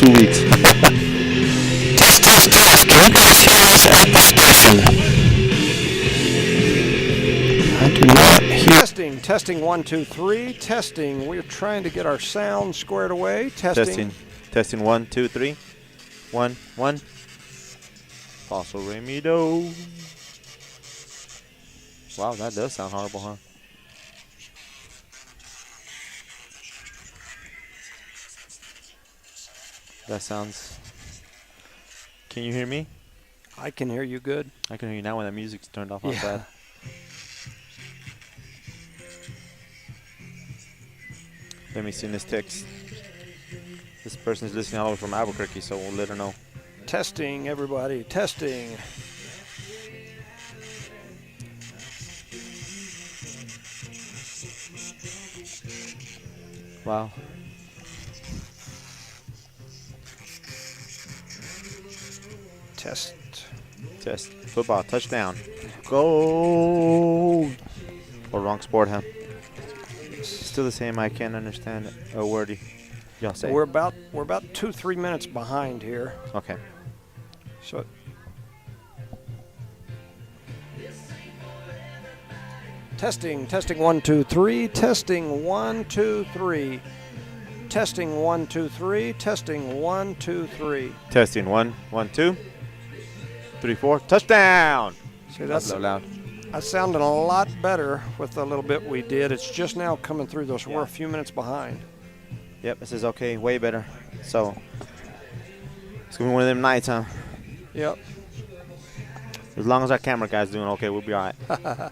2 weeks. Test. Can you guys hear us at the station? I do not hear. Testing, 1, 2, 3. Testing. We're trying to get our sound squared away. Testing. 1, 2, 3. 1, 1. Fossil Remido. Wow, that does sound horrible, huh? That sounds... Can you hear me? I can hear you good. I can hear you now when that music's turned off outside. Let me see this text. This person's listening all the way from Albuquerque, so we'll let her know. Testing, everybody. Testing. Wow. Test. Football. Touchdown. Go. Or wrong sport, huh? Still the same. I can't understand a word y'all say. We're about 2-3 minutes behind here. Okay. So. Testing, 1, 2, 3. Testing, 1, 2, 3. Testing, 1, 2, 3. Testing, 1, 2, 3. Testing, 1, 2, 3, 4. Touchdown! See, that's so loud. That sounded a lot better with the little bit we did. It's just now coming through, though, so we're a few minutes behind. Yep, this is okay. Way better. So, it's going to be one of them nights, huh? Yep. As long as our camera guy's doing okay, we'll be all right.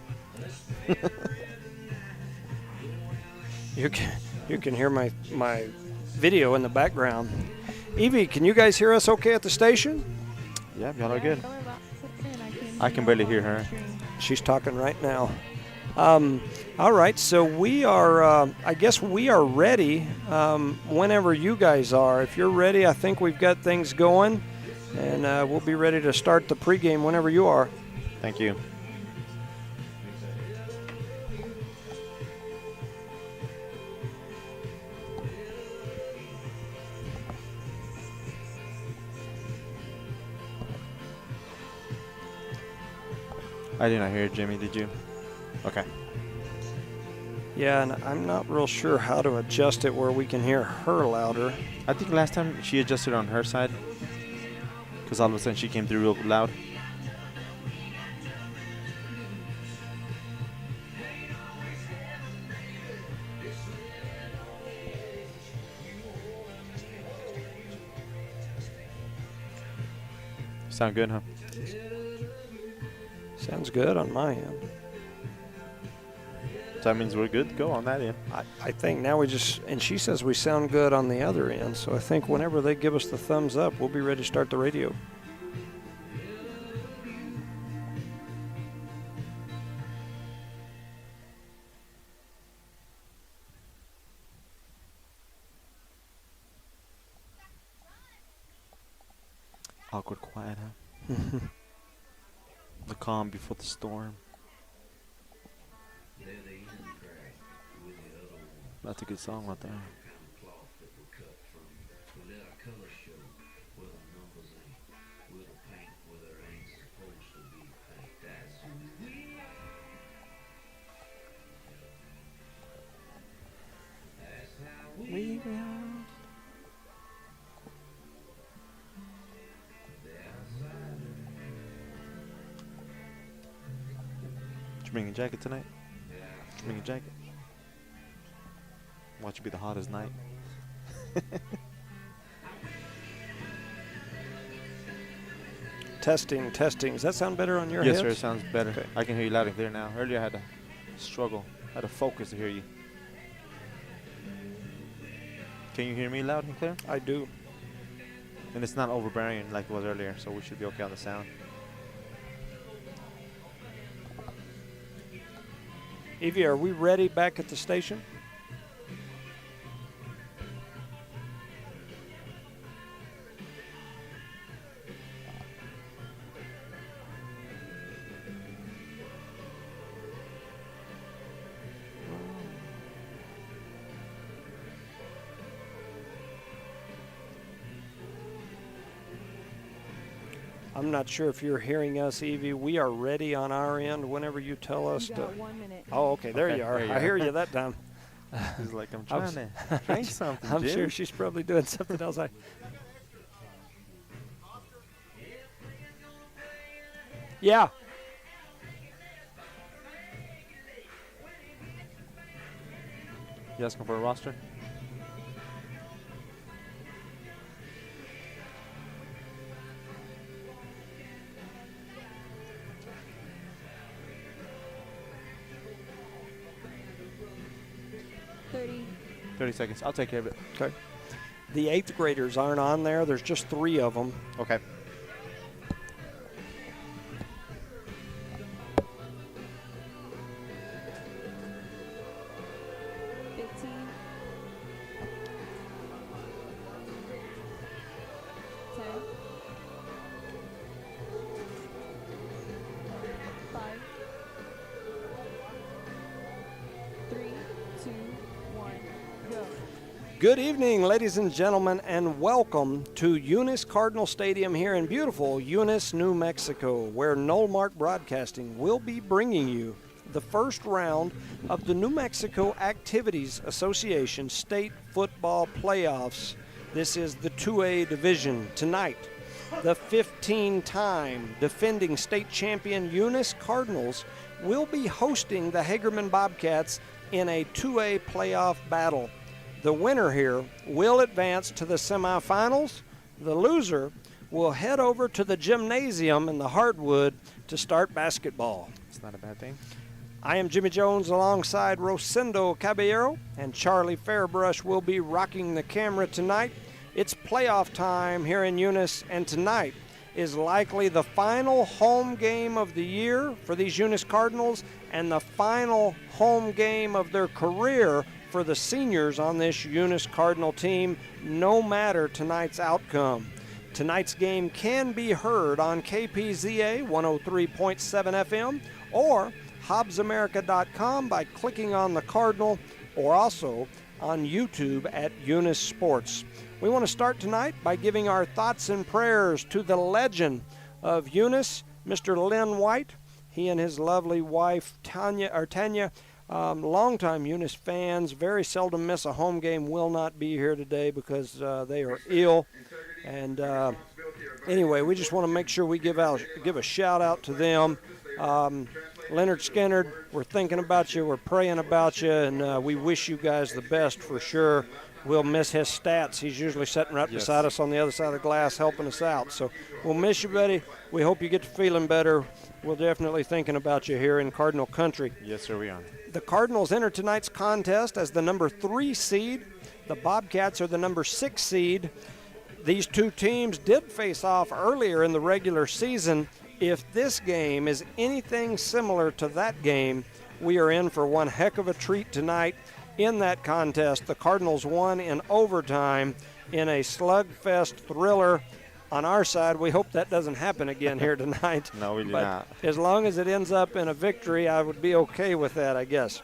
You can hear my video in the background. Evie, can you guys hear us okay at the station? Yeah, y'all are good. I can barely hear her. She's talking right now. All right, so we are, I guess we are ready whenever you guys are. If you're ready, I think we've got things going, and we'll be ready to start the pregame whenever you are. Thank you. I did not hear it, Jimmy. Did you? Okay. Yeah, and I'm not real sure how to adjust it where we can hear her louder. I think last time she adjusted on her side because all of a sudden she came through real loud. Sound good, huh? Sounds good on my end. So that means we're good to go on that end. I think now we just, and she says we sound good on the other end, so I think whenever they give us the thumbs up, we'll be ready to start the radio. Awkward quiet, huh? The calm before the storm. That's a good song right there. Did you bring a jacket tonight? Did you bring a jacket? Watch it be the hottest night. Testing. Does that sound better on your Yes, heads? sir. It sounds better. Okay. I can hear you loud and clear now. Earlier I had to struggle. I had to focus to hear you. Can you hear me loud and clear? I do. And it's not overbearing like it was earlier, so we should be okay on the sound. Evie, are we ready back at the station? I'm not sure if you're hearing us, Evie. We are ready on our end whenever you tell us You to. got 1 minute. Oh, okay. There you are. there you I are. hear you that time. He's like, I'm trying to drink something, I'm Jim. sure she's probably doing something else. Yeah. You asking for a roster? $30. 30 seconds. I'll take care of it. Okay. The 8th graders aren't on there. There's just 3 of them. Okay. Good evening, ladies and gentlemen, and welcome to Eunice Cardinal Stadium here in beautiful Eunice, New Mexico, where Knollmark Broadcasting will be bringing you the first round of the New Mexico Activities Association State Football Playoffs. This is the 2A division. Tonight, the 15-time defending state champion Eunice Cardinals will be hosting the Hagerman Bobcats in a 2A playoff battle. The winner here will advance to the semifinals. The loser will head over to the gymnasium in the Hardwood to start basketball. It's not a bad thing. I am Jimmy Jones alongside Rosendo Caballero, and Charlie Fairbrush will be rocking the camera tonight. It's playoff time here in Eunice, and tonight is likely the final home game of the year for these Eunice Cardinals and the final home game of their career for the seniors on this Eunice Cardinal team, no matter tonight's outcome. Tonight's game can be heard on KPZA 103.7 FM or HobbsAmerica.com by clicking on the Cardinal, or also on YouTube at Eunice Sports. We want to start tonight by giving our thoughts and prayers to the legend of Eunice, Mr. Lynn White. He and his lovely wife, Tanya, longtime Eunice fans, very seldom miss a home game, will not be here today because they are ill. And anyway, we just want to make sure we give a shout out to them. Leonard Skinner, we're thinking about you, we're praying about you, and we wish you guys the best for sure. We'll miss his stats. He's usually sitting right beside us on the other side of the glass helping us out. So we'll miss you, buddy. We hope you get to feeling better. We're definitely thinking about you here in Cardinal Country. Yes, sir, we are. The Cardinals enter tonight's contest as the number 3 seed. The Bobcats are the number 6 seed. These two teams did face off earlier in the regular season. If this game is anything similar to that game, we are in for one heck of a treat tonight. In that contest, the Cardinals won in overtime in a slugfest thriller. On our side, we hope that doesn't happen again here tonight. No, we do but not. As long as it ends up in a victory, I would be okay with that, I guess.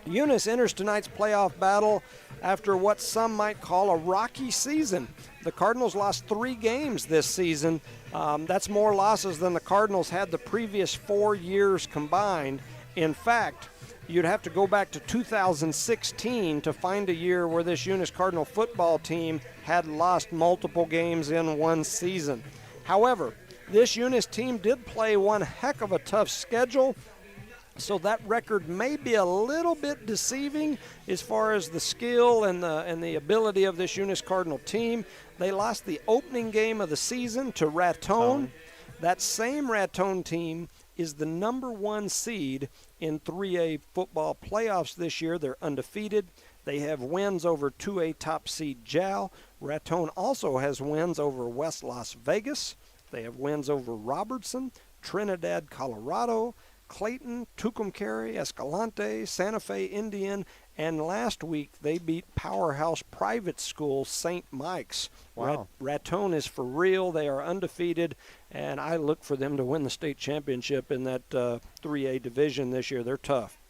Eunice enters tonight's playoff battle after what some might call a rocky season. The Cardinals lost 3 games this season. That's more losses than the Cardinals had the previous 4 years combined. In fact, you'd have to go back to 2016 to find a year where this Eunice Cardinal football team had lost multiple games in one season. However, this Eunice team did play one heck of a tough schedule, so that record may be a little bit deceiving as far as the skill and the ability of this Eunice Cardinal team. They lost the opening game of the season to Raton. That same Raton team is the number 1 seed in 3A football playoffs this year. They're undefeated. They have wins over 2A top seed Jal. Raton also has wins over West Las Vegas. They have wins over Robertson, Trinidad, Colorado, Clayton, Tucumcari, Escalante, Santa Fe Indian, and last week they beat powerhouse private school St. Mike's. Wow. Raton is for real. They are undefeated, and I look for them to win the state championship in that 3A division this year. They're tough.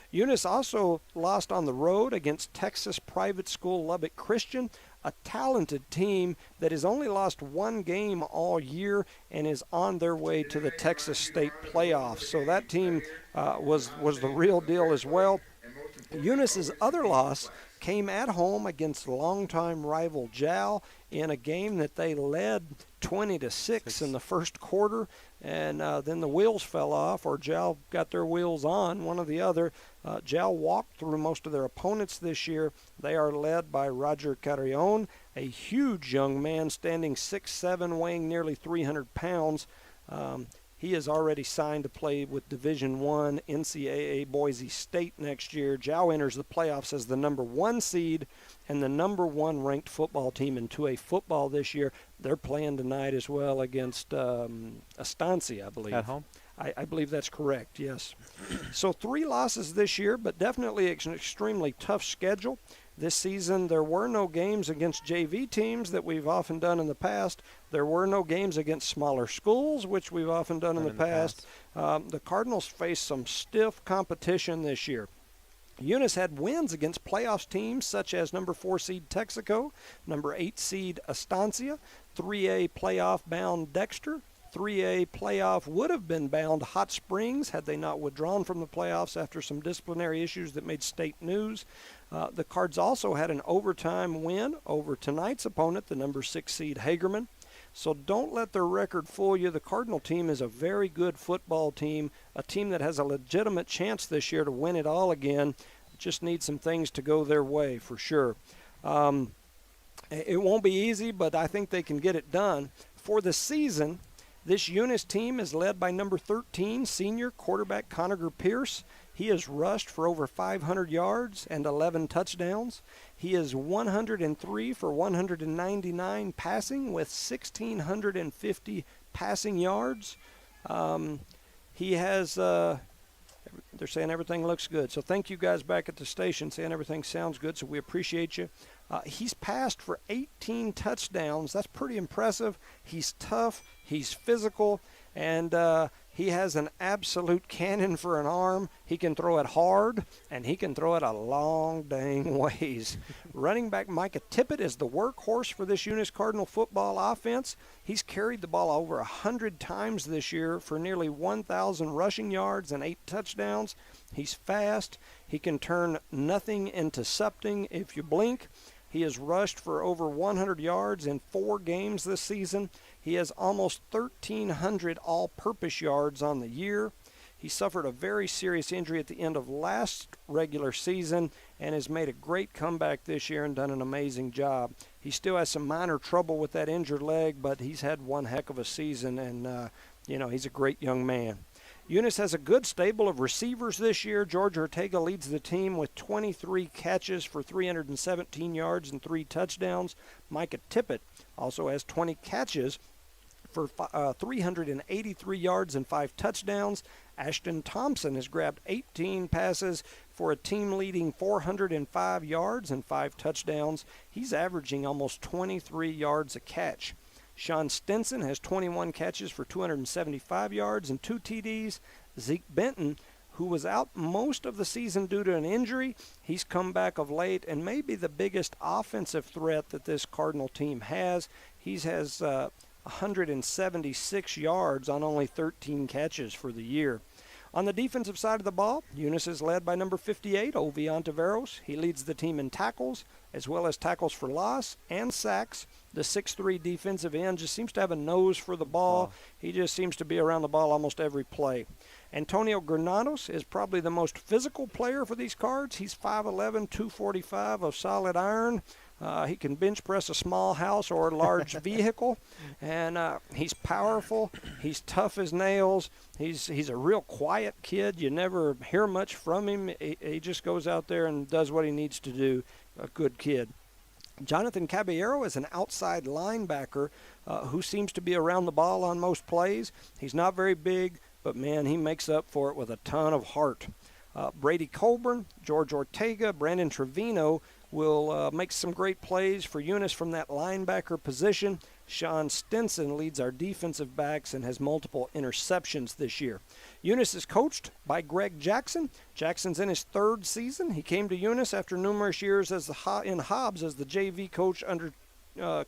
Eunice also lost on the road against Texas private school Lubbock Christian. a talented team that has only lost one game all year and is on their way to the Texas State playoffs. So that team was the real deal as well. Eunice's other loss came at home against longtime rival Jal in a game that they led 20-6 in the first quarter, and then the wheels fell off, or Jal got their wheels on, one or the other. Jal walked through most of their opponents this year. They are led by Roger Carrion, a huge young man standing 6'7", weighing nearly 300 pounds. He is already signed to play with Division I NCAA Boise State next year. Jow enters the playoffs as the number 1 seed and the number 1 ranked football team in 2A football this year. They're playing tonight as well against Estancia, I believe. At home? I believe that's correct, yes. So 3 losses this year, but definitely an extremely tough schedule. This season, there were no games against JV teams that we've often done in the past. There were no games against smaller schools, which we've often done in the past. The Cardinals faced some stiff competition this year. Eunice had wins against playoffs teams such as number 4 seed Texaco, number 8 seed Estancia, 3A playoff-bound Dexter, 3A playoff would have been bound Hot Springs had they not withdrawn from the playoffs after some disciplinary issues that made state news. The Cards also had an overtime win over tonight's opponent, the number 6 seed Hagerman. So don't let their record fool you. The Cardinal team is a very good football team, a team that has a legitimate chance this year to win it all again. Just need some things to go their way for sure. It won't be easy, but I think they can get it done. For the season, this Eunice team is led by number 13, senior quarterback Conager Pierce. He has rushed for over 500 yards and 11 touchdowns. He is 103 for 199 passing with 1,650 passing yards. He has, they're saying everything looks good. So thank you guys back at the station saying everything sounds good, so we appreciate you. He's passed for 18 touchdowns. That's pretty impressive. He's tough. He's physical. And he has an absolute cannon for an arm. He can throw it hard, and he can throw it a long dang ways. Running back Micah Tippett is the workhorse for this Eunice Cardinal football offense. He's carried the ball over 100 times this year for nearly 1,000 rushing yards and 8 touchdowns. He's fast. He can turn nothing into something if you blink. He has rushed for over 100 yards in 4 games this season. He has almost 1,300 all-purpose yards on the year. He suffered a very serious injury at the end of last regular season and has made a great comeback this year and done an amazing job. He still has some minor trouble with that injured leg, but he's had one heck of a season, and, he's a great young man. Eunice has a good stable of receivers this year. George Ortega leads the team with 23 catches for 317 yards and 3 touchdowns. Micah Tippett also has 20 catches for 383 yards and 5 touchdowns. Ashton Thompson has grabbed 18 passes for a team-leading 405 yards and 5 touchdowns. He's averaging almost 23 yards a catch. Sean Stinson has 21 catches for 275 yards and 2 TDs. Zeke Benton, who was out most of the season due to an injury, he's come back of late and may be the biggest offensive threat that this Cardinal team has. He has 176 yards on only 13 catches for the year. On the defensive side of the ball, Eunice is led by number 58, Ovi Ontiveros. He leads the team in tackles, as well as tackles for loss and sacks. The 6'3 defensive end just seems to have a nose for the ball. He just seems to be around the ball almost every play. Antonio Granados is probably the most physical player for these Cards. He's 5'11", 245 of solid iron. He can bench press a small house or a large vehicle, and he's powerful. He's tough as nails. He's a real quiet kid. You never hear much from him. He just goes out there and does what he needs to do. A good kid. Jonathan Caballero is an outside linebacker who seems to be around the ball on most plays. He's not very big, but, man, he makes up for it with a ton of heart. Brady Colburn, George Ortega, Brandon Trevino will make some great plays for Eunice from that linebacker position. Sean Stinson leads our defensive backs and has multiple interceptions this year. Eunice is coached by Greg Jackson. Jackson's in his 3rd season. He came to Eunice after numerous years in Hobbs as the JV coach under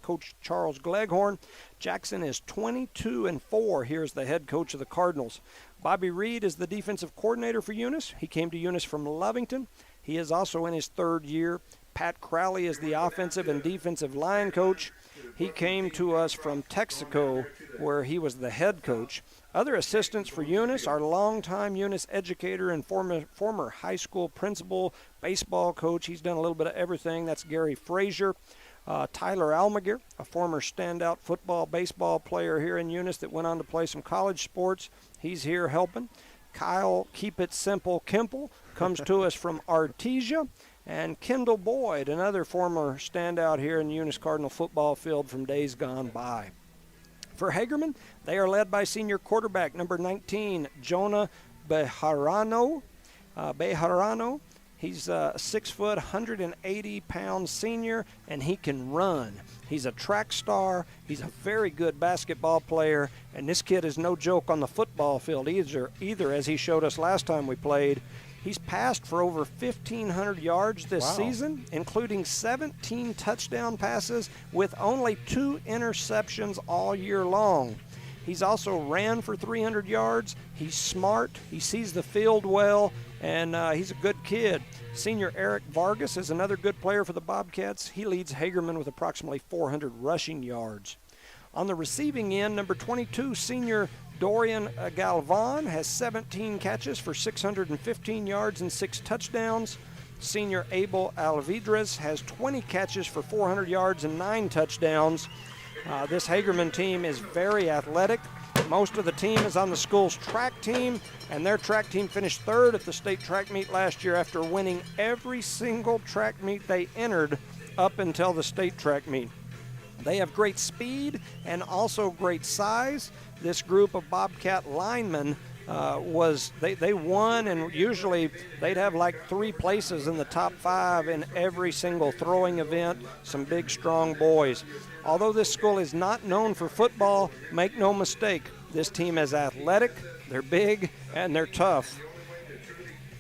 Coach Charles Gleghorn. Jackson is 22-4 here as the head coach of the Cardinals. Bobby Reed is the defensive coordinator for Eunice. He came to Eunice from Lovington. He is also in his 3rd year. Pat Crowley is the offensive and defensive line coach. He came to us from Texaco, where he was the head coach. Other assistants for Eunice, our longtime Eunice educator and former high school principal, baseball coach. He's done a little bit of everything. That's Gary Frazier. Tyler Almaguer, a former standout football, baseball player here in Eunice that went on to play some college sports. He's here helping. Kyle Keep It Simple Kemple comes to us from Artesia. And Kendall Boyd, another former standout here in the Eunice Cardinal football field from days gone by. For Hagerman, they are led by senior quarterback number 19, Jonah Bejarano. He's a 6 foot, 180-pound senior, and he can run. He's a track star. He's a very good basketball player, and this kid is no joke on the football field either, as he showed us last time we played. He's passed for over 1,500 yards this season, including 17 touchdown passes with only 2 interceptions all year long. He's also ran for 300 yards. He's smart. He sees the field well, and he's a good kid. Senior Eric Vargas is another good player for the Bobcats. He leads Hagerman with approximately 400 rushing yards. On the receiving end, number 22, senior Dorian Galvan has 17 catches for 615 yards and 6 touchdowns. Senior Abel Alvidrez has 20 catches for 400 yards and 9 touchdowns. This Hagerman team is very athletic. Most of the team is on the school's track team, and their track team finished 3rd at the state track meet last year after winning every single track meet they entered up until the state track meet. They have great speed and also great size. This group of Bobcat linemen they won, and usually they'd have like 3 places in the top 5 in every single throwing event. Some big, strong boys. Although this school is not known for football, make no mistake, this team is athletic, they're big, and they're tough.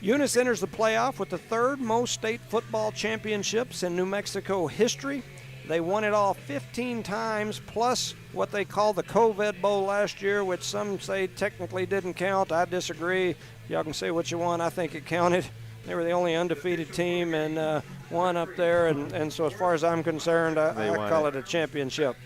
Eunice enters the playoff with the 3rd most state football championships in New Mexico history. They won it all 15 times, plus what they call the COVID Bowl last year, which some say technically didn't count. I disagree. Y'all can say what you want. I think it counted. They were the only undefeated team and won up there, and so as far as I'm concerned, I call it a championship.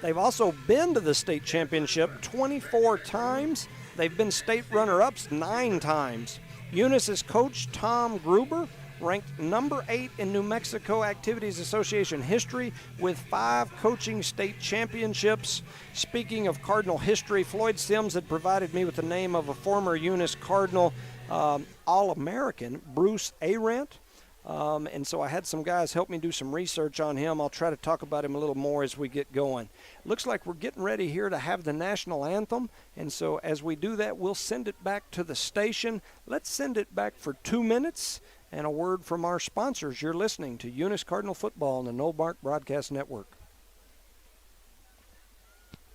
They've also been to the state championship 24 times. They've been state runner-ups 9 times. Eunice's coach, Tom Gruber, ranked number 8 in New Mexico Activities Association history with 5 coaching state championships. Speaking of Cardinal history, Floyd Sims had provided me with the name of a former Eunice Cardinal All-American, Bruce Arendt. And so I had some guys help me do some research on him. I'll try to talk about him a little more as we get going. Looks like we're getting ready here to have the national anthem. And so as we do that, we'll send it back to the station. Let's send it back for 2 minutes. And a word from our sponsors. You're listening to Eunice Cardinal Football on the Noel Mark Broadcast Network.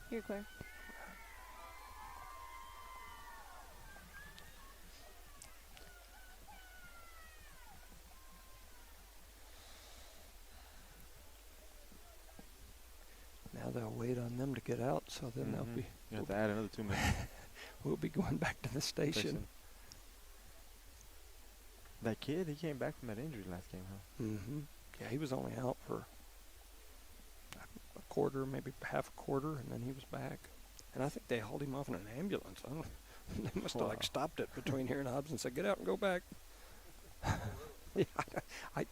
You're clear. Now they'll wait on them to get out, so then they'll be... You have to add another 2 minutes. We'll be going back to the station. That kid, he came back from that injury last game, huh? Mm-hmm. Yeah, he was only out for a quarter, maybe half a quarter, and then he was back. And I think they hauled him off in an ambulance. I don't know. They must have stopped it between here and Hobbs and said, "Get out and go back." Yeah,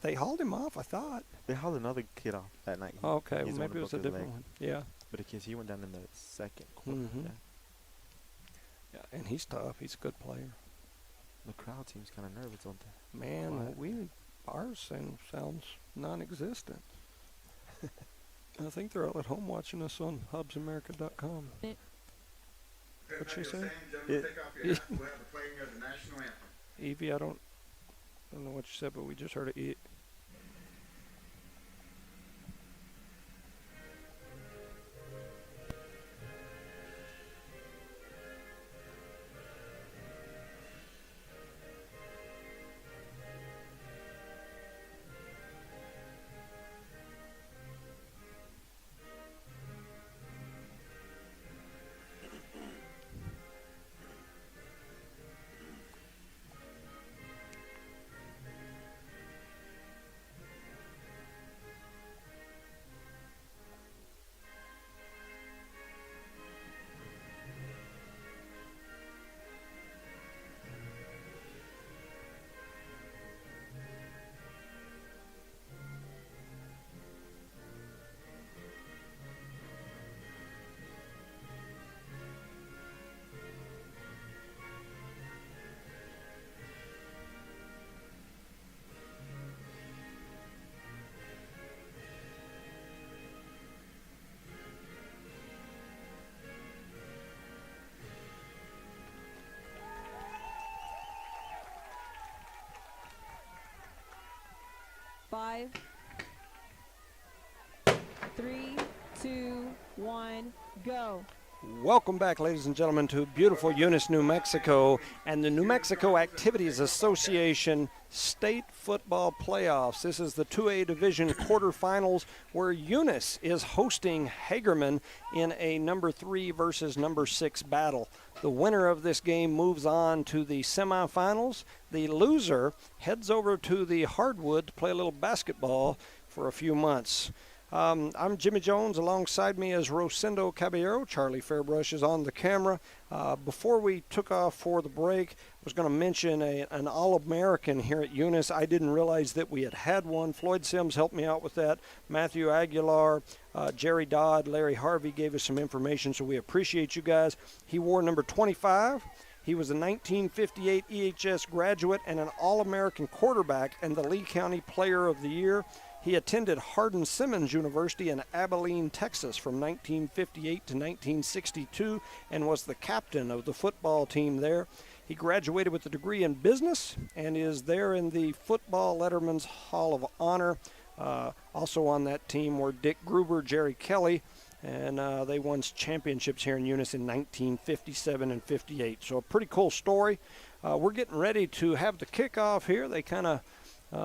they hauled him off, I thought. They hauled another kid off that night. Okay, well, maybe it was a different one. Yeah. But he went down in the second quarter. Mm-hmm. Yeah, and he's tough. He's a good player. The crowd seems kind of nervous, don't they? Man, ours sounds non-existent. I think they're all at home watching us on HubsAmerica.com. What'd she say? Evie, I don't know what you said, but we just heard it. 5, 3, 2, 1, go. Welcome back, ladies and gentlemen, to beautiful Eunice, New Mexico, and the New Mexico Activities Association State Football Playoffs. This is the 2A Division quarterfinals where Eunice is hosting Hagerman in a number 3 versus number 6 battle. The winner of this game moves on to the semifinals. The loser heads over to the hardwood to play a little basketball for a few months. I'm Jimmy Jones. Alongside me is Rosendo Caballero. Charlie Fairbrush is on the camera. Before we took off for the break, I was going to mention an All-American here at Eunice. I didn't realize that we had one. Floyd Sims helped me out with that. Matthew Aguilar, Jerry Dodd, Larry Harvey gave us some information, so we appreciate you guys. He wore number 25. He was a 1958 EHS graduate and an All-American quarterback and the Lee County Player of the Year. He attended Hardin-Simmons University in Abilene, Texas from 1958 to 1962 and was the captain of the football team there. He graduated with a degree in business and is there in the Football Letterman's Hall of Honor. Also on that team were Dick Gruber, Jerry Kelly, and they won championships here in Eunice in 1957 and 58. So a pretty cool story. We're getting ready to have the kickoff here. They kind of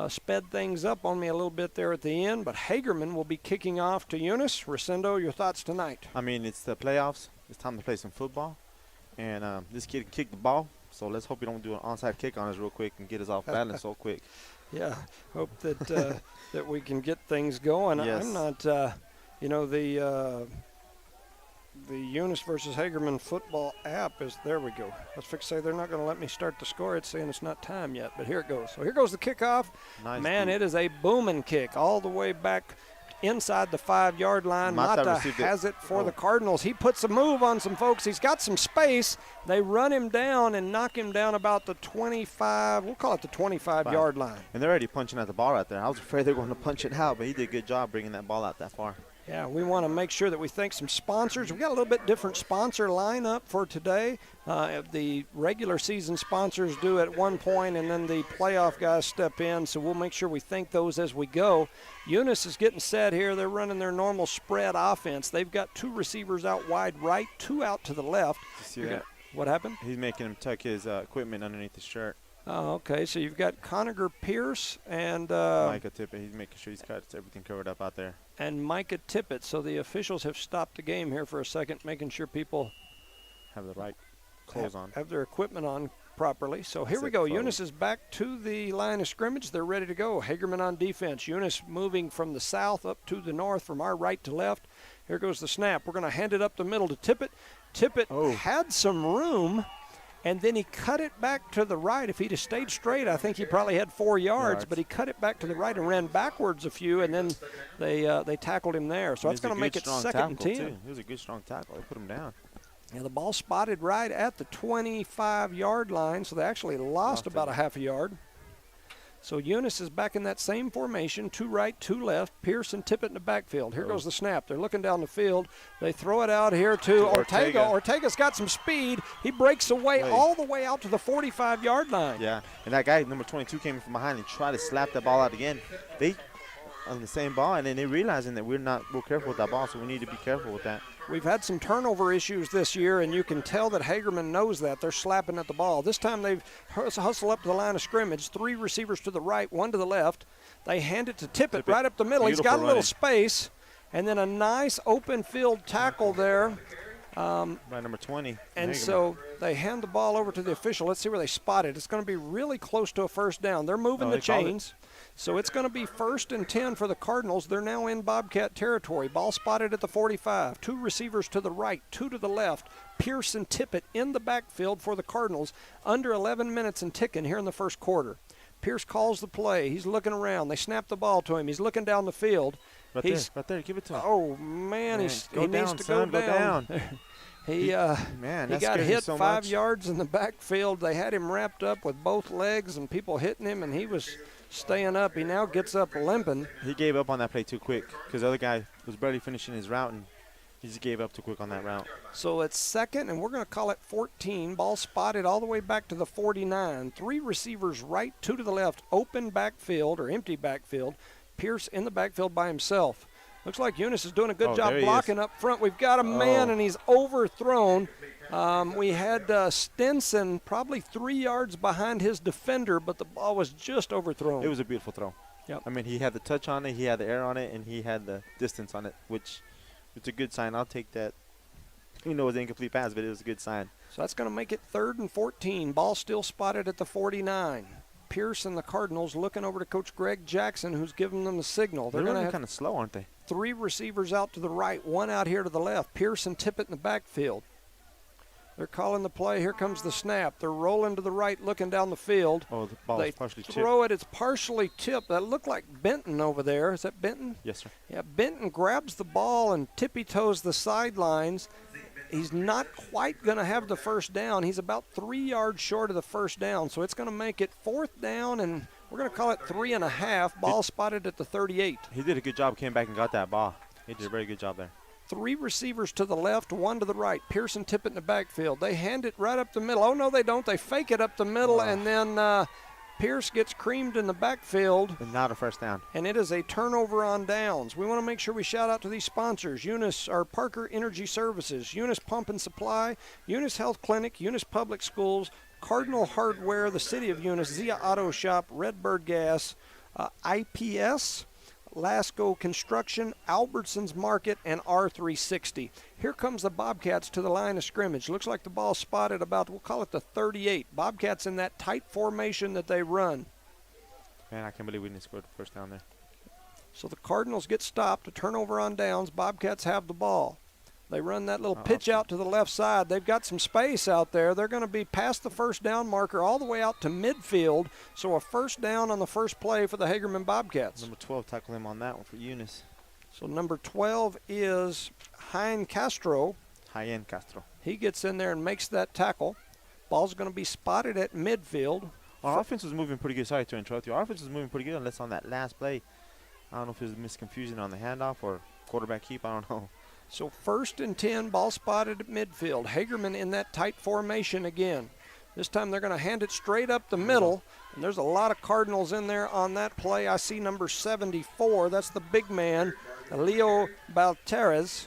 sped things up on me a little bit there at the end, but Hagerman will be kicking off to Eunice. Rosendo, your thoughts tonight? I mean, it's the playoffs. It's time to play some football. And this kid kicked the ball, so let's hope he don't do an onside kick on us real quick and get us off balance so quick. Yeah, hope that that we can get things going. Yes. I'm not, the Eunice versus Hagerman football app is, there we go. I was fixed to say they're not going to let me start the score. It's saying it's not time yet, but here it goes. So here goes the kickoff. Nice, Man, dude. it is a booming kick all the way back inside the 5-yard line. Mata has it for the Cardinals. He puts a move on some folks. He's got some space. They run him down and knock him down about the 25, we'll call it the 25-yard line. And they're already punching at the ball right there. I was afraid they were going to punch it out, but he did a good job bringing that ball out that far. Yeah, we want to make sure that we thank some sponsors. We got a little bit different sponsor lineup for today. The regular season sponsors do at one point, and then the playoff guys step in, so we'll make sure we thank those as we go. Eunice is getting set here. They're running their normal spread offense. They've got 2 receivers out wide right, 2 out to the left. You see that? What happened? He's making him tuck his equipment underneath his shirt. Oh, okay. So you've got Conager Pierce and Micah Tippett. He's making sure he's got everything covered up out there. And Micah Tippett. So the officials have stopped the game here for a second, making sure people Have the right clothes on. Have their equipment on properly. So here we go. Eunice is back to the line of scrimmage. They're ready to go. Hagerman on defense. Eunice moving from the south up to the north, from our right to left. Here goes the snap. We're going to hand it up the middle to Tippett. Tippett had some room, and then he cut it back to the right. If he'd have stayed straight, I think he probably had 4 yards, but he cut it back to the right and ran backwards a few, and then they tackled him there. So that's going to make it 2nd and 10. It was a good, strong tackle. They put him down. Yeah, the ball spotted right at the 25-yard line, so they actually lost about a half a yard. So Eunice is back in that same formation, 2 right, 2 left. Pierce and Tippett in the backfield. Here goes the snap. They're looking down the field. They throw it out here to Ortega. Ortega's got some speed. He breaks away all the way out to the 45-yard line. Yeah, and that guy, number 22, came in from behind and tried to slap that ball out again. They on the same ball, and then they're realizing that we're not real careful with that ball, so we need to be careful with that. We've had some turnover issues this year, and you can tell that Hagerman knows that. They're slapping at the ball. This time they've hustled up to the line of scrimmage, 3 receivers to the right, 1 to the left. They hand it to Tippett right up the middle. He's got a little space, and then a nice open field tackle there. By number 20. And so they hand the ball over to the official. Let's see where they spot it. It's going to be really close to a first down. They're moving the chains. So it's going to be 1st and 10 for the Cardinals. They're now in Bobcat territory. Ball spotted at the 45. 2 receivers to the right, 2 to the left. Pierce and Tippett in the backfield for the Cardinals. Under 11 minutes and ticking here in the first quarter. Pierce calls the play. He's looking around. They snap the ball to him. He's looking down the field. Right there. Give it to him. Oh, man. He needs to go down. He got hit so 5 yards in the backfield. They had him wrapped up with both legs and people hitting him, and he was staying up. He now gets up limping. He gave up on that play too quick because the other guy was barely finishing his route, and he just gave up too quick on that route. So it's 2nd, and we're going to call it 14. Ball spotted all the way back to the 49. 3 receivers right, 2 to the left, open backfield or empty backfield. Pierce in the backfield by himself. Looks like Eunice is doing a good job there he blocking up front. We've got a man, and he's overthrown. We had Stinson probably 3 yards behind his defender, but the ball was just overthrown. It was a beautiful throw. Yep. I mean, he had the touch on it, he had the air on it, and he had the distance on it, which it's a good sign. I'll take that. You know, it was an incomplete pass, but it was a good sign. So that's going to make it 3rd and 14. Ball still spotted at the 49. Pierce and the Cardinals looking over to Coach Greg Jackson, who's giving them the signal. They're going to running have kind of slow, aren't they? 3 receivers out to the right, 1 out here to the left. Pierce and Tippett in the backfield. They're calling the play. Here comes the snap. They're rolling to the right, looking down the field. Oh, the ball is partially tipped. They throw it. It's partially tipped. That looked like Benton over there. Is that Benton? Yes, sir. Yeah, Benton grabs the ball and tippy-toes the sidelines. He's not quite going to have the first down. He's about 3 yards short of the first down, so it's going to make it 4th down, and we're going to call it 3.5. Ball spotted at the 38. He did a good job, came back and got that ball. He did a very good job there. 3 receivers to the left, 1 to the right. Pearson Tippett in the backfield. They hand it right up the middle. Oh, no, they don't. They fake it up the middle, and then Pierce gets creamed in the backfield. And not a first down. And it is a turnover on downs. We want to make sure we shout out to these sponsors. Eunice, or Parker Energy Services, Eunice Pump and Supply, Eunice Health Clinic, Eunice Public Schools, Cardinal Hardware, the City of Eunice, Zia Auto Shop, Redbird Gas, IPS, Lasco Construction, Albertsons Market, and R360. Here comes the Bobcats to the line of scrimmage. Looks like the ball spotted about, we'll call it the 38. Bobcats in that tight formation that they run. Man, I can't believe we didn't score the first down there. So the Cardinals get stopped, a turnover on downs. Bobcats have the ball. They run that little pitch out to the left side. They've got some space out there. They're going to be past the first down marker all the way out to midfield. So a first down on the first play for the Hagerman Bobcats. Number 12 tackle him on that one for Eunice. So number 12 is Hein Castro. High-end Castro. He gets in there and makes that tackle. Ball's going to be spotted at midfield. Our offense was moving pretty good. Sorry to interrupt you. Our offense was moving pretty good unless on that last play. I don't know if it was misconfusion on the handoff or quarterback keep. I don't know. So 1st and 10, ball spotted at midfield. Hagerman in that tight formation again. This time they're going to hand it straight up the middle, and there's a lot of Cardinals in there on that play. I see number 74. That's the big man, Leo Balteres.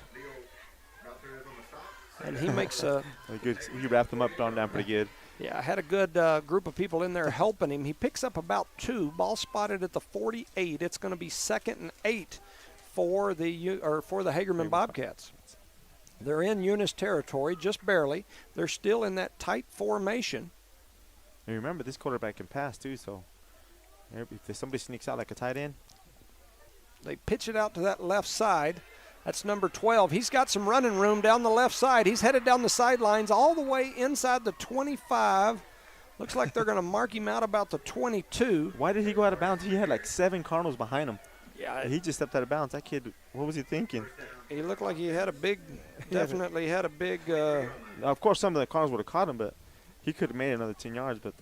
And he makes a good. He wrapped them up, thrown down pretty good. Yeah, I had a good group of people in there helping him. He picks up about 2. Ball spotted at the 48. It's going to be 2nd and 8 for the Hagerman Bobcats. They're in Eunice territory, just barely. They're still in that tight formation. And remember, this quarterback can pass too, so if somebody sneaks out like a tight end. They pitch it out to that left side. That's number 12. He's got some running room down the left side. He's headed down the sidelines all the way inside the 25. Looks like they're going to mark him out about the 22. Why did he go out of bounds? He had like 7 Cardinals behind him. Yeah, he just stepped out of bounds. That kid, what was he thinking? He looked like he had a big, definitely had a big. Of course, some of the Cardinals would have caught him, but he could have made another 10 yards. But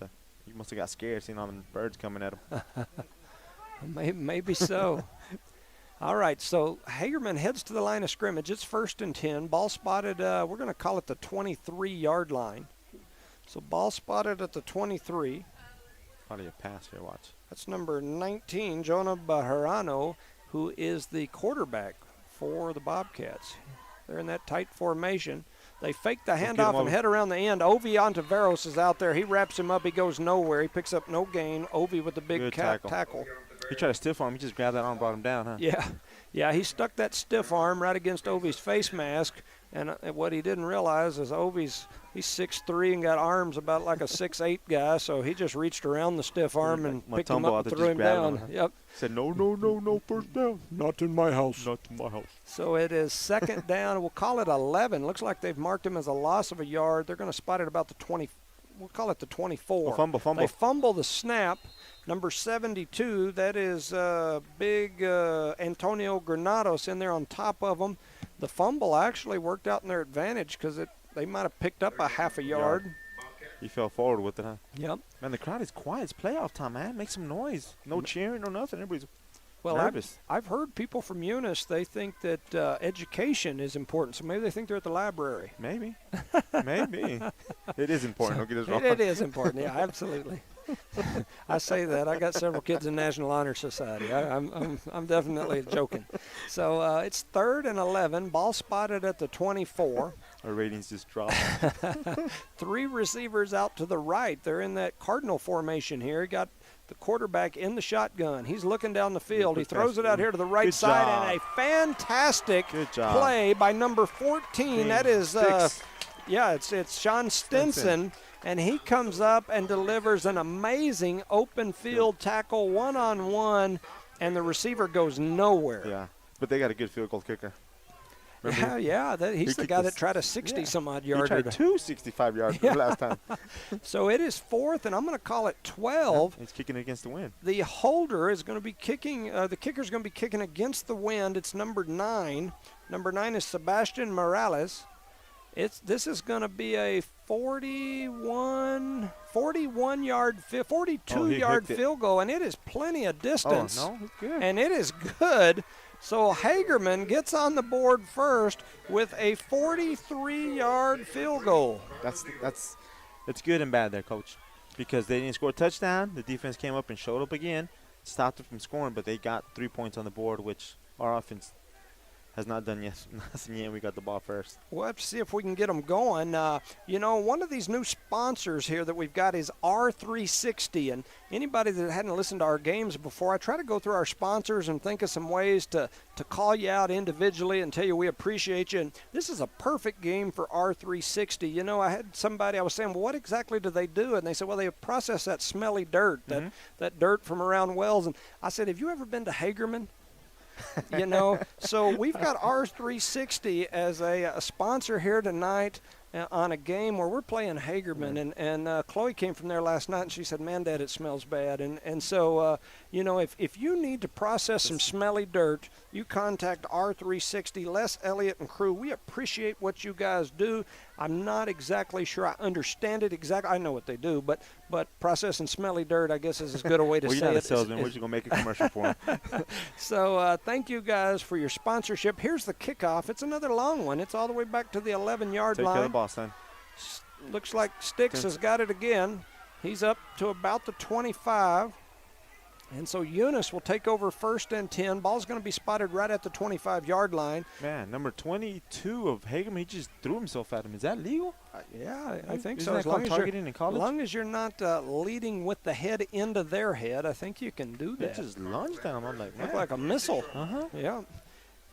he must have got scared seeing all the birds coming at him. Maybe so. All right, so Hagerman heads to the line of scrimmage. It's 1st and 10. Ball spotted, we're going to call it the 23-yard line. So ball spotted at the 23. Probably a pass here, watch. That's number 19, Jonah Bajarano, who is the quarterback for the Bobcats. They're in that tight formation. They fake the handoff and head around the end. Ovi Ontiveros is out there. He wraps him up. He goes nowhere. He picks up no gain. Ovi with the big tackle. He tried to stiff arm. He just grabbed that arm and brought him down, huh? Yeah, he stuck that stiff arm right against Ovi's face mask. And what he didn't realize is he's 6'3" and got arms about like a 6'8" guy, so he just reached around the stiff arm and picked him up and threw him down. Yep. Said, no, first down. Not in my house. Not in my house. So it is 2nd down. We'll call it 11. Looks like they've marked him as a loss of a yard. They're going to spot it about the 20. We'll call it the 24. A fumble. They fumble the snap. Number 72, that is big Antonio Granados in there on top of them. The fumble actually worked out in their advantage because they might have picked up a half a yard. He fell forward with it, huh? Yep. Man, the crowd is quiet. It's playoff time, man. Make some noise. No cheering, no nothing. Everybody's nervous. I've heard people from Eunice, they think that education is important, so maybe they think they're at the library. Maybe. Maybe. It is important. Don't get us wrong. It is important, yeah, absolutely. I say that. I got several kids in National Honor Society. I'm definitely joking. So it's 3rd and 11. Ball spotted at the 24. Our ratings just dropped. 3 receivers out to the right. They're in that Cardinal formation here. Got the quarterback in the shotgun. He's looking down the field. He throws it out here to the right side, and a fantastic play by number 14. That is, it's Sean Stinson. And he comes up and delivers an amazing open field tackle one-on-one, and the receiver goes nowhere. Yeah, but they got a good field goal kicker. He's the guy that tried a 60-some-odd yarder. He tried 2 65-yard last time. So it is 4th, and I'm going to call it 12. He's kicking it against the wind. The holder is going to be kicking. The kicker is going to be kicking against the wind. It's number 9. Number 9 is Sebastian Morales. This is going to be a 42-yard field goal, and it is plenty of distance. Oh, no, it's good. And it is good. So Hagerman gets on the board first with a 43-yard field goal. It's good and bad there, Coach, because they didn't score a touchdown. The defense came up and showed up again, stopped it from scoring, but they got 3 points on the board, which our offense has not done yet. We got the ball first. We'll have to see if we can get them going. One of these new sponsors here that we've got is R360. And anybody that hadn't listened to our games before, I try to go through our sponsors and think of some ways to call you out individually and tell you we appreciate you. And this is a perfect game for R360. I had somebody, I was saying, well, what exactly do they do? And they said, well, they process that smelly dirt, that dirt from around wells. And I said, have you ever been to Hagerman? So we've got R360 as a sponsor here tonight on a game where we're playing Hagerman, and Chloe came from there last night, and she said, man, Dad, it smells bad. And so, if you need to process some smelly dirt, you contact R360, Les Elliott and crew. We appreciate what you guys do. I'm not exactly sure I understand it exactly. I know what they do, but processing smelly dirt, I guess, is as good a way to say it. Well, you're not a salesman. We're just going to make a commercial for them. So thank you guys for your sponsorship. Here's the kickoff. It's another long one. It's all the way back to the 11-yard line. Take care of the ball, son. Looks like Sticks has got it again. He's up to about the 25. And so Eunice will take over 1st and 10. Ball's going to be spotted right at the 25-yard line. Man, number 22 of Hagerman, he just threw himself at him. Is that legal? I think Isn't so. As long as you're not leading with the head into their head, I think you can do that. He just lunged at him. I'm like, man. Looked like a missile. Yeah.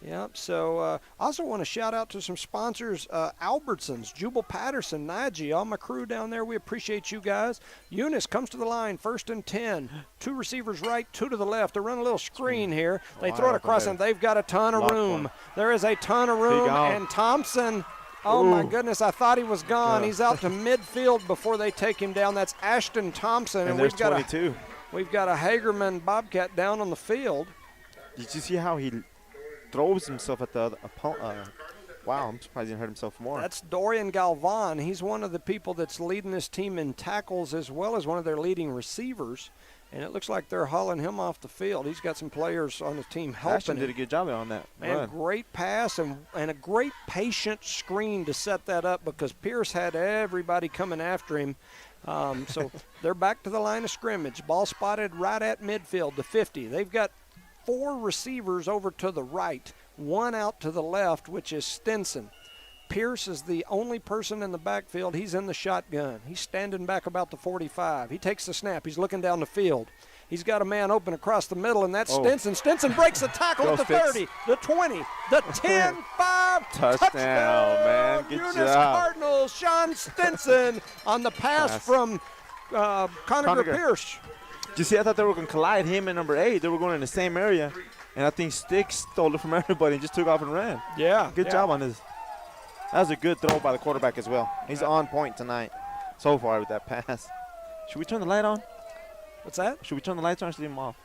Yep. So I also want to shout out to some sponsors, Albertsons, Jubal Patterson, Nagy, all my crew down there. We appreciate you guys. Eunice comes to the line, 1st and 10. 2 receivers right, 2 to the left. They run a little screen here. They throw it across, and they've got a ton of room. There is a ton of room, and Thompson, my goodness, I thought he was gone. He's out to midfield before they take him down. That's Ashton Thompson. And we've got 22. We've got a Hagerman Bobcat down on the field. Did you see how he throws himself at the other opponent? Wow, I'm surprised he didn't hurt himself more. That's Dorian Galvan. He's one of the people that's leading this team in tackles as well as one of their leading receivers. And it looks like they're hauling him off the field. He's got some players on his team helping Ashton did a good job on that. And great pass and a great patient screen to set that up because Pierce had everybody coming after him. So they're back to the line of scrimmage. Ball spotted right at midfield, the 50. They've got 4 receivers over to the right, 1 out to the left, which is Stinson. Pierce is the only person in the backfield. He's in the shotgun. He's standing back about the 45. He takes the snap. He's looking down the field. He's got a man open across the middle, and that's Stinson. Stinson breaks the tackle at the 30, the 20, the 10, 5. Touchdown, man. Good Eunice job. Cardinals, Sean Stinson on the pass from Conacher Pierce. You see, I thought they were going to collide him and number 8. They were going in the same area, and I think Sticks stole it from everybody and just took off and ran. Yeah. Good job on this. That was a good throw by the quarterback as well. He's on point tonight so far with that pass. Should we turn the light on? What's that? Should we turn the lights on or should we leave them off?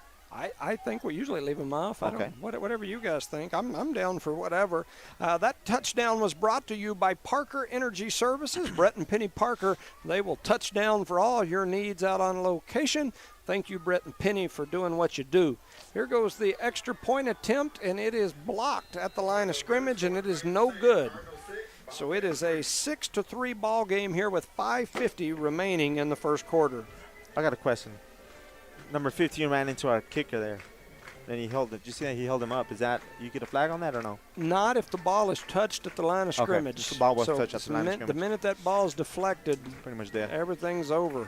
I think we usually leave them off. Okay. Whatever you guys think. I'm down for whatever. That touchdown was brought to you by Parker Energy Services. Brett and Penny Parker, they will touch down for all your needs out on location. Thank you, Brett and Penny, for doing what you do. Here goes the extra point attempt, and it is blocked at the line of scrimmage, and it is no good. So it is a 6-3 ball game here with 5:50 remaining in the first quarter. I got a question. Number 15 ran into our kicker there. Then he held it. Did you see that he held him up? Is that, you get a flag on that or no? Not if the ball is touched at the line of scrimmage. Just the ball was touched at the line of scrimmage. The minute that ball is deflected, pretty much dead. Everything's over.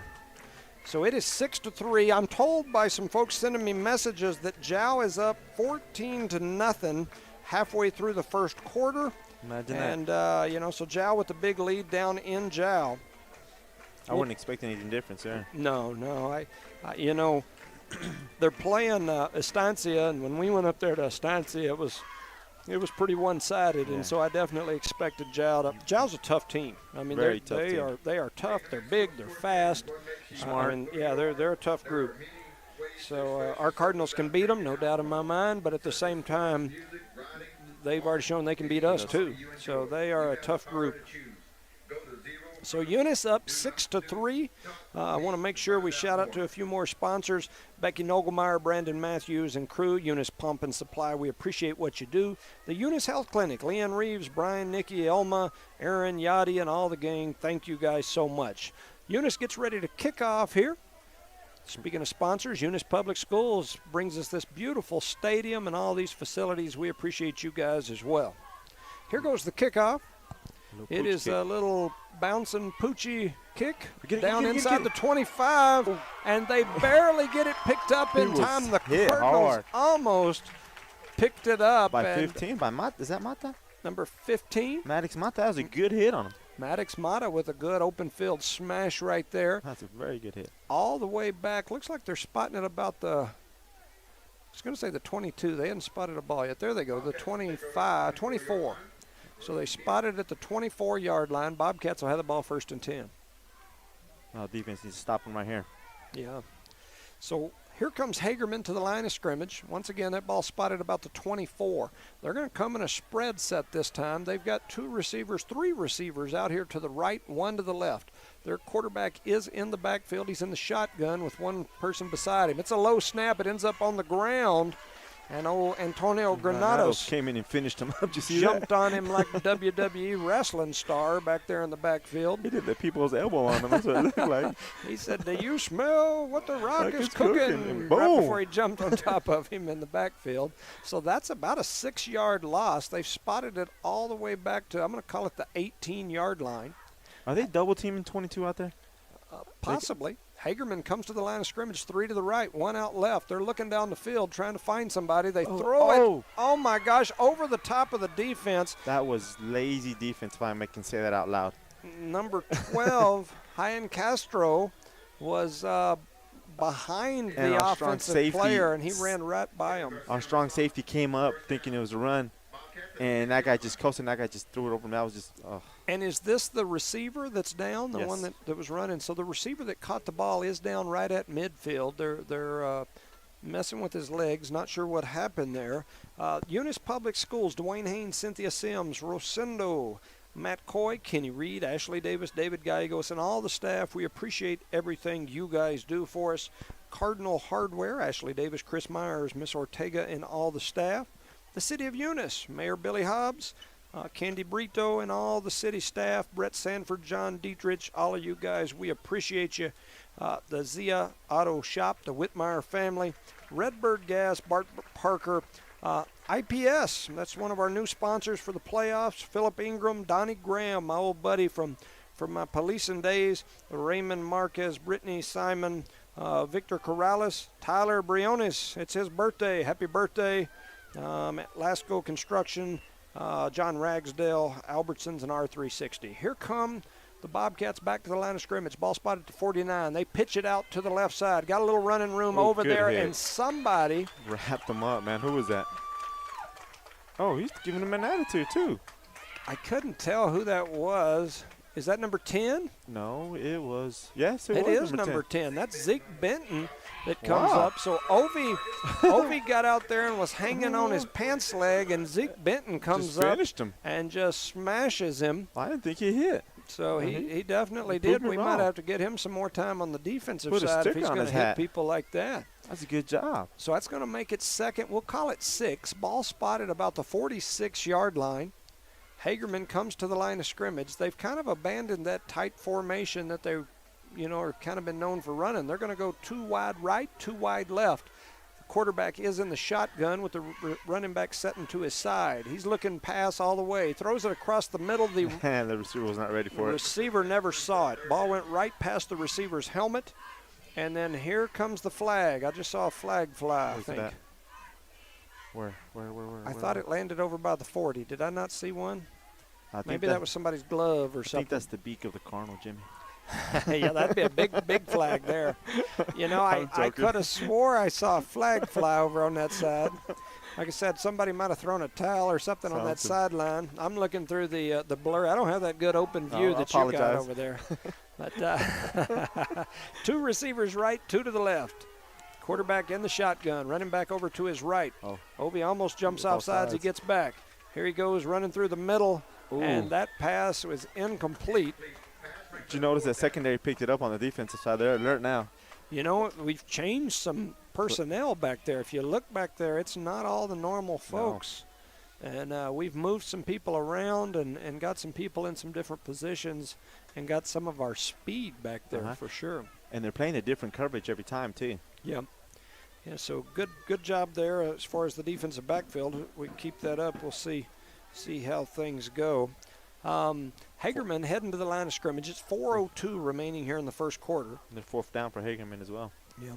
So it is 6-3. I'm told by some folks sending me messages that Jow is up 14-0 halfway through the first quarter. Imagine that. And, so Jow with the big lead down in Jow. I wouldn't expect anything different there. No. I they're playing Estancia, and when we went up there to Estancia, it was pretty one-sided, and so I definitely expected Jow to. Jow's a tough team. I mean, they are tough. They're big. They're fast. Smart. They're a tough group. So our Cardinals can beat them, no doubt in my mind. But at the same time, they've already shown they can beat us too. So they are a tough group. So Eunice up 6-3. I want to make sure we shout out to a few more sponsors. Becky Nogelmeyer, Brandon Matthews, and crew. Eunice Pump and Supply, we appreciate what you do. The Eunice Health Clinic, Leanne Reeves, Brian, Nikki, Elma, Aaron, Yadi, and all the gang. Thank you guys so much. Eunice gets ready to kick off here. Speaking of sponsors, Eunice Public Schools brings us this beautiful stadium and all these facilities. We appreciate you guys as well. Here goes the kickoff. It is a little bouncing poochie kick down inside the 25, and they barely get it picked up in time. The Cardinals almost picked it up. By 15, by Mata. Is that Mata? Number 15. Maddox Mata. That was a good hit on him. Maddox Mata with a good open field smash right there. That's a very good hit. All the way back. Looks like they're spotting it about the, I was going to say the 22. They hadn't spotted a ball yet. There they go, the 24. So they spotted at the 24-yard line. Bobcats will have the ball 1st and 10. Defense needs to stop them right here. Yeah. So here comes Hagerman to the line of scrimmage. Once again, that ball spotted about the 24. They're going to come in a spread set this time. They've got three receivers out here to the right, one to the left. Their quarterback is in the backfield. He's in the shotgun with one person beside him. It's a low snap. It ends up on the ground. And old Antonio Granados came in and finished him up. Did you see jumped that? on him like the WWE wrestling star back there in the backfield. He did the people's elbow on him. That's what it looked like. He said, "Do you smell what the Rock is cooking?" And right boom. before he jumped on top of him in the backfield. So that's about a 6-yard loss. They've spotted it all the way back to, I'm going to call it the 18-yard line. Are they double teaming 22 out there? Possibly. Hagerman comes to the line of scrimmage, 3 to the right, 1 out left. They're looking down the field trying to find somebody. They throw it. Oh, my gosh, over the top of the defense. That was lazy defense, if I can say that out loud. Number 12, Hyan Castro, was behind the offensive player, and he ran right by him. Our strong safety came up thinking it was a run, and that guy just coasted, and that guy just threw it over him. That was just, And is this the receiver that's down, the one that was running? So the receiver that caught the ball is down right at midfield. They're messing with his legs. Not sure what happened there. Eunice Public Schools, Dwayne Haynes, Cynthia Sims, Rosendo, Matt Coy, Kenny Reed, Ashley Davis, David Gallegos, and all the staff. We appreciate everything you guys do for us. Cardinal Hardware, Ashley Davis, Chris Myers, Miss Ortega, and all the staff. The City of Eunice, Mayor Billy Hobbs, Candy Brito, and all the city staff, Brett Sanford, John Dietrich, all of you guys, we appreciate you. The Zia Auto Shop, the Whitmire family, Redbird Gas, Bart Parker, IPS, that's one of our new sponsors for the playoffs, Philip Ingram, Donnie Graham, my old buddy from my policing days, Raymond Marquez, Brittany Simon, Victor Corrales, Tyler Briones, it's his birthday, happy birthday, Lasco Construction, John Ragsdale, Albertsons, and R360. Here come the Bobcats back to the line of scrimmage. Ball spotted to 49. They pitch it out to the left side. Got a little running room over there, and somebody wrapped them up, man. Who was that? Oh, he's giving him an attitude, too. I couldn't tell who that was. Is that number 10? No, it was. Yes, it was. It is number 10. That's Zeke Benton that comes up. So Ovi got out there and was hanging on his pants leg, and Zeke Benton comes up and just smashes him. I didn't think he hit. So he definitely did. We might have to get him some more time on the defensive side if he's going to hit people like that. That's a good job. So that's going to make it second. We'll call it 6. Ball spotted about the 46-yard line. Hagerman comes to the line of scrimmage. They've kind of abandoned that tight formation that they are kind of been known for running. They're going to go 2 wide right, 2 wide left. The quarterback is in the shotgun with the running back setting to his side. He's looking pass all the way. Throws it across the middle. The receiver was not ready for it. The receiver never saw it. Ball went right past the receiver's helmet. And then here comes the flag. I just saw a flag fly, I think. Where? I thought it landed over by the 40. Did I not see one? Maybe that was somebody's glove or something. I think that's the beak of the Cardinal, Jimmy. Yeah, that'd be a big flag there. I could have swore I saw a flag fly over on that side. Like I said, somebody might have thrown a towel or something on that sideline. I'm looking through the blur. I don't have that good open view that you got over there. But 2 receivers right, 2 to the left. Quarterback in the shotgun, running back over to his right. Obi almost jumps off sides. He gets back. Here he goes running through the middle, and that pass was incomplete. Did you notice that secondary picked it up on the defensive side? They're alert now. We've changed some personnel back there. If you look back there, it's not all the normal folks. No. And we've moved some people around and got some people in some different positions and got some of our speed back there for sure. And they're playing a different coverage every time, too. Yeah. Yeah, so good job there as far as the defensive backfield. We keep that up. We'll see how things go. Hagerman heading to the line of scrimmage. It's 4:02 remaining here in the first quarter. And they're 4th down for Hagerman as well. Yeah.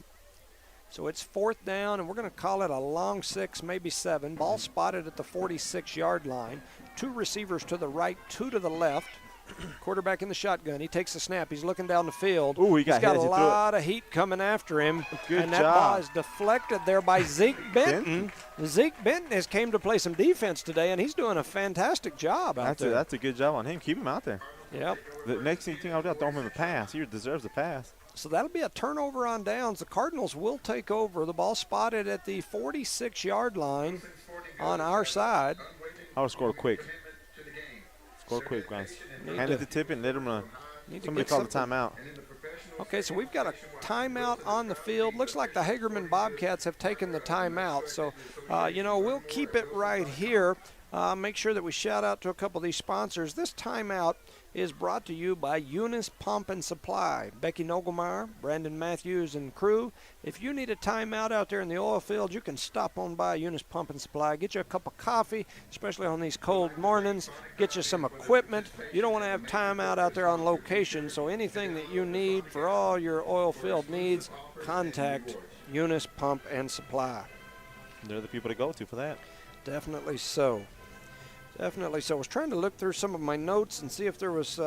So it's 4th down, and we're going to call it a long 6, maybe 7. Ball spotted at the 46-yard line. 2 receivers to the right, 2 to the left. Quarterback in the shotgun. He takes the snap. He's looking down the field. He's got a lot of heat coming after him. Good that ball is deflected there by Zeke Benton. Zeke Benton has came to play some defense today, and he's doing a fantastic job out there. That's a good job on him. Keep him out there. Yep. The next thing I'll do, I'll throw him a pass. He deserves a pass. So that'll be a turnover on downs. The Cardinals will take over. The ball spotted at the 46-yard line on our side. I would score quick. Score quick, guys. Hand it to Tippett and let him run. Somebody call the timeout. Okay, so we've got a timeout on the field. Looks like the Hagerman Bobcats have taken the timeout. So, we'll keep it right here. Make sure that we shout out to a couple of these sponsors. This timeout is brought to you by Eunice Pump and Supply. Becky Nogelmeyer, Brandon Matthews, and crew. If you need a timeout out there in the oil field, you can stop on by Eunice Pump and Supply. Get you a cup of coffee, especially on these cold mornings. Get you some equipment. You don't want to have timeout out there on location, so anything that you need for all your oil field needs, contact Eunice Pump and Supply. They're the people to go to for that. Definitely so. Definitely so. I was trying to look through some of my notes and see if there was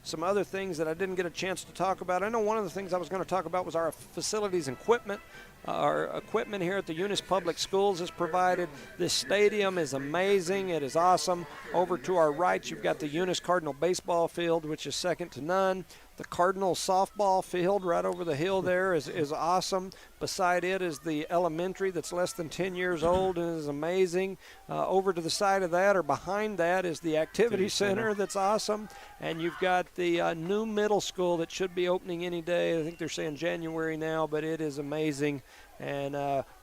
some other things that I didn't get a chance to talk about. I know one of the things I was going to talk about was our facilities and equipment. Our equipment here at the Eunice Public Schools is provided. This stadium is amazing. It is awesome. Over to our right, you've got the Eunice Cardinal baseball field, which is second to none. The Cardinal softball field right over the hill there is awesome. Beside it is the elementary that's less than 10 years old and is amazing. Over to the side of that or behind that is the activity center that's awesome. And you've got the new middle school that should be opening any day. I think they're saying January now, but it is amazing. And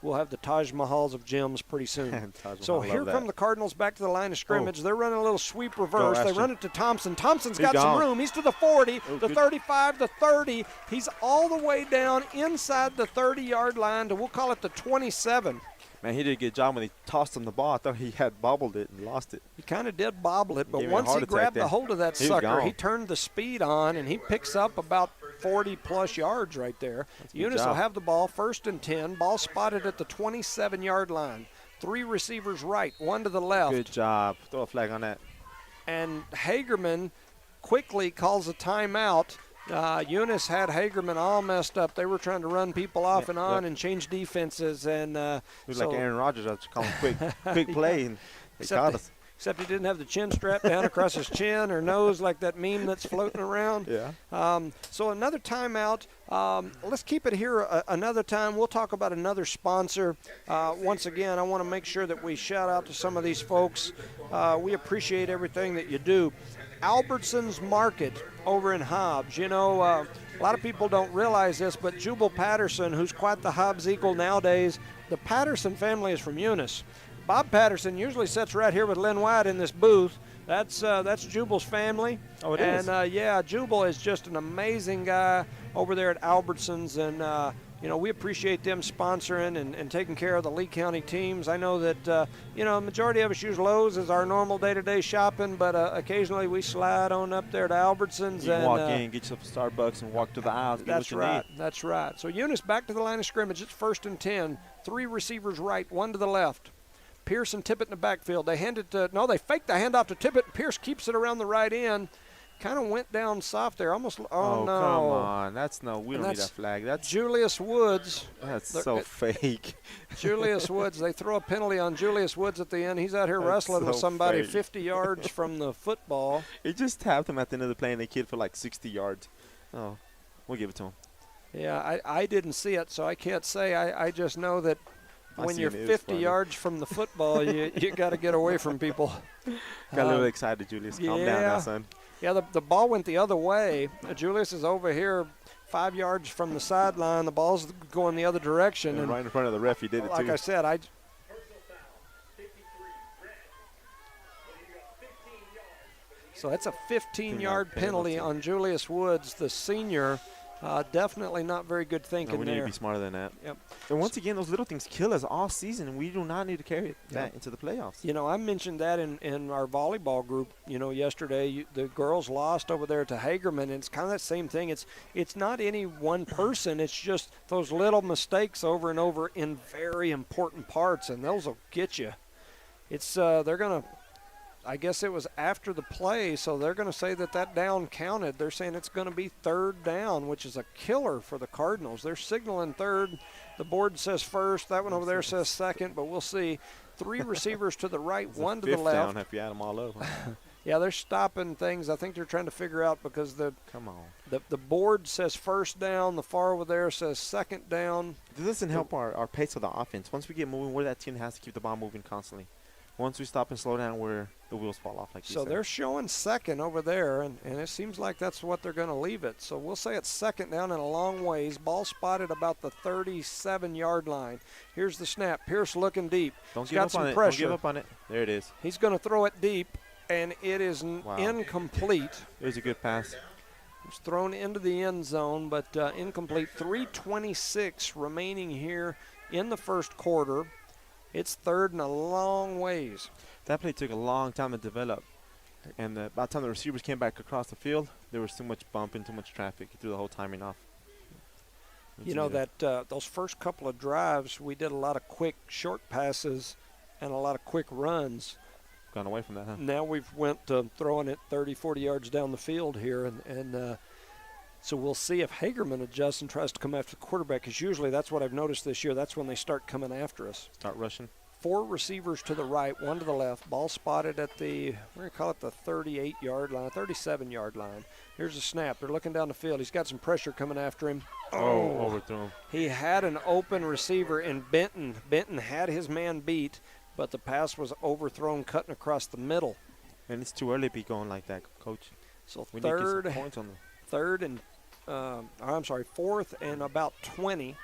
we'll have the Taj Mahals of gyms pretty soon. So here come the Cardinals back to the line of scrimmage. They're running a little sweep reverse. They run it to Thompson. Thompson's got some room. He's to the 40, the 35, the 30. He's all the way down inside the 30-yard line to, we'll call it the 27. Man, he did a good job when he tossed him the ball. I thought he had bobbled it and lost it. He kind of did bobble it, but once he grabbed the hold of that sucker, he turned the speed on, and he picks up about 40-plus yards right there. Eunice will have the ball, 1st and 10. Ball spotted at the 27-yard line. 3 receivers right, 1 to the left. Good job. Throw a flag on that. And Hagerman quickly calls a timeout. Eunice had Hagerman all messed up. They were trying to run people off and on and change defenses. And it was like Aaron Rodgers. I was calling quick play, and they caught us. Except he didn't have the chin strap down across his chin or nose like that meme that's floating around. Yeah. So another timeout. Let's keep it here another time. We'll talk about another sponsor. Once again, I want to make sure that we shout out to some of these folks. We appreciate everything that you do. Albertson's Market over in Hobbs. You know, a lot of people don't realize this, but Jubal Patterson, who's quite the Hobbs eagle nowadays, the Patterson family is from Eunice. Bob Patterson usually sits right here with Lynn White in this booth, That's Jubal's family. Oh, it and, is? yeah, Jubal is just an amazing guy over there at Albertsons. And, we appreciate them sponsoring and taking care of the Lee County teams. I know that, the majority of us use Lowe's as our normal day-to-day shopping, but occasionally we slide on up there to Albertsons. You can walk in, get yourself a Starbucks, and walk to the aisles. That's what you right. need. That's right. So Eunice back to the line of scrimmage. It's 1st and 10. 3 receivers right, 1 to the left. Pierce and Tippett in the backfield. They faked the handoff to Tippett. Pierce keeps it around the right end. Kind of went down soft there. Almost. Oh, no. Come on. We don't need that flag. That's Julius Woods. That's so fake. Julius Woods. They throw a penalty on Julius Woods at the end. He's out here wrestling with somebody fake. 50 yards from the football. He just tapped him at the end of the play, and they kid for like 60 yards. Oh, we'll give it to him. Yeah, I didn't see it, so I can't say. I just know that when you're 50 yards from the football, you got to get away from people. Got a little excited, Julius. Calm down now, son. Yeah, the ball went the other way. Julius is over here 5 yards from the sideline. The ball's going the other direction. And right in front of the ref, he did it, like too. Like I said, So that's a 15-yard penalty on Julius Woods, the senior. Definitely not very good thinking there. We need to be smarter than that. Yep. And once again, those little things kill us all season. We do not need to carry that into the playoffs. I mentioned that in our volleyball group, yesterday. The girls lost over there to Hagerman, and it's kind of that same thing. It's not any one person. It's just those little mistakes over and over in very important parts, and those will get you. It's they're going to – I guess it was after the play, so they're going to say that down counted. They're saying it's going to be 3rd down, which is a killer for the Cardinals. They're signaling 3rd. The board says 1st. That one over there says 2nd, but we'll see. 3 receivers to the right, 1 to the left. Down if you add them all up. Huh? Yeah, they're stopping things. I think they're trying to figure out because the board says 1st down. The far over there says 2nd down. This doesn't help our pace of the offense. Once we get moving, we're that team that has to keep the ball moving constantly. Once we stop and slow down, the wheels fall off, like you said. So they're showing 2nd over there, and it seems like that's what they're going to leave it. So we'll say it's 2nd down and a long ways. Ball spotted about the 37-yard line. Here's the snap. Pierce looking deep. Don't give up on it. Don't give up on it. There it is. He's going to throw it deep, and it is incomplete. It was a good pass. It's thrown into the end zone, but incomplete. 3:26 remaining here in the first quarter. It's 3rd and a long ways. That play took a long time to develop. And by the time the receivers came back across the field, there was too much bumping, too much traffic. It threw the whole timing off. Those first couple of drives, we did a lot of quick short passes and a lot of quick runs. Gone away from that, huh? Now we've went to throwing it 30, 40 yards down the field here. And so we'll see if Hagerman adjusts and tries to come after the quarterback, because usually that's what I've noticed this year. That's when they start coming after us. Start rushing. 4 receivers to the right, 1 to the left. Ball spotted at the 38-yard line, 37-yard line. Here's a snap. They're looking down the field. He's got some pressure coming after him. Oh, overthrew him. He had an open receiver in Benton. Benton had his man beat, but the pass was overthrown, cutting across the middle. And it's too early to be going like that, Coach. So we need to get some points on them. 4th and about 20.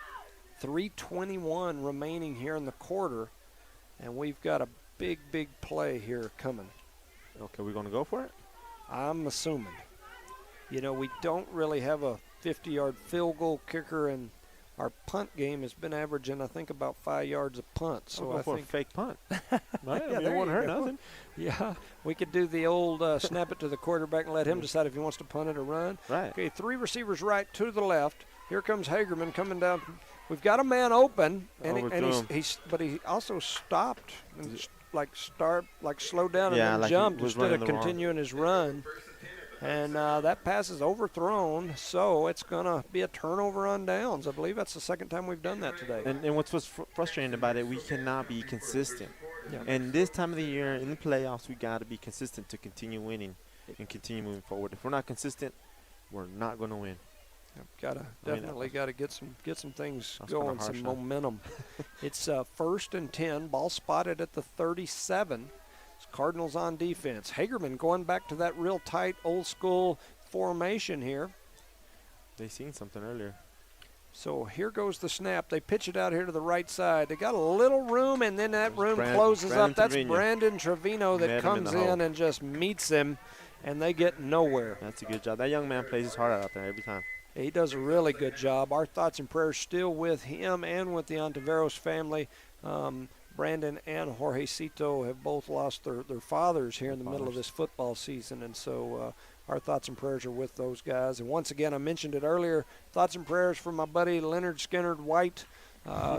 3:21 remaining here in the quarter. And we've got a big, big play here coming. Okay, we're going to go for it? I'm assuming. We don't really have a 50-yard field goal kicker, and our punt game has been averaging, I think, about 5 yards a punt. So I think a fake punt. Right? Yeah, it won't hurt nothing. Yeah, we could do the old snap it to the quarterback and let him decide if he wants to punt it or run. Right. Okay, 3 receivers right, 2 to the left. Here comes Hagerman coming down. We've got a man open, and he also stopped and slowed down and jumped instead of continuing his run. And that pass is overthrown, so it's going to be a turnover on downs. I believe that's the 2nd time we've done that today. And what's frustrating about it, we cannot be consistent. Yeah. And this time of the year, in the playoffs, we got to be consistent to continue winning and continue moving forward. If we're not consistent, we're not going to win. Definitely got to get some things going, some momentum. It's 1st and 10. Ball spotted at the 37. It's Cardinals on defense. Hagerman going back to that real tight, old school formation here. They seen something earlier. So here goes the snap. They pitch it out here to the right side. They got a little room, and then that room closes up. That's Brandon Trevino that comes in and just meets him, and they get nowhere. That's a good job. That young man plays his heart out there every time. He does a really good job. Our thoughts and prayers still with him and with the Ontiveros family. Brandon and Jorge Cito have both lost their fathers here in the middle of this football season, and so our thoughts and prayers are with those guys. And once again, I mentioned it earlier, thoughts and prayers for my buddy Leonard Skinnerd White.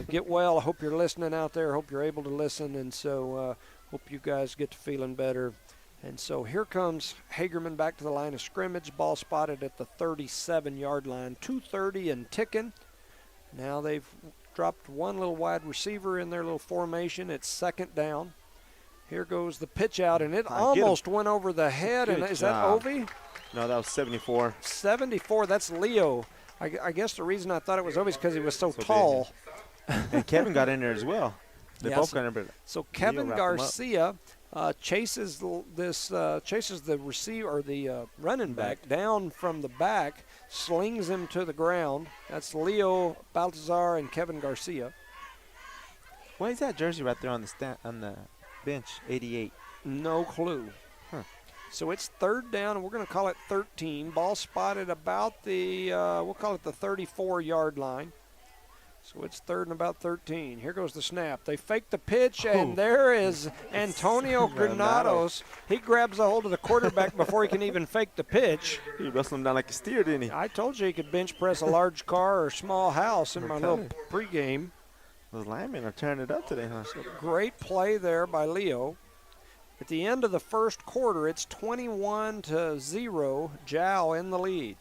Get well. I hope you're listening out there. I hope you're able to listen, and so hope you guys get to feeling better. And so here comes Hagerman back to the line of scrimmage. Ball spotted at the 37-yard line. 2:30 and ticking. Now they've dropped one little wide receiver in their little formation. It's second down. Here goes the pitch out, and it almost went over the head. And is that Ovi? No, that was 74. 74, that's Leo. I guess the reason I thought it was Ovi is because he was so tall. And Kevin got in there as well. They both got in there. So Kevin Garcia chases the receiver or the running back down from the back, slings him to the ground. That's Leo Baltazar and Kevin Garcia. Why is that jersey right there on the bench? 88. No clue. So it's third down, and we're going to call it 13. Ball spotted about the we'll call it the 34-yard line. So it's third and about 13. Here goes the snap. They fake the pitch, and there is Antonio Granados. He grabs a hold of the quarterback before he can even fake the pitch. He wrestled him down like a steer, didn't he? I told you he could bench press a large car or small house in my little pregame. Those linemen are tearing it up today, huh? So great play there by Leo. At the end of the first quarter, it's 21-0. Jow in the lead.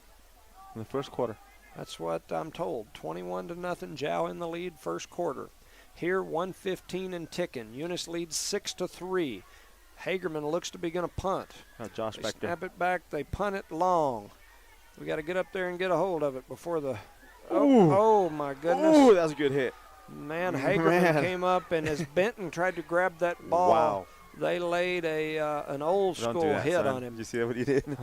In the first quarter. That's what I'm told. 21-0. Jow in the lead first quarter. Here, 1:15 and ticking. Eunice leads 6-3. Hagerman looks to be going to punt. Josh back there. Snap it back. They punt it long. We got to get up there and get a hold of it before the. Oh my goodness! Ooh, that was a good hit. Man, Hagerman came up, and as Benton tried to grab that ball, they laid an old school hit on him. Did you see what he did?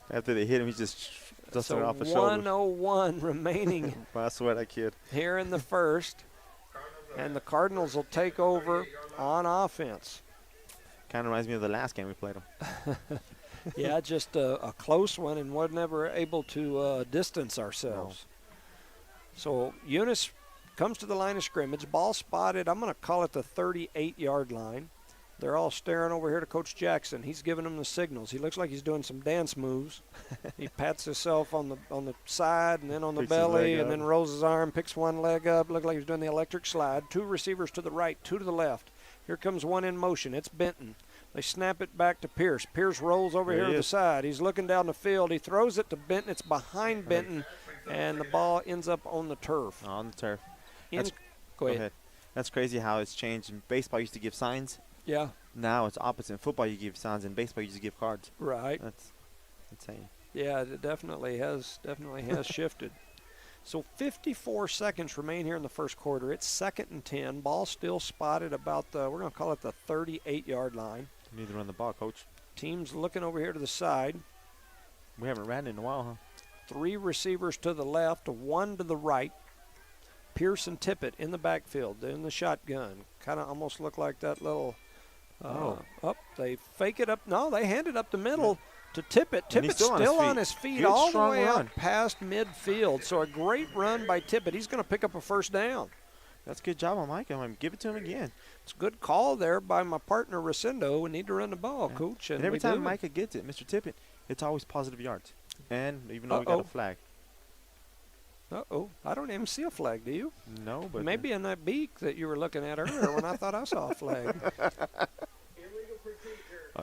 After they hit him, he just dusted it off his shoulders. 1:01 remaining. I swear that kid. Here in the first, and the Cardinals will take over on offense. Kind of reminds me of the last game we played them. Yeah, just a close one, and we're never able to distance ourselves. No. So Eunice comes to the line of scrimmage. Ball spotted. I'm going to call it the 38-yard line. They're all staring over here to Coach Jackson. He's giving them the signals. He looks like he's doing some dance moves. He pats himself on the side and then on the belly and then rolls his arm, picks one leg up. Looks like he's doing the electric slide. Two receivers to the right, two to the left. Here comes one in motion. It's Benton. They snap it back to Pierce. Pierce rolls over here to the side. He's looking down the field. He throws it to Benton. It's behind Benton, and the ball ends up on the turf. On the turf. Go ahead. That's crazy how it's changed. In baseball, you used to give signs. Yeah. Now it's opposite. In football, you give signs. In baseball, you just give cards. Right. That's insane. Yeah, it definitely has shifted. So 54 seconds remain here in the first quarter. It's 2nd and 10. Ball still spotted about we're going to call it the 38-yard line. You need to run the ball, Coach. Team's looking over here to the side. We haven't ran in a while, huh? 3 receivers to the left, 1 to the right. Pierce and Tippett in the backfield, in the shotgun. Kind of almost look like that little they fake it up. No, they hand it up the middle to Tippett. Tippett's still on his feet all the way up past midfield. So a great run by Tippett. He's going to pick up a first down. That's a good job on Mike. I'm going to give it to him again. It's a good call there by my partner, Rosendo. We need to run the ball, Coach. And every time Micah gets it, Mr. Tippett, it's always positive yards. And even though we got a flag. I don't even see a flag, do you? No, but maybe in that beak that you were looking at earlier when I thought I saw a flag. Illegal procedure.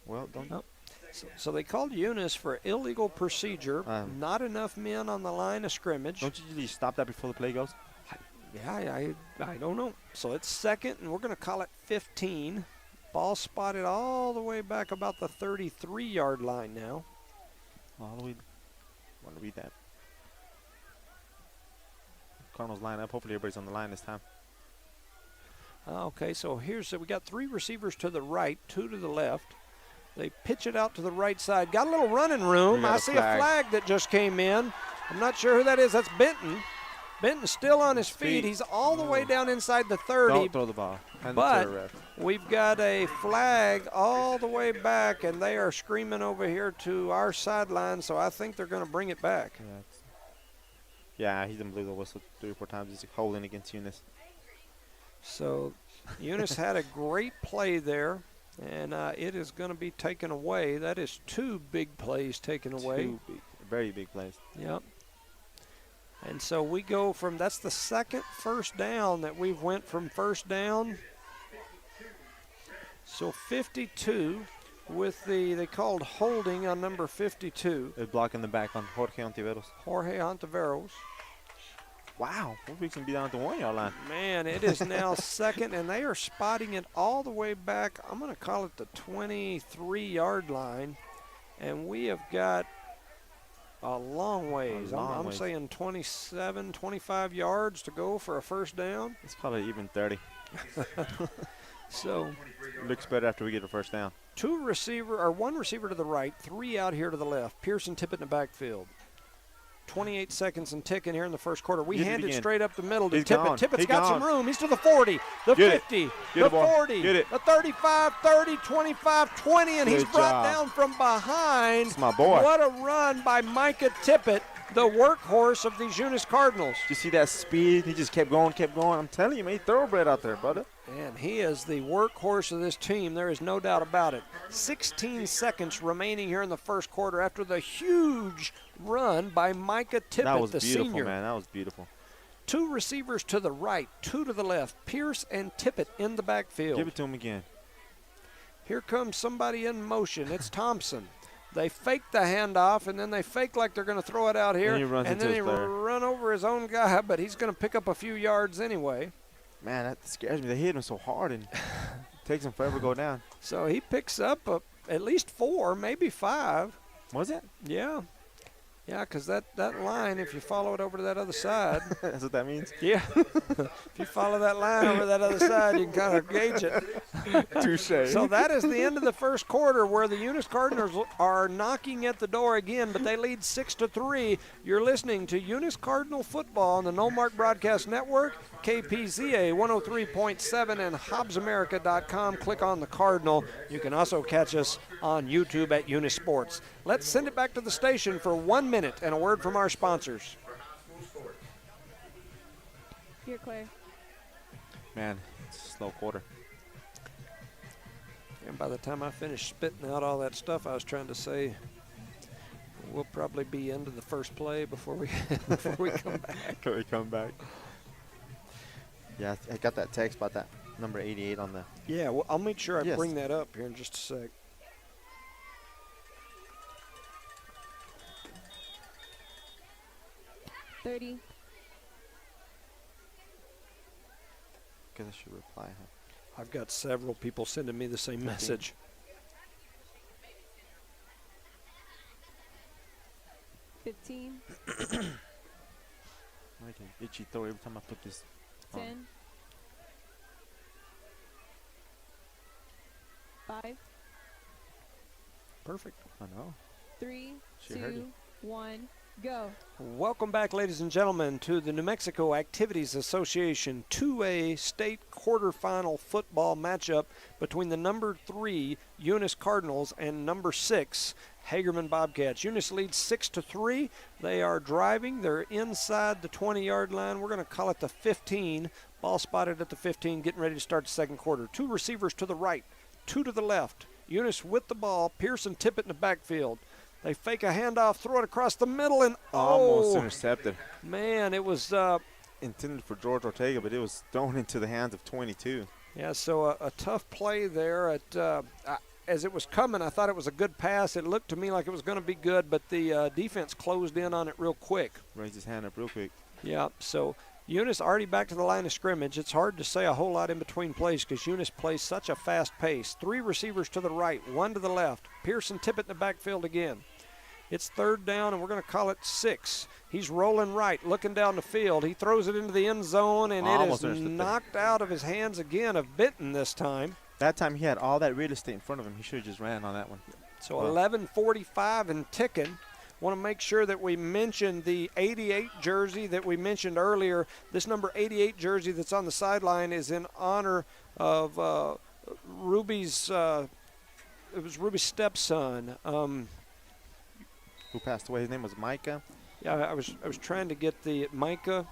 Well, don't. So they called Eunice for illegal procedure. Not enough men on the line of scrimmage. Don't you usually stop that before the play goes? I don't know. So it's 2nd, and we're going to call it 15. Ball spotted all the way back about the 33-yard line now. Well, we want to read that. Cardinals line up. Hopefully everybody's on the line this time. Okay, so we got 3 receivers to the right, 2 to the left. They pitch it out to the right side. Got a little running room. I see a flag that just came in. I'm not sure who that is. That's Benton. Benton's still on his feet. He's all the way down inside the 30. Don't throw the ball. But we've got a flag all the way back, and they are screaming over here to our sideline, so I think they're going to bring it back. Yeah, he didn't blow the whistle 3 or 4 times. He's holding against Eunice. So Eunice had a great play there, and it is going to be taken away. That is 2 big plays taken away. 2 big, very big plays. Yep. And so we go from, that's the second first down that we've went from first down. So 52 with they called holding on number 52. They're blocking the back on Jorge Ontiveros. Jorge Ontiveros. Wow, we can be down at the 1-yard line. Man, it is now second, and they are spotting it all the way back. I'm going to call it the 23-yard line, and we have got a long ways. I'm saying 27, 25 yards to go for a first down. Let's call it even 30. So looks better after we get a first down. 1 receiver to the right, 3 out here to the left. Pearson Tippett in the backfield. 28 seconds and ticking here in the first quarter. We hand it straight up the middle to Tippett. Tippett's got some room. He's to the 40, the 50, the 40, the 35, 30, 25, 20, and he's brought down from behind. That's my boy. What a run by Micah Tippett, the workhorse of these Eunice Cardinals. Did you see that speed? He just kept going, kept going. I'm telling you, man, he's thoroughbred out there, brother. And he is the workhorse of this team. There is no doubt about it. 16 seconds remaining here in the first quarter after the huge run by Micah Tippett, the senior. That was beautiful, man. That was beautiful. 2 receivers to the right, 2 to the left. Pierce and Tippett in the backfield. Give it to him again. Here comes somebody in motion. It's Thompson. They fake the handoff, and then they fake like they're going to throw it out here. And then he run over his own guy, but he's going to pick up a few yards anyway. Man, that scares me. They hit him so hard, and it takes him forever to go down. So he picks up at least 4, maybe 5. Was it? Yeah. Yeah, because that line, if you follow it over to that other side. That's what that means? Yeah. If you follow that line over that other side, you can kind of gauge it. Touche. So that is the end of the first quarter where the Eunice Cardinals are knocking at the door again, but they lead 6-3. You're listening to Eunice Cardinal football on the No Mark Broadcast Network, KPZA 103.7 and HobbsAmerica.com. Click on the Cardinal. You can also catch us on YouTube at Eunice Sports. Let's send it back to the station for 1 minute and a word from our sponsors. Here, Clay. Man, it's a slow quarter. And by the time I finish spitting out all that stuff I was trying to say, we'll probably be into the first play before we come back. Before we come back. Yeah, I got that text about that number 88 on the. Yeah, well, I'll make sure I bring that up here in just a sec. $30. Guess I should reply. Huh? I've got several people sending me the same message. $15. I can itchy throat every time I put this. 10. 5. Perfect. I know. 3, She heard 2, you. 1, go. Welcome back, ladies and gentlemen, to the New Mexico Activities Association 2A state quarterfinal football matchup between the number 3 Eunice Cardinals and number 6 Hagerman Bobcats. Eunice leads 6-3. They are driving. They're inside the 20-yard line. We're going to call it the 15. Ball spotted at the 15, getting ready to start the second quarter. 2 receivers to the right, 2 to the left. Eunice with the ball. Pearson Tippett in the backfield. They fake a handoff, throw it across the middle, and almost intercepted. Man, it was intended for George Ortega, but it was thrown into the hands of 22. Yeah, so a tough play there. As it was coming, I thought it was a good pass. It looked to me like it was going to be good, but the defense closed in on it real quick. Raised his hand up real quick. Yeah, so Eunice already back to the line of scrimmage. It's hard to say a whole lot in between plays because Eunice plays such a fast pace. 3 receivers to the right, 1 to the left. Pearson Tippett in the backfield again. It's third down, and we're going to call it 6. He's rolling right, looking down the field. He throws it into the end zone, and it is knocked out of his hands again of Benton this time. That time he had all that real estate in front of him. He should have just ran on that one. So 11:45 and ticking. Want to make sure that we mention the 88 jersey that we mentioned earlier. This number 88 jersey that's on the sideline is in honor of Ruby's. It was Ruby's stepson. Who passed away? His name was Micah. Yeah, I was trying to get the Micah.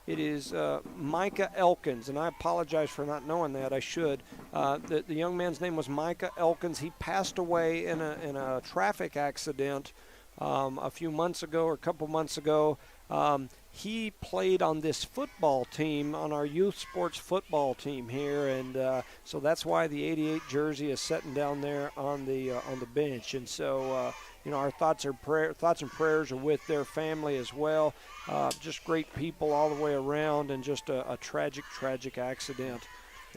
It is Micah Elkins, and I apologize for not knowing that. I should. The young man's name was Micah Elkins. He passed away in a traffic accident a few months ago or a couple months ago. He played on this football team, on our youth sports football team here, and so that's why the 88 jersey is sitting down there on the bench. And so, our thoughts and prayers are with their family as well. Just great people all the way around, and just a tragic accident.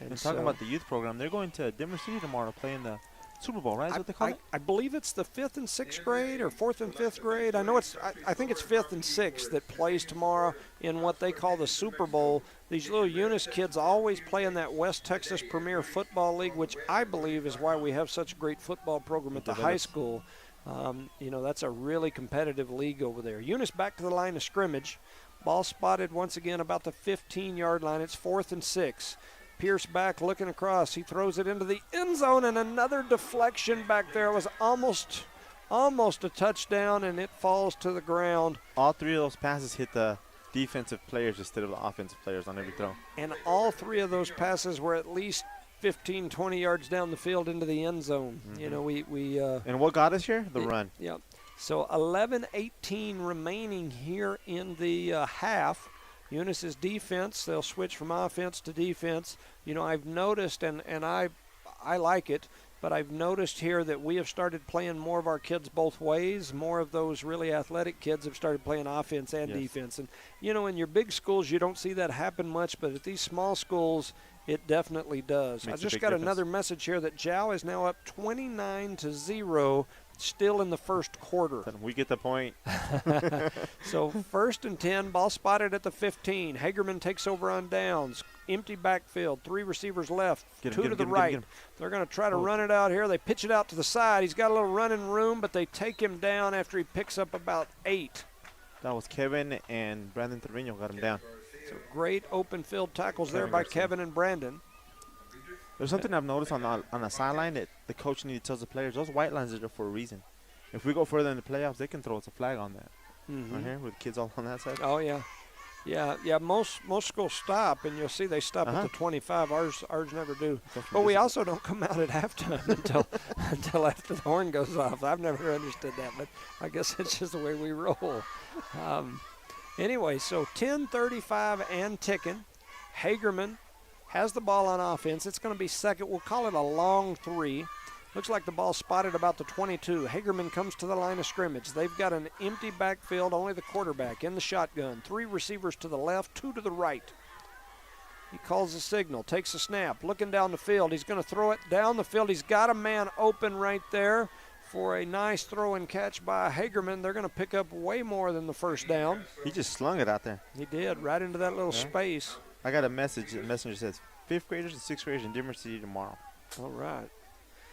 And talking about the youth program, they're going to Denver City tomorrow to play in the Super Bowl, right? Is what they call it? I believe it's the 5th and 6th grade or 4th and 5th grade. I know I think it's 5th and 6th that plays tomorrow in what they call the Super Bowl. These little Eunice kids always play in that West Texas Premier Football League, which I believe is why we have such a great football program at the high school. That's a really competitive league over there. Eunice back to the line of scrimmage. Ball spotted once again about the 15-yard line. It's 4th and 6. Pierce back looking across. He throws it into the end zone, and another deflection back there. It was almost a touchdown, and it falls to the ground. All three of those passes hit the defensive players instead of the offensive players on every throw. And all three of those passes were at least 15, 20 yards down the field into the end zone. Mm-hmm. And what got us here? The run. Yeah. So 11:18 remaining here in the half. Eunice's defense, they'll switch from offense to defense. I've noticed, and I like it, but I've noticed here that we have started playing more of our kids both ways. More of those really athletic kids have started playing offense and defense. And, in your big schools, you don't see that happen much, but at these small schools, it definitely does. Makes I just a got big another message here that Jow is now up 29-0. Still in the first quarter. We get the point. So 1st and 10, ball spotted at the 15. Hagerman takes over on downs. Empty backfield, 3 receivers left, 2 to the right. They're going to try to run it out here. They pitch it out to the side. He's got a little running room, but they take him down after he picks up about 8. That was Kevin and Brandon Trevino got him down. So great open field tackles there by Kevin and Brandon. There's something I've noticed on the sideline that the coach needs to tell the players. Those white lines are there for a reason. If we go further in the playoffs, they can throw us a flag on that. Mm-hmm. Right here with the kids all on that side. Oh, yeah. Yeah, most schools stop, and you'll see they stop at the 25. Ours never do. But we also don't come out at halftime until after the horn goes off. I've never understood that, but I guess it's just the way we roll. Anyway, so 10:35 and ticking. Hagerman has the ball on offense. It's going to be second. We'll call it a long 3. Looks like the ball spotted about the 22. Hagerman comes to the line of scrimmage. They've got an empty backfield, only the quarterback in the shotgun. 3 receivers to the left, 2 to the right. He calls the signal, takes a snap, looking down the field. He's going to throw it down the field. He's got a man open right there for a nice throw and catch by Hagerman. They're going to pick up way more than the first down. He just slung it out there. He did, right into that little space. I got a message. The messenger says 5th graders and 6th graders in Denver City tomorrow. All right.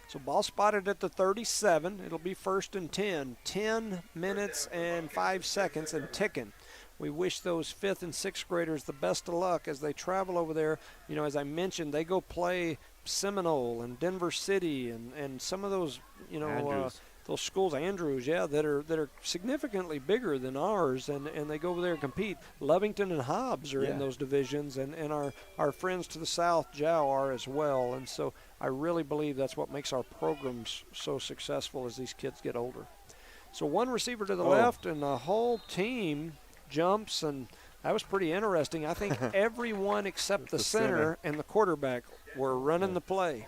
So ball spotted at the 37. It'll be 1st and 10. 10 minutes and 5 seconds and ticking. We wish those 5th and 6th graders the best of luck as they travel over there. As I mentioned, they go play Seminole and Denver City and some of those, those schools, Andrews, that are significantly bigger than ours, and they go over there and compete. Lovington and Hobbs are in those divisions, and our friends to the south, Jow, are as well. And so I really believe that's what makes our programs so successful as these kids get older. So 1 receiver to the left, and the whole team jumps, and that was pretty interesting. I think everyone except the center and the quarterback were running the play.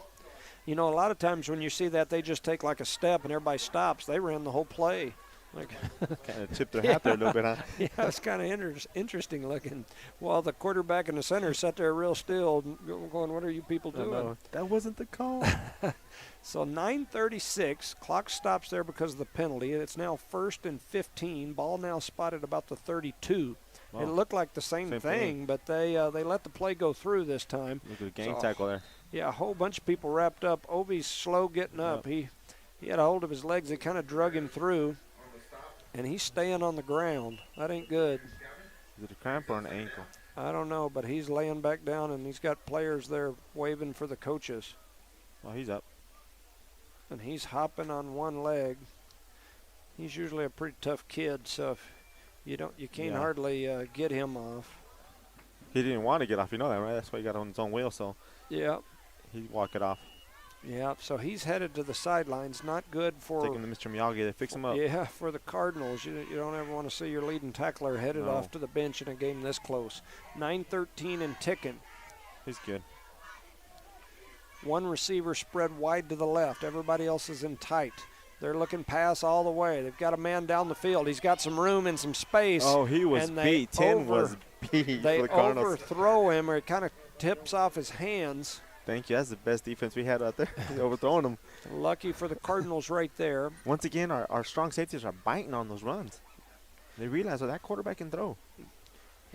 A lot of times when you see that, they just take like a step and everybody stops. They ran the whole play. Kind of tipped their hat there a little bit, huh? Yeah, it's kind of interesting looking. While the quarterback and the center sat there real still going, what are you people doing? No, that wasn't the call. So 9:36, clock stops there because of the penalty. It's now 1st and 15. Ball now spotted about the 32. Wow. It looked like the same thing, but they let the play go through this time. Look at the game tackle there. Yeah, a whole bunch of people wrapped up. Ovi's slow getting up. He had a hold of his legs. They kind of drug him through, and he's staying on the ground. That ain't good. Is it a cramp or an ankle? I don't know, but he's laying back down, and he's got players there waving for the coaches. Well, he's up. And he's hopping on one leg. He's usually a pretty tough kid, so if you can't hardly get him off. He didn't want to get off, you know that, right? That's why he got on his own wheel, so Yeah. he walked it off. Yeah, so he's headed to the sidelines. Not good for Taking the Mr. Miyagi to fix him up. Yeah, for the Cardinals. You don't ever want to see your leading tackler headed off to the bench in a game this close. 9:13 and ticking. He's good. One receiver spread wide to the left. Everybody else is in tight. They're looking pass all the way. They've got a man down the field. He's got some room and some space. Oh, he was beat. 10 was beat They for the Cardinals. overthrow him, or it kind of tips off his hands. Thank you. That's the best defense we had out there. Overthrowing them. Lucky for the Cardinals right there. Once again, our strong safeties are biting on those runs. They realize that quarterback can throw.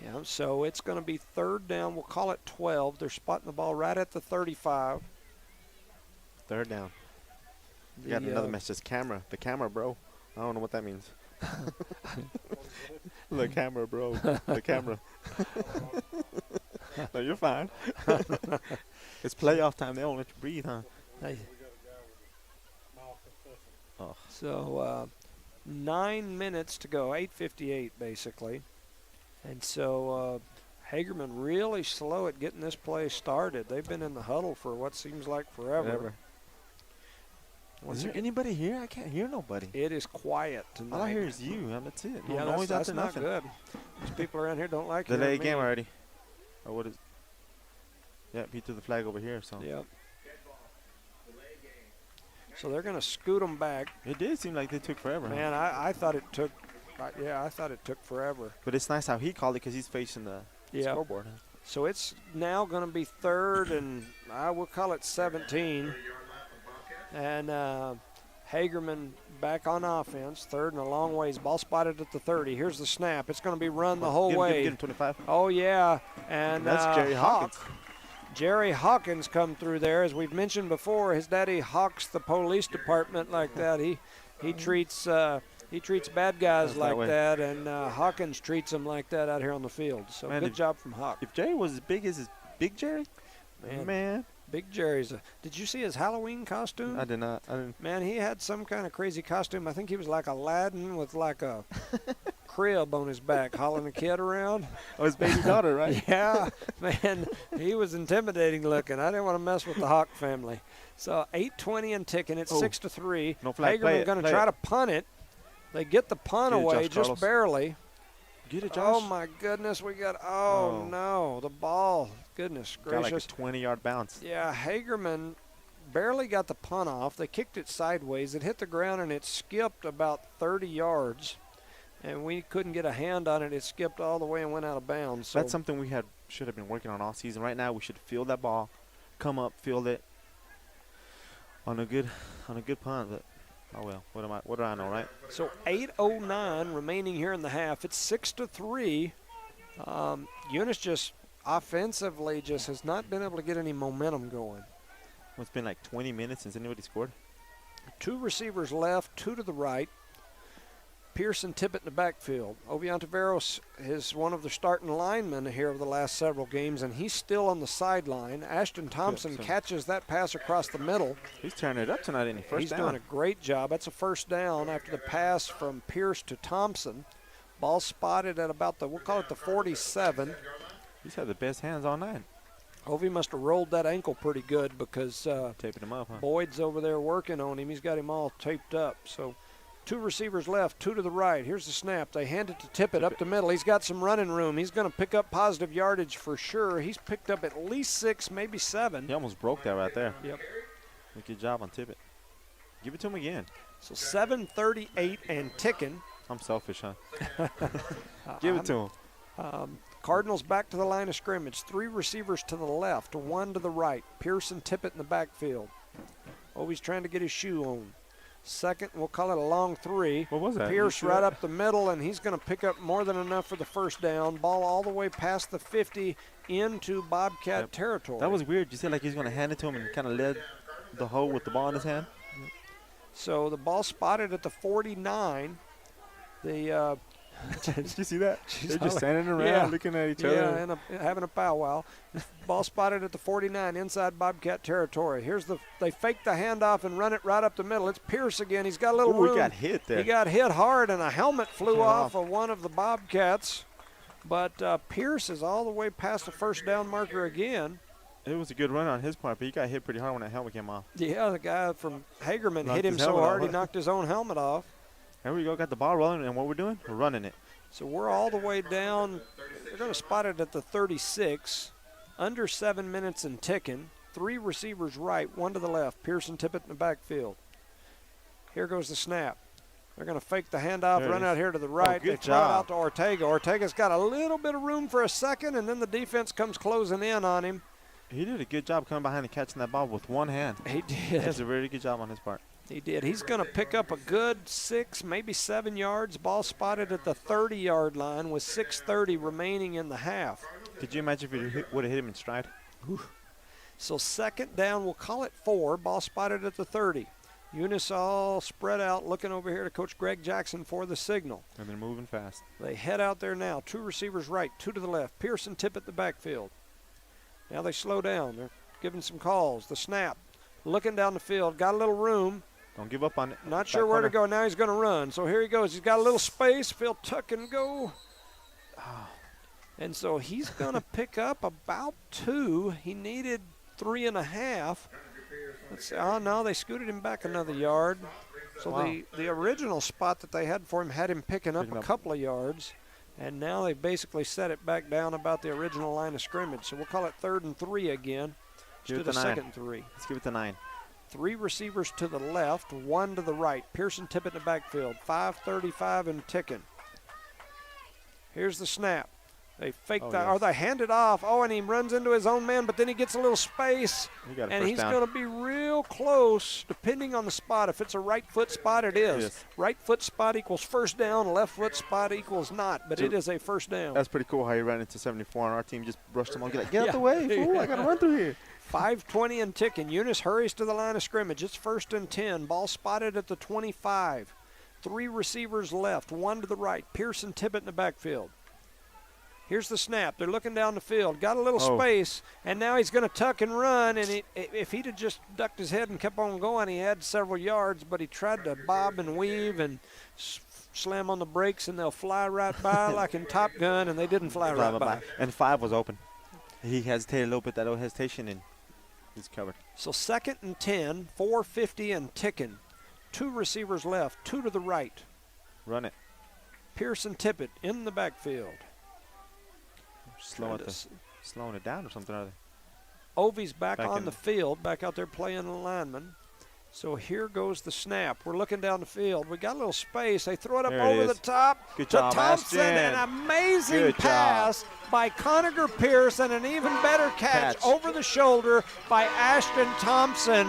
Yeah, so it's going to be third down. We'll call it 12. They're spotting the ball right at the 35. Third down. We got another message. Camera. The camera, bro. I don't know what that means. The camera, bro. The camera. No, you're fine. It's playoff time. They don't let you breathe, huh? Oh. So 9 minutes to go. 8:58 basically. And so Hagerman really slow at getting this play started. They've been in the huddle for what seems like forever. Is there anybody here? I can't hear nobody. It is quiet tonight. All I hear is you. That's it. No Yeah, noise that's after not nothing. good. These people around here don't like Delay hearing game me. already. Or what is? Yep, he threw the flag over here. So. Yep. So they're going to scoot them back. It did seem like they took forever. Man, I thought it took. I thought it took forever. But it's nice how he called it because he's facing the scoreboard. Huh? So it's now going to be third, and I will call it 17. And Hagerman back on offense, third and a long ways. Ball spotted at the 30. Here's the snap. It's going to be run the whole way. Get him 25. Oh, yeah. And that's Jerry Hawkins. Jerry Hawkins come through there. As we've mentioned before, his daddy hawks the police department like that. He treats bad guys like that, and Hawkins treats them like that out here on the field. So man, good job from Hawk. If Jerry was as big as his Big Jerry, man. Big Jerry's. Did you see his Halloween costume? I did not. I didn't. Man, he had some kind of crazy costume. I think he was like Aladdin with like a crib on his back, hauling a kid around. Oh, his baby daughter, right? Yeah, man, he was intimidating looking. I didn't want to mess with the Hawk family. So 8:20 and ticking. It's 6-3. No flag. Hagerman going to try to punt it. They get the punt away just barely. Get it, Josh. Oh, my goodness. We got, no, the ball. Goodness gracious. Got like a 20-yard bounce. Yeah, Hagerman barely got the punt off. They kicked it sideways. It hit the ground, and it skipped about 30 yards. And we couldn't get a hand on it. It skipped all the way and went out of bounds. So that's something we should have been working on all season. Right now, we should field that ball, come up, field it on a good punt. But oh well, what do I know, right? So 8:09 remaining here in the half. It's 6-3. Eunice just offensively just has not been able to get any momentum going. Well, it's been like 20 minutes since anybody scored. 2 receivers left, 2 to the right. Pearson Tippett in the backfield. Oviantaveros is one of the starting linemen here over the last several games, and he's still on the sideline. Ashton Thompson catches that pass across the middle. He's turning it up tonight, isn't he? First down. He's doing a great job. That's a first down after the pass from Pierce to Thompson. Ball spotted at about we'll call it the 47. He's had the best hands all night. Ovi must have rolled that ankle pretty good because taping him up, huh? Boyd's over there working on him. He's got him all taped up. So 2 receivers left, 2 to the right. Here's the snap. They hand it to Tippett up the middle. He's got some running room. He's going to pick up positive yardage for sure. He's picked up at least 6, maybe 7. He almost broke that right there. Yep. Good job on Tippett. Give it to him again. So 7:38 and ticking. I'm selfish, huh? Give it to him. Cardinals back to the line of scrimmage. 3 receivers to the left, 1 to the right. Pearson Tippett in the backfield. He's trying to get his shoe on. Second, we'll call it a long 3. What was that? Pierce right up the middle, and he's going to pick up more than enough for the first down. Ball all the way past the 50 into Bobcat territory. That was weird. You said like he's going to hand it to him and kind of led the hole with the ball in his hand. So the ball spotted at the 49. The Did you see that? They're just standing around looking at each other. Yeah, and having a powwow. Ball spotted at the 49 inside Bobcat territory. They fake the handoff and run it right up the middle. It's Pierce again. He's got a little room. He got hit there. He got hit hard, and a helmet flew off of one of the Bobcats. But Pierce is all the way past the first down marker again. It was a good run on his part, but he got hit pretty hard when that helmet came off. Yeah, the guy from Hagerman hit him so hard he knocked his own helmet off. There we go, got the ball rolling, and what we're doing? We're running it. So we're all the way down. They're going to spot it at the 36. Under 7 minutes and ticking. 3 receivers right, 1 to the left. Pearson Tippett in the backfield. Here goes the snap. They're going to fake the handoff, run out here to the right. They throw it out to Ortega. Ortega's got a little bit of room for a second, and then the defense comes closing in on him. He did a good job coming behind and catching that ball with one hand. He did. That's a really good job on his part. He did. He's going to pick up a good 6, maybe 7 yards. Ball spotted at the 30-yard line with 6:30 remaining in the half. Could you imagine if he would have hit him in stride? So second down, we'll call it 4. Ball spotted at the 30. Eunice all spread out, looking over here to Coach Greg Jackson for the signal. And they're moving fast. They head out there now. 2 receivers right, 2 to the left. Pearson Tippett the backfield. Now they slow down. They're giving some calls. The snap. Looking down the field. Got a little room. Don't give up on it. Not sure where to go. Now he's going to run. So here he goes. He's got a little space. He'll tuck and go. And so he's going to pick up about 2. He needed 3.5. Let's see. Oh, no, they scooted him back another yard. So the original spot that they had for him had him picking up a couple of yards. And now they basically set it back down about the original line of scrimmage. So we'll call it 3rd and 3 again. Give it the 9. 2nd 3. Let's give it to 9. 3 receivers to the left, 1 to the right. Pearson Tippett in the backfield, 5:35 and ticking. Here's the snap. They fake or they hand it off. Oh, and he runs into his own man, but then he gets a little space. And he's going to be real close, depending on the spot. If it's a right foot spot, it is. Yes. Right foot spot equals first down. Left foot spot equals not, but it is a first down. That's pretty cool how he ran into 74, and our team just brushed him on. Get out the way, fool. I got to run through here. 5:20 and ticking. Eunice hurries to the line of scrimmage. It's 1st and 10. Ball spotted at the 25. 3 receivers left, 1 to the right. Pearson Tippett in the backfield. Here's the snap. They're looking down the field. Got a little space, and now he's going to tuck and run. And if he'd have just ducked his head and kept on going, he had several yards, but he tried to bob and weave and slam on the brakes, and they'll fly right by like in Top Gun, and they didn't fly right by. And 5 was open. He hesitated a little bit, that little hesitation, and he's covered. So 2nd and 10, 4:50 and ticking. 2 receivers left, 2 to the right. Run it. Pearson Tippett in the backfield. Slowing it down or something, are they? Ovi's back on the field, back out there playing the lineman. So here goes the snap. We're looking down the field. We got a little space. They throw it up over the top to Thompson. An amazing pass by Conager Pierce, and an even better catch over the shoulder by Ashton Thompson.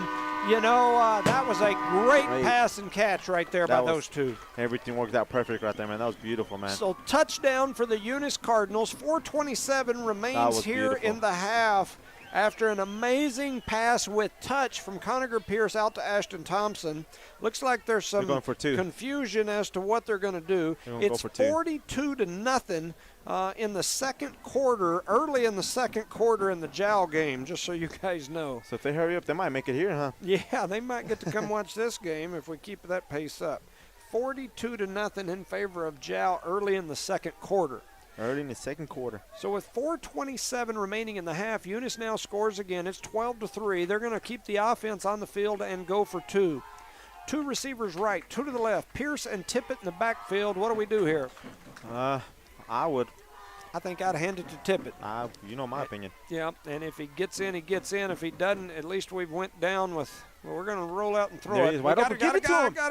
You know, that was a great pass and catch right there by those two. Everything worked out perfect right there, man. That was beautiful, man. So touchdown for the Eunice Cardinals. 4:27 remains here in the half after an amazing pass with touch from Conager Pierce out to Ashton Thompson. Looks like there's some confusion as to what they're going to do. It's 42-0 in the second quarter, early in the second quarter in the Jowl game, just so you guys know. So if they hurry up, they might make it here, huh? Yeah, they might get to come watch this game if we keep that pace up. 42-0 in favor of Jowl early in the second quarter. Early in the second quarter. So with 4:27 remaining in the half, Eunice now scores again. It's 12-3. They're going to keep the offense on the field and go for 2. 2 receivers right, 2 to the left. Pierce and Tippett in the backfield. What do we do here? I would. I think I'd hand it to Tippett. You know my opinion. Yeah, and if he gets in, he gets in. If he doesn't, at least we've went down with, well, we're going to roll out and throw it. We got a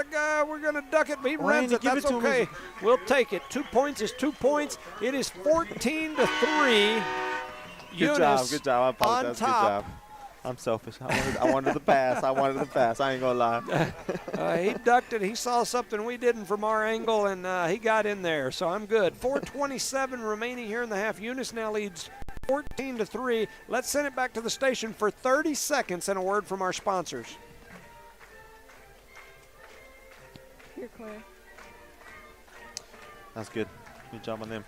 guy. We're going to duck it. He runs it. That's okay. We'll take it. 2 points is 2 points. It is 14-3. Good job. I apologize. on top. I'm selfish. I wanted the pass. I wanted the pass. I ain't going to lie. He ducked it. He saw something we didn't from our angle, and he got in there, so I'm good. 4:27 remaining here in the half. Eunice now leads 14-3. Let's send it back to the station for 30 seconds and a word from our sponsors. Here, Claire. That's good. Good job on them.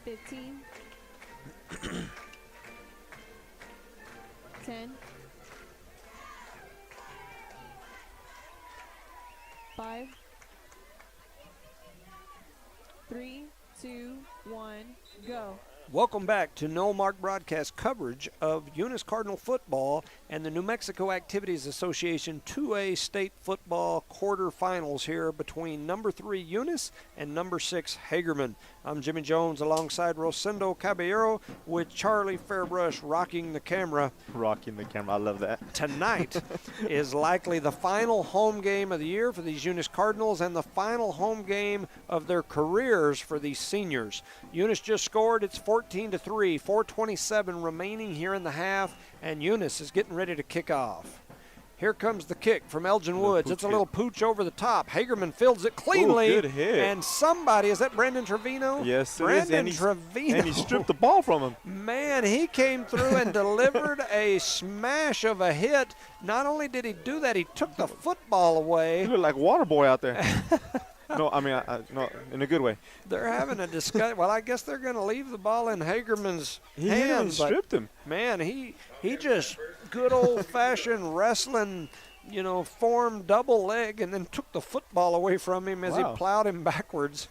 15. 10. 5. 3, 2, 1, go. Welcome back to No Mark broadcast coverage of Eunice Cardinal football and the New Mexico Activities Association 2A state football quarterfinals here between number 3 Eunice and number 6 Hagerman. I'm Jimmy Jones alongside Rosendo Caballero with Charlie Fairbrush rocking the camera. Rocking the camera. I love that. Tonight is likely the final home game of the year for these Eunice Cardinals and the final home game of their careers for these seniors. Eunice just scored. It's 14-3, 4:27 remaining here in the half, and Eunice is getting ready to kick off. Here comes the kick from Elgin Woods. It's a little pooch over the top. Hagerman fields it cleanly. Ooh, good hit. And somebody, is that Brandon Trevino? Yes, it Brandon is. Trevino. And he stripped the ball from him. Man, he came through and delivered a smash of a hit. Not only did he do that, he took the football away. He looked like Waterboy out there. No, I mean, no, in a good way. They're having a discussion. Well, I guess they're going to leave the ball in Hagerman's He hit him and hands. stripped him. Man, he just good old-fashioned wrestling, form double leg and then took the football away from him as he plowed him backwards.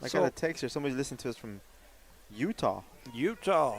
I got a text here. Somebody's listening to us from Utah. Utah.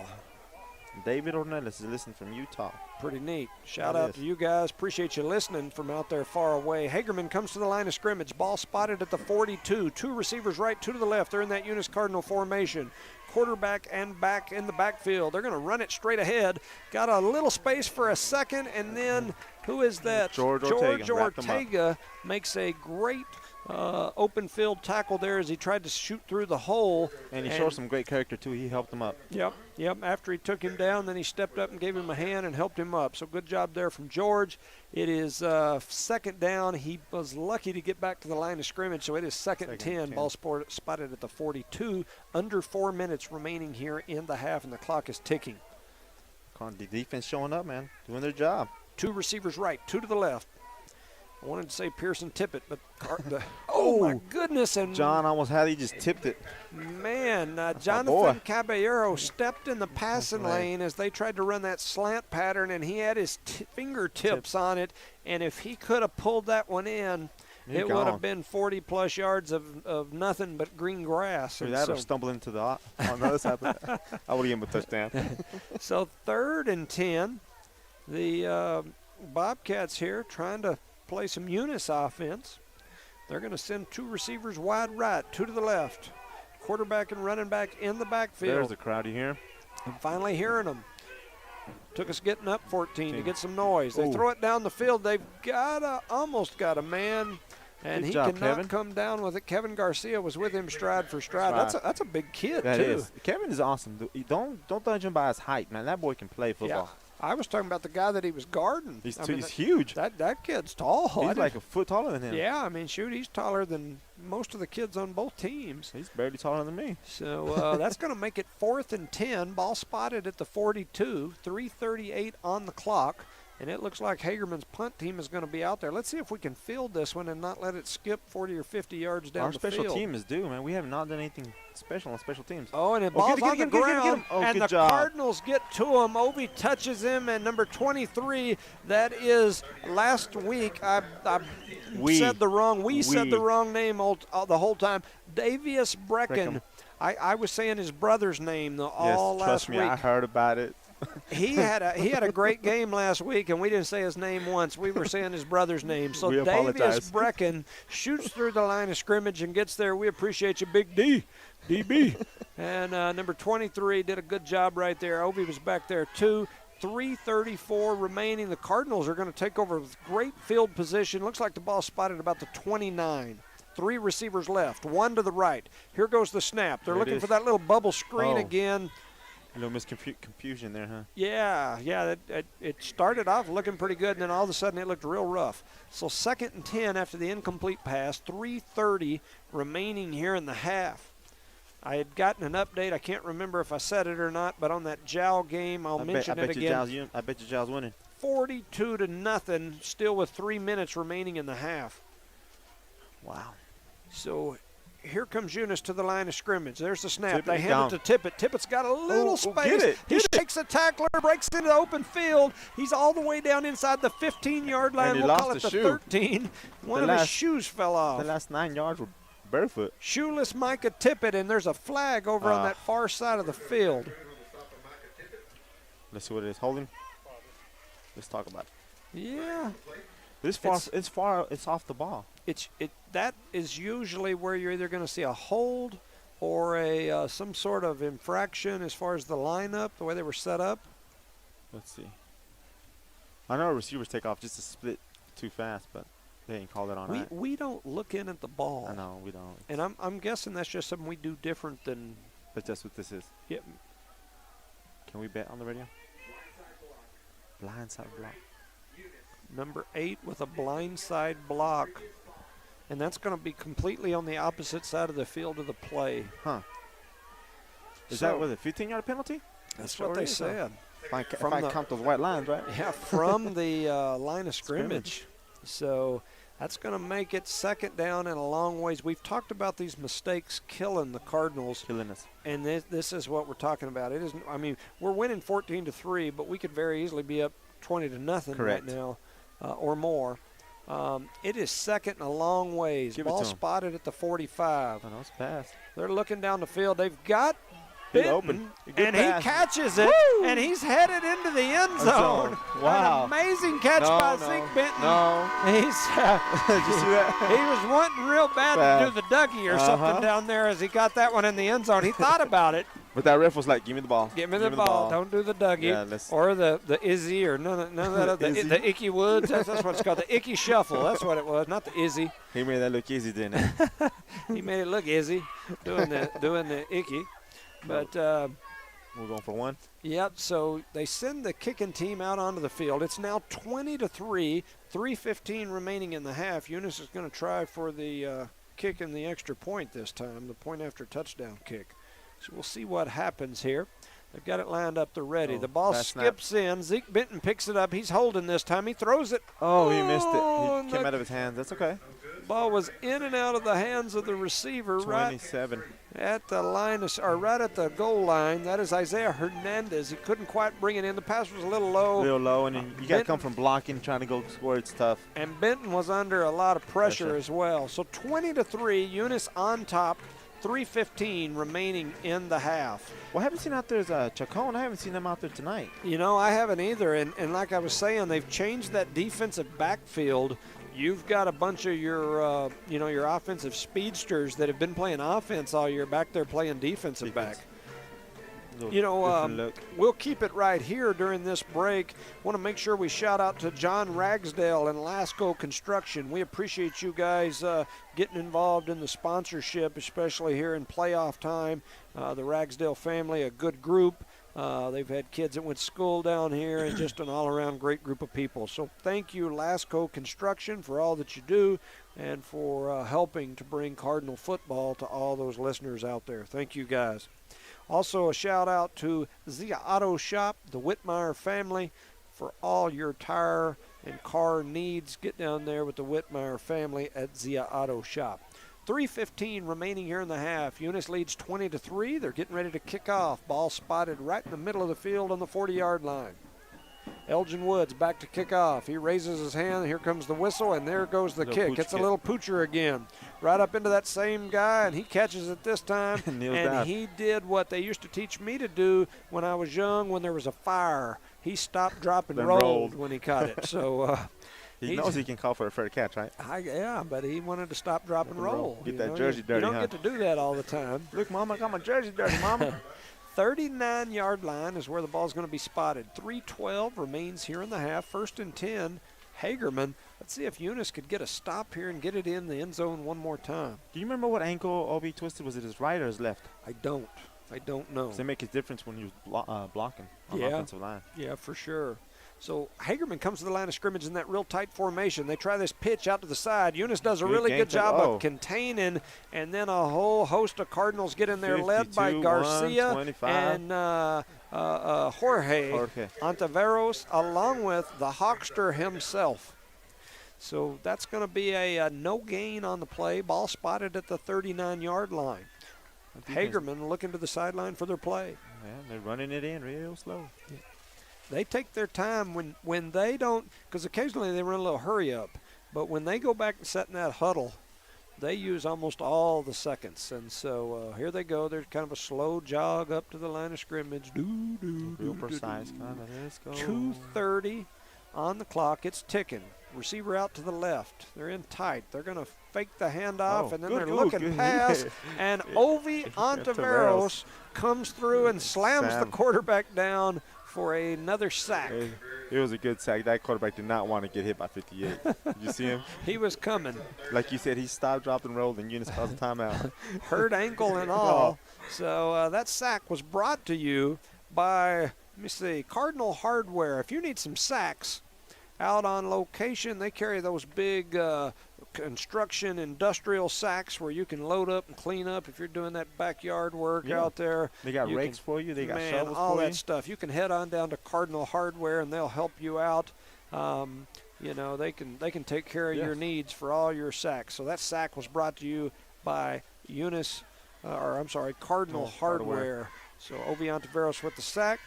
David Ornelas is listening from Utah. Pretty neat. Shout out to you guys. Appreciate you listening from out there far away. Hagerman comes to the line of scrimmage. Ball spotted at the 42. 2 receivers right, 2 to the left. They're in that Eunice Cardinal formation. Quarterback and back in the backfield. They're going to run it straight ahead. Got a little space for a second, and then who is that? George Ortega makes a great open field tackle there as he tried to shoot through the hole. And he showed some great character, too. He helped him up. Yep. After he took him down, then he stepped up and gave him a hand and helped him up. So good job there from George. It is second down. He was lucky to get back to the line of scrimmage, so it is second and 10. Ball spotted at the 42. Under 4 minutes remaining here in the half, and the clock is ticking. The defense showing up, man. Doing their job. 2 receivers right, 2 to the left. I wanted to say Pearson Tippett, but oh my goodness! And John almost had. He just tipped it. Man, Jonathan Caballero stepped in the passing lane as they tried to run that slant pattern, and he had his fingertips on it. And if he could have pulled that one in, it would have been 40-plus yards of nothing but green grass. That would have stumbled into the on the other side. I would have given him a touchdown. So 3rd and 10. The Bobcats here trying to play some Eunice offense. They're going to send 2 receivers wide right, 2 to the left. Quarterback and running back in the backfield. There's the crowd you hear. I'm finally hearing them. Took us getting up 14 to get some noise. They throw it down the field. They've almost got a man, and he cannot come down with it. Kevin Garcia was with him stride for stride. That's a big kid, that too. Is. Kevin is awesome. Don't judge him by his height, man. That boy can play football. Yeah. I was talking about the guy that he was guarding. He's huge. That kid's tall. He's like a foot taller than him. Yeah, I mean, shoot, he's taller than most of the kids on both teams. He's barely taller than me. So that's going to make it 4th and 10. Ball spotted at the 42. 3:38 on the clock. And it looks like Hagerman's punt team is going to be out there. Let's see if we can field this one and not let it skip 40 or 50 yards down the field. Our special team is due, man. We have not done anything special on special teams. Oh, and the ball's on the ground, and the job. Cardinals get to him. Ovi touches him, and number 23, that is last week. We said the wrong name the whole time. Davius Brecken. I was saying his brother's name all last week. Trust me, I heard about it. He had a great game last week, and we didn't say his name once. We were saying his brother's name. So Davius Brecken shoots through the line of scrimmage and gets there. We appreciate you, Big D, DB. And number 23 did a good job right there. Ovi was back there, too. 3:34 remaining. The Cardinals are going to take over with great field position. Looks like the ball spotted about the 29. 3 receivers left, 1 to the right. Here goes the snap. They're There it looking is. for that little bubble screen Oh. again. A little confusion there, huh? Yeah, it started off looking pretty good, and then all of a sudden it looked real rough. So 2nd and 10 after the incomplete pass, 3:30 remaining here in the half. I had gotten an update. I can't remember if I said it or not, but on that Jowl game, I'll mention it again. I bet you Jow's winning. 42-0, still with 3 minutes remaining in the half. Wow. So here comes Eunice to the line of scrimmage. There's the snap. Tippett They hand it to Tippett. Tippett's got a little space. Get it. He shakes a tackler, breaks into the open field. He's all the way down inside the 15-yard line. And he We'll call lost it a the shoe. 13. One of his shoes fell off. The last 9 yards were barefoot. Shoeless Micah Tippett, and there's a flag over on that far side of the field. Let's see what it is. Holding. Let's talk about it. Yeah. It's off the ball. That is usually where you're either going to see a hold or a some sort of infraction as far as the lineup, the way they were set up. Let's see. I know receivers take off just a split too fast, but they ain't called it on that. We don't look in at the ball. I know, we don't. And I'm guessing that's just something we do different than. But that's what this is. Yeah. Can we bet on the radio? Blindside block. Number 8 with a blindside block. And that's going to be completely on the opposite side of the field of the play. Huh. Is So- that with a 15-yard penalty? That's what they said. If I the- count those white lines, right? Yeah, from the line of scrimmage. So that's going to make it 2nd down and a long ways. We've talked about these mistakes killing the Cardinals. Killing us. And this is what we're talking about. It isn't. I mean, we're winning 14-3, but we could very easily be up 20-0 Correct. right now, or more. It is 2nd and a long ways. Give it Ball to 'em. spotted at the 45. Oh, no, it's fast. They're looking down the field. They've got He's Benton, open. A good and pass. he catches it, and he's headed into the end zone. Wow. An amazing catch by Zeke Benton. No. He's Did you see that? he was wanting real bad to do the Dougie or something down there as he got that one in the end zone. He thought about it. But that ref was like, give me the ball. Give me the ball. Don't do the Dougie. Yeah, or the Izzy or none of that. The Icky Woods. That's what it's called. The Icky Shuffle. That's what it was. Not the Izzy. He made that look easy, didn't he? He made it look Izzy doing the Icky. But we're going for 1. yep. So they send the kicking team out onto the field. It's now 20-3. 3:15 remaining in the half. Eunice is going to try for the kick and the extra point this time. The point after touchdown kick. So we'll see what happens here. They've got it lined up. They're ready. Oh, the ball fast skips in. Zeke Benton picks it up. He's holding this time. He throws it. Oh, he missed Oh, it. He came out of his hands. That's okay. Ball was in and out of the hands of the receiver 27. right at the line, right at the goal line. That is Isaiah Hernandez. He couldn't quite bring it in. The pass was a little low. Real low, and then you got to come from blocking, trying to go score. It's tough. And Benton was under a lot of pressure as well. So 20-3, Eunice on top. 3:15 remaining in the half. What I haven't seen out there is Chacon. I haven't seen him out there tonight. You know, I haven't either. And like I was saying, they've changed that defensive backfield. You've got a bunch of your, your offensive speedsters that have been playing offense all year back there playing defensive back. We'll keep it right here during this break. Want to make sure we shout out to John Ragsdale and Lasco Construction. We appreciate you guys getting involved in the sponsorship, especially here in playoff time. The Ragsdale family, a good group. They've had kids that went to school down here and just an all-around great group of people. So thank you, Lasco Construction, for all that you do and for helping to bring Cardinal football to all those listeners out there. Thank you, guys. Also, a shout-out to Zia Auto Shop, the Whitmire family, for all your tire and car needs. Get down there with the Whitmire family at Zia Auto Shop. 3:15 remaining here in the half. Eunice leads 20-3. They're getting ready to kick off. Ball spotted right in the middle of the field on the 40-yard line. Elgin Woods back to kick off. He raises his hand. Here comes the whistle, and there goes the kick. It's a little poocher again. Right up into that same guy, and he catches it this time. And he did what they used to teach me to do when I was young when there was a fire. He stopped, dropped, and rolled when he caught it. So he knows he can call for a fair catch, right? Yeah, but he wanted to stop, drop, and roll. Get that jersey dirty, You don't get to do that all the time. Look, Mom, I got my jersey dirty, Mama. 39-yard line is where the ball's going to be spotted. 3:12 remains here in the half. 1st and 10. Hagerman. Let's see if Eunice could get a stop here and get it in the end zone one more time. Do you remember what ankle OB twisted? Was it his right or his left? I don't know. Does it make a difference when you're blocking on the offensive line? Yeah, for sure. So Hagerman comes to the line of scrimmage in that real tight formation. They try this pitch out to the side. Eunice does a really good job of containing, and then a whole host of Cardinals get in there, led by Garcia and Jorge Ontiveros, along with the Hawkster himself. So that's going to be a no gain on the play. Ball spotted at the 39-yard line. Hagerman looking to the sideline for their play. Yeah, they're running it in real slow. Yeah. They take their time when they don't, because occasionally they run a little hurry up, but when they go back and set in that huddle, they use almost all the seconds. And so here they go. There's kind of a slow jog up to the line of scrimmage. Real precise. Let's go. 2:30 on the clock. It's ticking. Receiver out to the left. They're in tight. They're going to fake the handoff, and then they're looking pass. And Ovi Ontiveros comes through and slams the quarterback down for another sack. It was a good sack. That quarterback did not want to get hit by 58. Did you see him? He was coming. Like you said, he stopped, dropped, and rolled, and Eunice calls a timeout. Hurt ankle and all. So that sack was brought to you by, let me see, Cardinal Hardware. If you need some sacks out on location, they carry those big construction industrial sacks where you can load up and clean up if you're doing that backyard work out there. They got rakes for you. They got shovels all for that you. stuff. You can head on down to Cardinal Hardware and they'll help you out. You know, they can take care of your needs for all your sacks. So that sack was brought to you by Cardinal Hardware. So Ovi Ontiveros with the sack.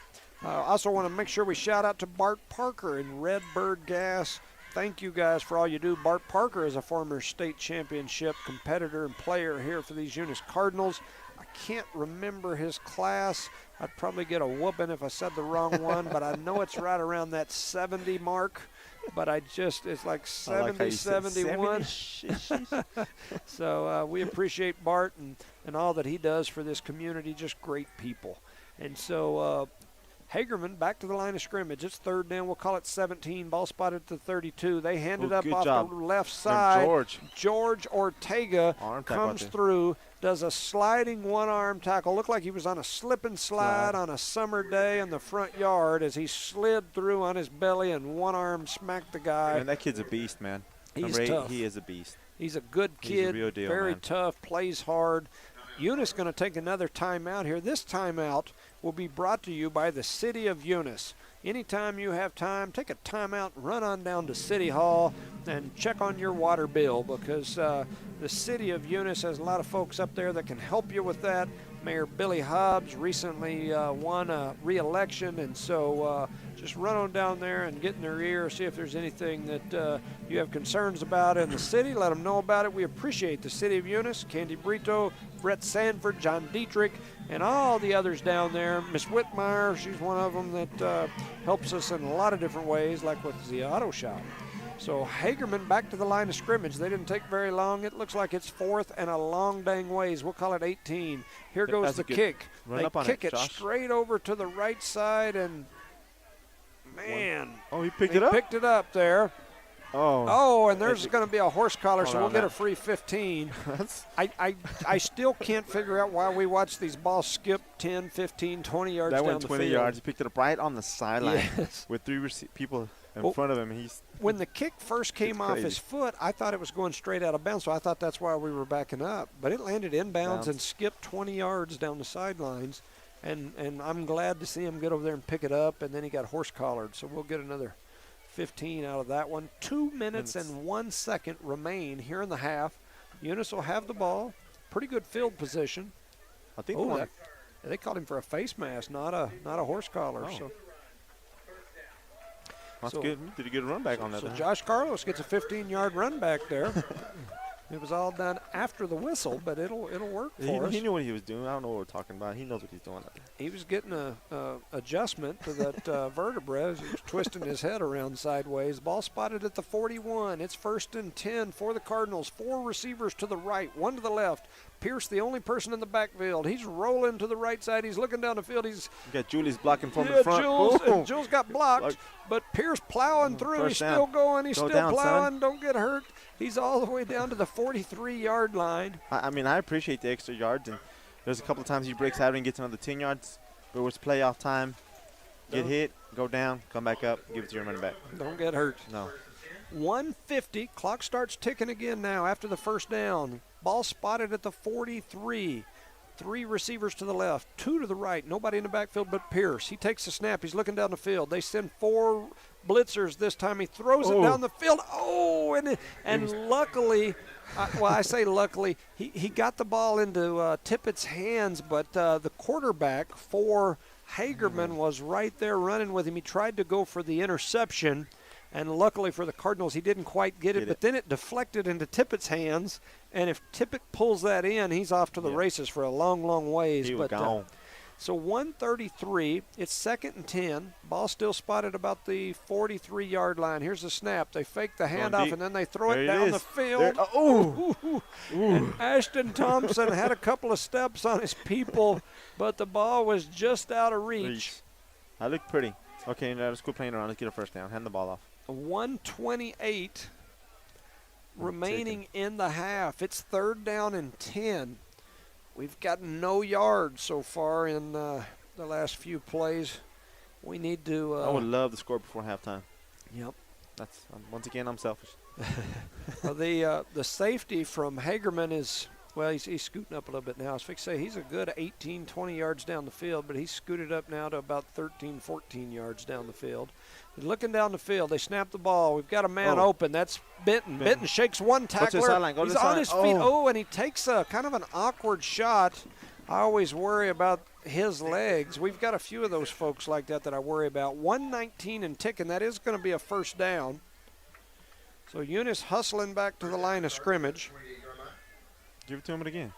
Also want to make sure we shout out to Bart Parker and Redbird Gas. Thank you guys for all you do. Bart Parker is a former state championship competitor and player here for these Eunice Cardinals. I can't remember his class. I'd probably get a whooping if I said the wrong one, but I know it's right around that 70 mark. But it's like 70, 71. So we appreciate Bart and all that he does for this community. Just great people. And so Hagerman back to the line of scrimmage. It's third down. We'll call it 17. Ball spotted at the 32. They hand it up off the left side. George Ortega comes through, does a sliding one-arm tackle. Looked like he was on a slip and slide on a summer day in the front yard as he slid through on his belly and one arm smacked the guy. Man, that kid's a beast, man. He's tough. He is a beast. He's a good kid. He's a real deal, very man. tough, plays hard. Eunice going to take another timeout here. This timeout will be brought to you by the City of Eunice. Anytime you have time, take a timeout, run on down to City Hall and check on your water bill because the City of Eunice has a lot of folks up there that can help you with that. Mayor Billy Hobbs recently won a re-election, and so just run on down there and get in their ear, see if there's anything that you have concerns about in the city. Let them know about it. We appreciate the City of Eunice, Candy Brito, Brett Sanford, John Dietrich, and all the others down there. Miss Whitmire, she's one of them that helps us in a lot of different ways, like with the auto shop. So Hagerman back to the line of scrimmage. They didn't take very long. It looks like it's fourth and a long dang ways. We'll call it 18. Here goes the kick. They kick it straight over to the right side, and man. Oh, he picked it up? Picked it up there. Oh, and there's going to be a horse collar, so we'll get a free 15. I still can't figure out why we watch these balls skip 10, 15, 20 yards down the field. That went 20 yards. He picked it up right on the sideline with three people in front of him. When the kick first came off his foot, I thought it was going straight out of bounds, so I thought that's why we were backing up. But it landed inbounds and skipped 20 yards down the sidelines, and I'm glad to see him get over there and pick it up, and then he got horse collared, so we'll get another 15 out of that one. 2 minutes and 1 second remain here in the half. Eunice will have the ball. Pretty good field position. I think they called him for a face mask, not a horse collar. So that's good. Did a good run back on that. So Josh Carlos gets a 15-yard run back there. It was all done after the whistle, but it'll work for us. He knew what he was doing. I don't know what we're talking about. He knows what he's doing out there. He was getting a adjustment to that vertebra. He was twisting his head around sideways. Ball spotted at the 41. It's 1st and 10 for the Cardinals. 4 receivers to the right, 1 to the left. Pierce, the only person in the backfield. He's rolling to the right side. He's looking down the field. You got Julius blocking from the front. Jules got blocked, but Pierce plowing through. He's still going. He's still plowing. Son. Don't get hurt. He's all the way down to the 43-yard line. I mean, I appreciate the extra yards, and there's a couple of times he breaks out and gets another 10 yards, but it's playoff time. Get hit, go down, come back up, give it to your running back. Don't get hurt. No. 150. Clock starts ticking again now after the first down. Ball spotted at the 43. 3 receivers to the left, 2 to the right. Nobody in the backfield but Pierce. He takes the snap. He's looking down the field. They send 4 blitzers this time. He throws it down the field. Oh, and luckily, I say luckily, he got the ball into Tippett's hands, but the quarterback for Hagerman was right there running with him. He tried to go for the interception, and luckily for the Cardinals, he didn't quite get it. But then it deflected into Tippett's hands, and if Tippett pulls that in, he's off to the races for a long, long ways. He was gone. So 133, it's 2nd and 10. Ball still spotted about the 43-yard line. Here's the snap. They fake the handoff, and then they throw it down the field. And Ashton Thompson had a couple of steps on his people, but the ball was just out of reach. That looked pretty. Okay, now let's quit playing around. Let's get a first down. Hand the ball off. 128 remaining in the half. It's 3rd down and 10. We've got no yards so far in the last few plays. We need to. I would love to score before halftime. Yep. That's once again, I'm selfish. The safety from Hagerman is, well, he's scooting up a little bit now. I was fixing to say he's a good 18, 20 yards down the field, but he's scooted up now to about 13, 14 yards down the field. He's looking down the field. They snap the ball. We've got a man open. That's Benton. Benton shakes one tackler. He's on his feet. And he takes a kind of an awkward shot. I always worry about his legs. We've got a few of those folks like that I worry about. 119 and ticking. That is going to be a first down. So Eunice hustling back to the line of scrimmage. Give it to him again.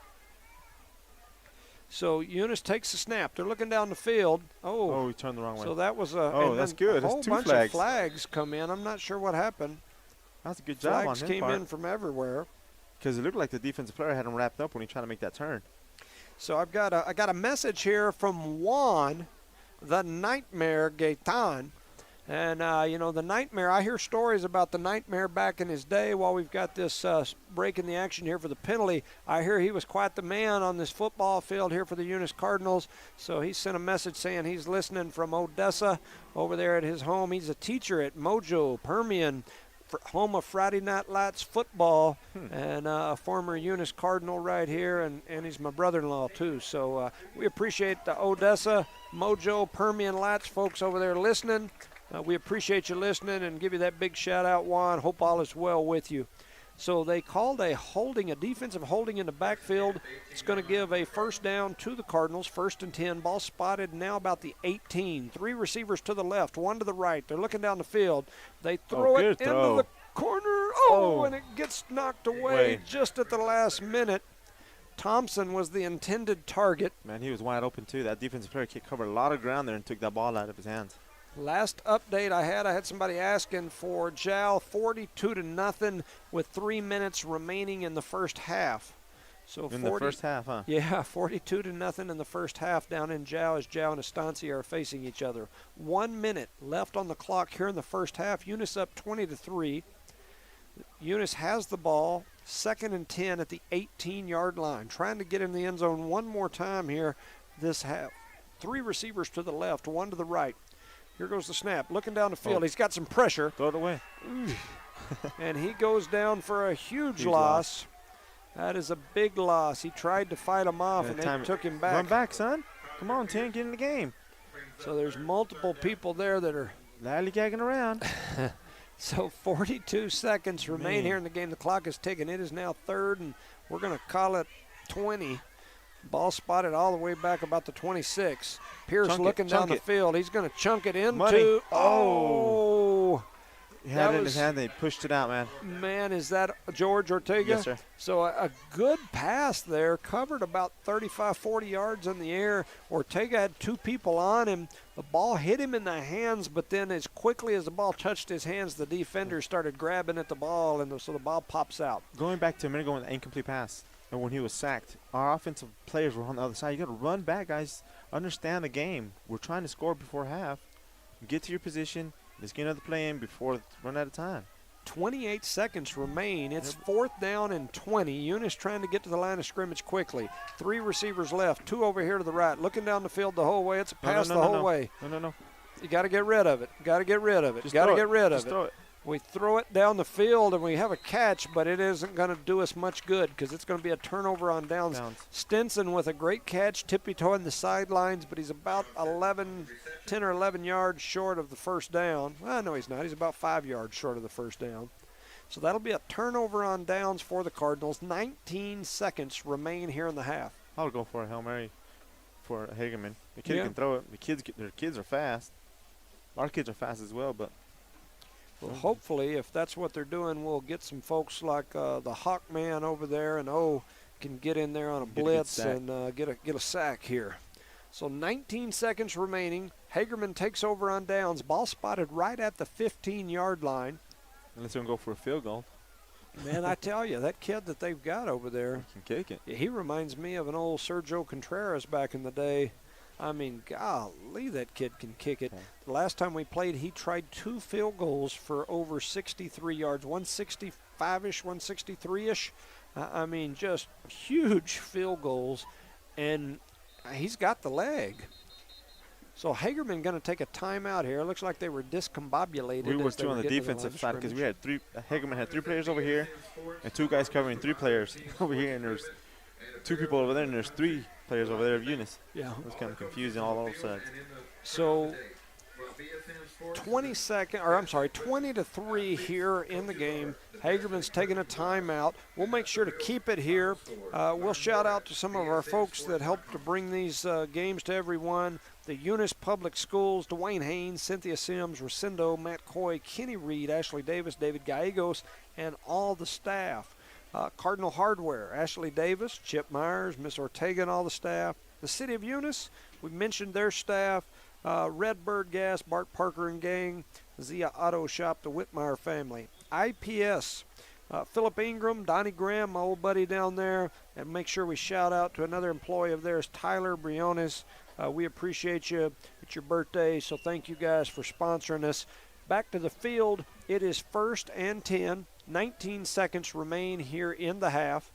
So Eunice takes the snap. They're looking down the field. Oh, he turned the wrong way. So that was a. Oh, that's good. A whole bunch of flags come in. I'm not sure what happened. That's a good job on his part. Flags came in from everywhere. Because it looked like the defensive player had him wrapped up when he tried to make that turn. So I got a message here from Juan, the Nightmare Gaetan. And, the Nightmare, I hear stories about the Nightmare back in his day. While we've got this break in the action here for the penalty, I hear he was quite the man on this football field here for the Eunice Cardinals. So he sent a message saying he's listening from Odessa over there at his home. He's a teacher at Mojo, Permian, home of Friday Night Lights football, and a former Eunice Cardinal right here, and he's my brother-in-law too. So we appreciate the Odessa, Mojo, Permian Lights folks over there listening. We appreciate you listening and give you that big shout-out, Juan. Hope all is well with you. So they called a defensive holding in the backfield. It's going to give a first down to the Cardinals, 1st and 10. Ball spotted now about the 18. 3 receivers to the left, 1 to the right. They're looking down the field. They throw it into the corner. And it gets knocked away just at the last minute. Thompson was the intended target. Man, he was wide open too. That defensive player covered a lot of ground there and took that ball out of his hands. Last update I had somebody asking for Jal 42-0 with 3 minutes remaining in the first half. So in the first half, huh? Yeah, 42-0 in the first half down in Jal as Jal and Estancia are facing each other. 1 minute left on the clock here in the first half. Eunice up 20-3. Eunice has the ball, 2nd and 10 at the 18-yard line. Trying to get in the end zone one more time here this half. 3 receivers to the left, 1 to the right. Here goes the snap. Looking down the field. He's got some pressure. Throw it away. And he goes down for a huge loss. That is a big loss. He tried to fight him off, and they took him back. Run back, son. Come on, Tim. Get in the game. So there's multiple people there that are lollygagging around. So 42 seconds remain here in the game. The clock is ticking. It is now 3rd, and we're going to call it 20. Ball spotted all the way back about the 26. Pierce looking down the field. He's going to chunk it into. He had it in his hand, and he pushed it out, man. Man, is that George Ortega? Yes, sir. So a good pass there, covered about 35, 40 yards in the air. Ortega had two people on him. The ball hit him in the hands, but then as quickly as the ball touched his hands, the defender started grabbing at the ball, and so the ball pops out. Going back to a minute ago with the incomplete pass, and when he was sacked, our offensive players were on the other side. You got to run back, guys. Understand the game. We're trying to score before half. Get to your position. Let's get another play in before run out of time. 28 seconds remain. It's 4th down and 20. Eunice trying to get to the line of scrimmage quickly. 3 receivers left, 2 over here to the right. Looking down the field the whole way. It's a pass the whole way. No. You got to get rid of it. Got to get rid of it. Just Got to throw get it. rid of Just it. throw it. We throw it down the field, and we have a catch, but it isn't going to do us much good because it's going to be a turnover on downs. Stinson with a great catch, tippy-toeing the sidelines, but he's about 10 or 11 yards short of the first down. Well, no, he's not. He's about 5 yards short of the first down. So that'll be a turnover on downs for the Cardinals. 19 seconds remain here in the half. I'll go for a Hail Mary for Hagerman. The kid can throw it. Their kids are fast. Our kids are fast as well, but well, hopefully, if that's what they're doing, we'll get some folks like the Hawkman over there, and can get in there on a blitz and get a sack here. So 19 seconds remaining. Hagerman takes over on downs. Ball spotted right at the 15-yard line. Unless they're going to go for a field goal. Man, I tell you, that kid that they've got over there, he can kick it. He reminds me of an old Sergio Contreras back in the day. I mean, golly, that kid can kick it. The last time we played, he tried 2 field goals for over 63 yards, 165-ish, 163-ish. I mean, just huge field goals, and he's got the leg. So Hagerman going to take a timeout here. It looks like they were discombobulated. We were 2 on the defensive side because we had 3. Hagerman had 3 players over here and 2 guys covering 3 players over here, and there's 2 people over there, and there's 3 players over there of Eunice. Yeah. It was kind of confusing all sides. So 20 to 3 here in the game. Hagerman's taking a timeout. We'll make sure to keep it here. We'll shout out to some of our folks that helped to bring these games to everyone. The Eunice Public Schools, Dwayne Haynes, Cynthia Sims, Rosendo, Matt Coy, Kenny Reed, Ashley Davis, David Gallegos, and all the staff. Cardinal Hardware, Ashley Davis, Chip Myers, Miss Ortega, and all the staff. The City of Eunice, we mentioned their staff. Redbird Gas, Bart Parker and gang. Zia Auto Shop, the Whitmire family. IPS, Philip Ingram, Donnie Graham, my old buddy down there. And make sure we shout out to another employee of theirs, Tyler Briones. We appreciate you. It's your birthday, so thank you guys for sponsoring us. Back to the field. It is 1st and 10. 19 seconds remain here in the half.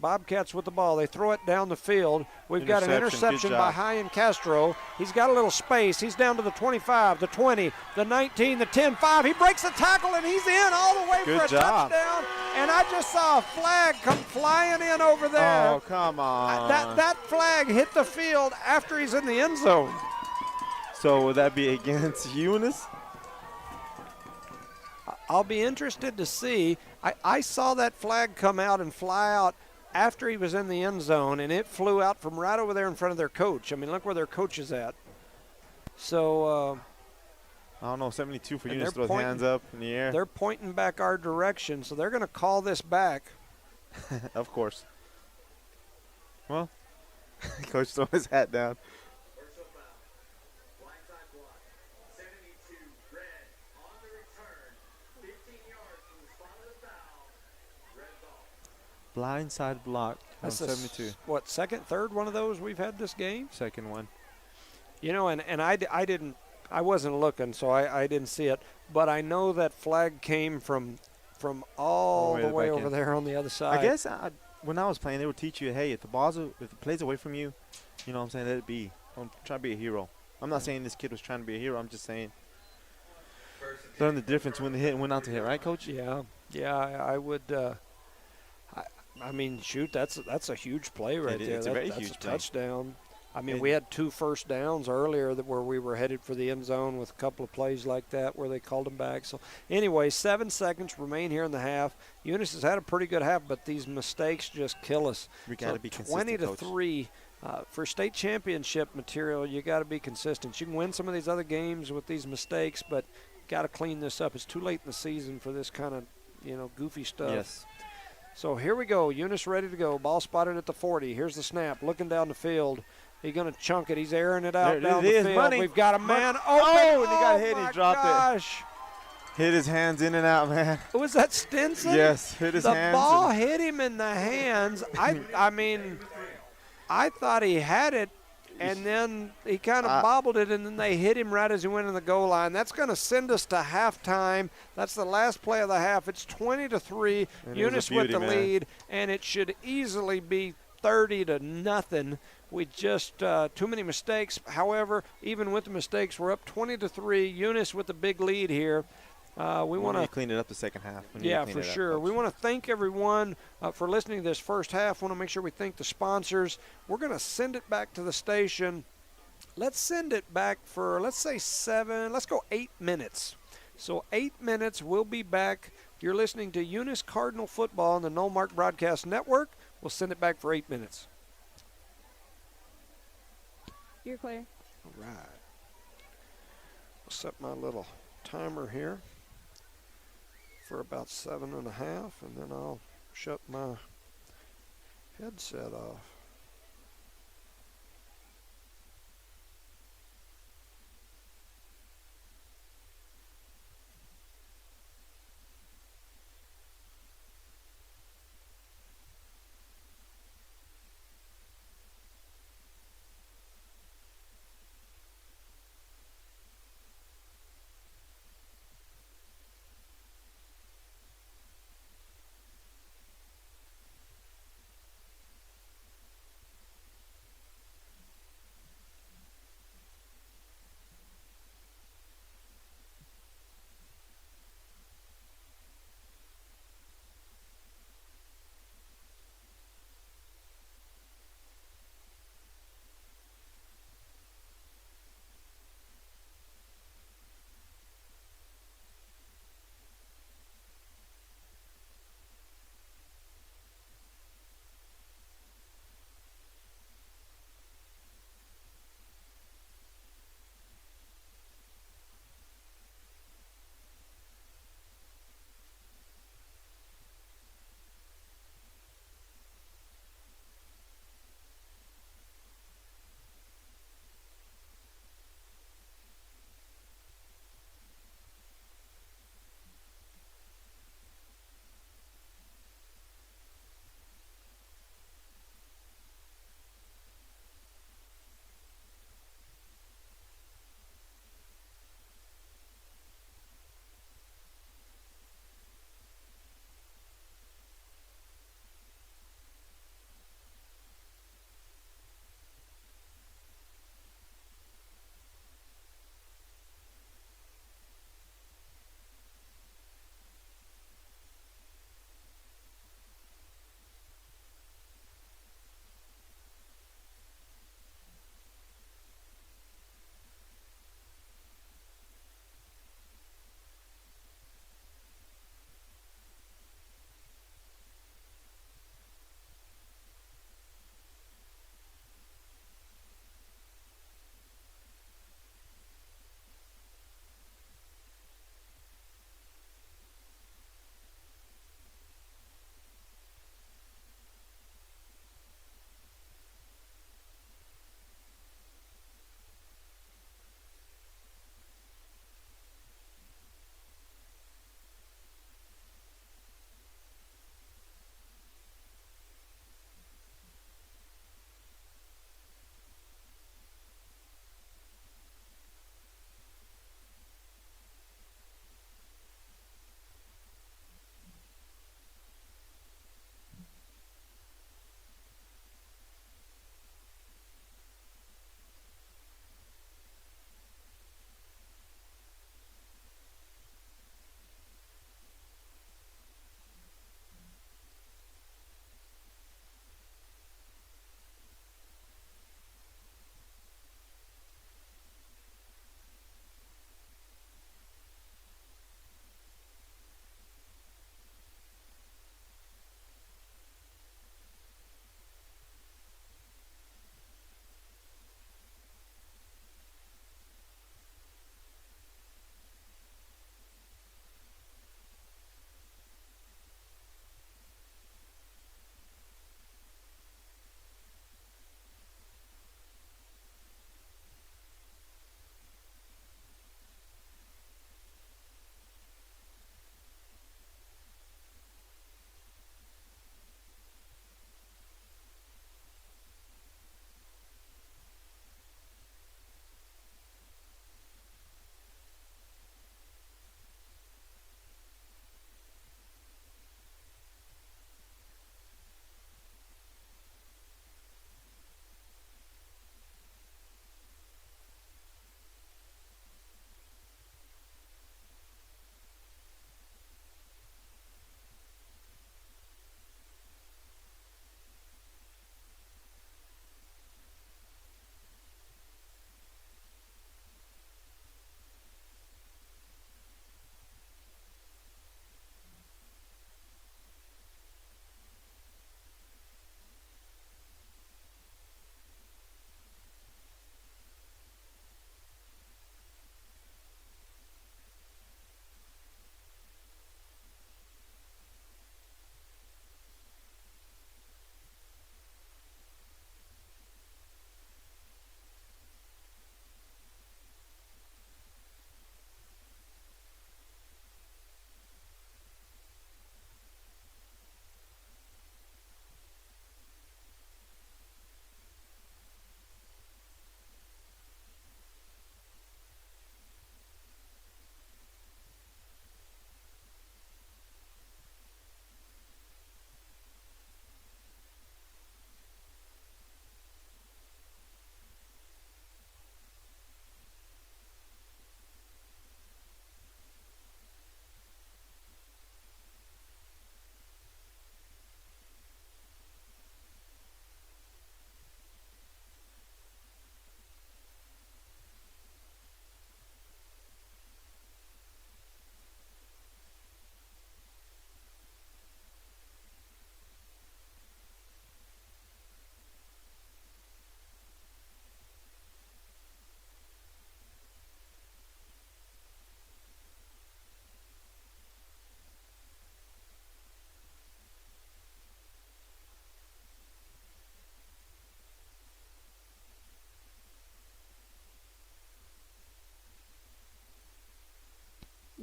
Bobcats with the ball. They throw it down the field. We've got an interception by Hyan Castro. He's got a little space. He's down to the 25, the 20, the 19, the 10, 5. He breaks the tackle, and he's in all the way for a touchdown. And I just saw a flag come flying in over there. Oh, come on. That flag hit the field after he's in the end zone. So would that be against Eunice? I'll be interested to see. I saw that flag come out and fly out after he was in the end zone, and it flew out from right over there in front of their coach. I mean, look where their coach is at. So I don't know, 72 for Eunice, throws hands up in the air. They're pointing back our direction, so they're going to call this back. Of course. Well, Coach throw his hat down. Blindside block on 72. What, second, third one of those we've had this game? Second one. You know, and I wasn't looking, so I didn't see it. But I know that flag came from all the way over there on the other side. I guess when I was playing, they would teach you, hey, if the play's away from you, you know what I'm saying, let it be. Don't try to be a hero. I'm not saying this kid was trying to be a hero. I'm just saying learn the difference when the hit and when not to hit, right, Coach? Yeah, I would. I mean, shoot, that's a huge play right there. It's a very huge play. Touchdown. I mean, we had 2 first downs earlier where we were headed for the end zone with a couple of plays like that where they called them back. So, anyway, 7 seconds remain here in the half. Eunice has had a pretty good half, but these mistakes just kill us. We got to be consistent, 20-3. For state championship material, you got to be consistent. You can win some of these other games with these mistakes, but got to clean this up. It's too late in the season for this kind of, goofy stuff. Yes. So here we go. Eunice ready to go. Ball spotted at the 40. Here's the snap. Looking down the field. He's going to chunk it. He's airing it out down the field. Money. We've got a man open. Oh, and he got hit. My He dropped gosh. it. Hit his hands in and out, man. Was that Stinson? Yes, hit his hands. The ball hit him in the hands. I mean, I thought he had it, and then he kind of bobbled it, and then they hit him right as he went in the goal line. That's going to send us to halftime. That's the last play of the half. It's 20-3. Eunice with the lead, and it should easily be 30-0. We just too many mistakes. However, even with the mistakes, we're up 20-3. Eunice with the big lead here. We want to clean it up the second half. Yeah, for sure. We want to thank everyone for listening to this first half. Want to make sure we thank the sponsors. We're going to send it back to the station. Let's send it back for, let's say 7. Let's go 8 minutes. So 8 minutes. We'll be back. You're listening to Eunice Cardinal Football on the No Mark Broadcast Network. We'll send it back for 8 minutes. You're clear. All right. I'll set my little timer here for about 7.5, and then I'll shut my headset off.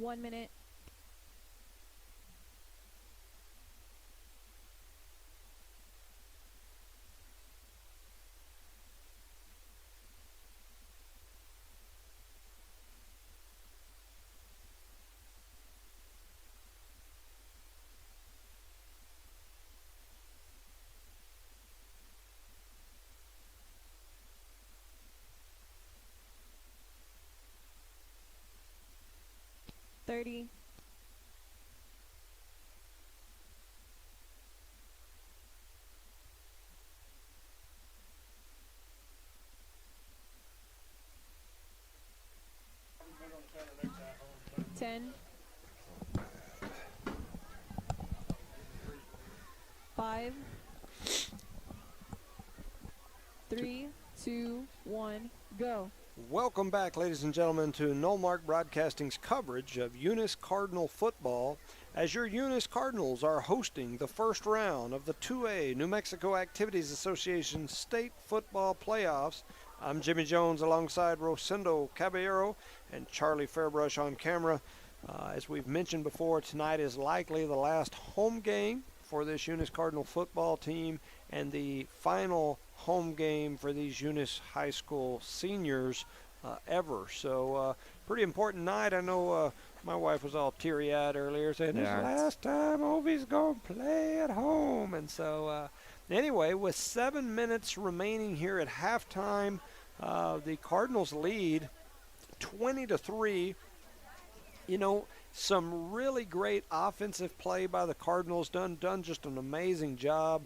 1 minute. Thirty. Ten. 5. 3, 2, 1, go. Welcome back, ladies and gentlemen, to Nullmark Broadcasting's coverage of Eunice Cardinal football, as your Eunice Cardinals are hosting the first round of the 2A New Mexico Activities Association State Football Playoffs. I'm Jimmy Jones alongside Rosendo Caballero and Charlie Fairbrush on camera. As we've mentioned before, tonight is likely the last home game for this Eunice Cardinal football team and the final home game for these Eunice High School seniors ever. So pretty important night. I know my wife was all teary-eyed earlier saying, "This is the last time Obi's going to play at home." And so anyway, with 7 minutes remaining here at halftime, the Cardinals lead 20-3. You know, some really great offensive play by the Cardinals, done just an amazing job.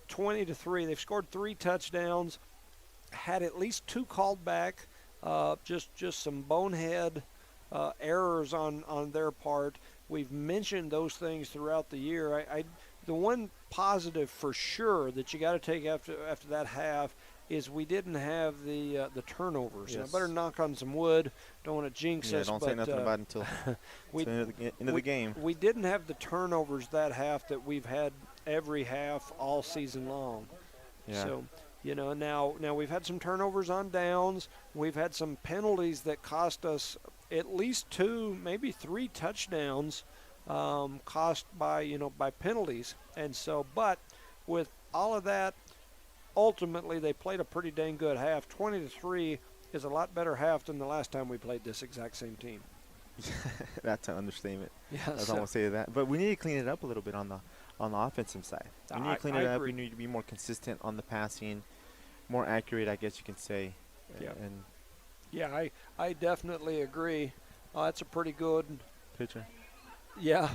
20-3. They've scored 3 touchdowns, had at least 2 called back, just some bonehead errors on their part. We've mentioned those things throughout the year. The one positive for sure that you got to take after that half is we didn't have the turnovers. Yes. I better knock on some wood. Don't want to jinx us. Don't say nothing about it until the end of the game. We didn't have the turnovers that half that we've had every half all season long. Yeah. So, now we've had some turnovers on downs. We've had some penalties that cost us at least 2, maybe 3 touchdowns, cost by penalties. And so, but with all of that, ultimately they played a pretty dang good half. 20-3 is a lot better half than the last time we played this exact same team. That's an understatement. Yeah, I don't want to say that. But we need to clean it up a little bit on the offensive side. We need to clean it up. Agree. We need to be more consistent on the passing, more accurate, I guess you can say. Yeah. And Yeah, I definitely agree. That's a pretty good picture. Yeah,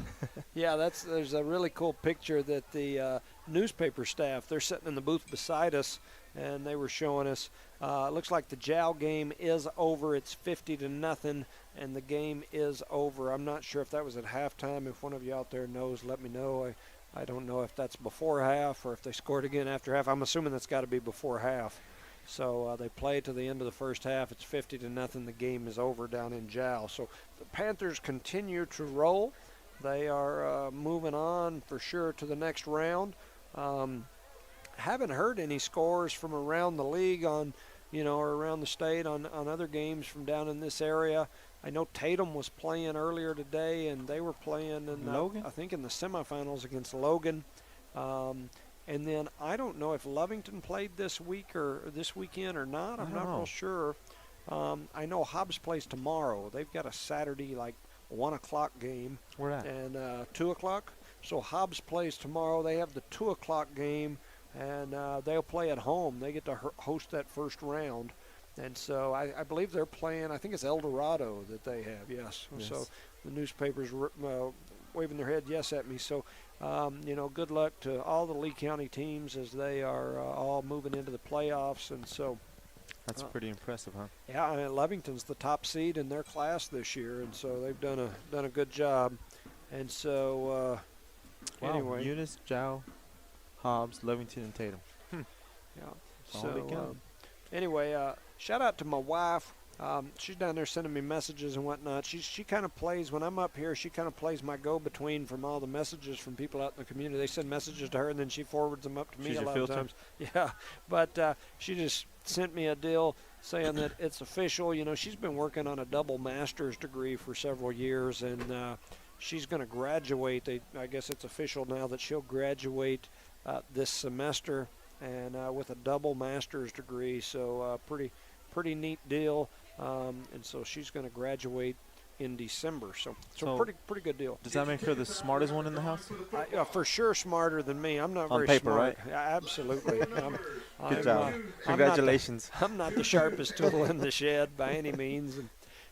there's a really cool picture that the newspaper staff, they're sitting in the booth beside us, and they were showing us. It looks like the Jow game is over. It's 50-0, and the game is over. I'm not sure if that was at halftime. If one of you out there knows, let me know. I don't know if that's before half or if they scored again after half. I'm assuming that's got to be before half. So they play to the end of the first half. It's 50-0. The game is over down in Jow. So the Panthers continue to roll. They are moving on for sure to the next round. Haven't heard any scores from around the league or around the state on other games from down in this area. I know Tatum was playing earlier today, and they were playing in Logan? I think in the semifinals against Logan. And then I don't know if Lovington played this weekend or not. I'm not real sure. I know Hobbs plays tomorrow. They've got a Saturday 1 o'clock game. Where at? And 2 o'clock. So Hobbs plays tomorrow. They have the 2 o'clock game, and they'll play at home. They get to host that first round. And so I believe they're playing, I think it's El Dorado that they have, yes. So the newspapers waving their head yes at me. So, good luck to all the Lee County teams as they are all moving into the playoffs. And so That's pretty impressive, huh? yeah, and Lovington's the top seed in their class this year, and so they've done a good job. And so anyway, Eunice, Jow, Hobbs, Lovington, and Tatum. yeah. So anyway, shout out to my wife. She's down there sending me messages and whatnot. She kind of plays, when I'm up here, she kind of plays my go-between from all the messages from people out in the community. They send messages to her, and then she forwards them up to me a lot of times. Yeah, but she just sent me a deal saying that it's official. You know, she's been working on a double master's degree for several years, and she's going to graduate. I guess it's official now that she'll graduate this semester, and with a double master's degree. So pretty neat deal. And so she's going to graduate in December. So pretty good deal. Does that make her the smartest one in the house? For sure smarter than me. I'm not on very paper, smart. right? Yeah, absolutely. Good job. Congratulations. I'm not the sharpest tool in the shed by any means. And,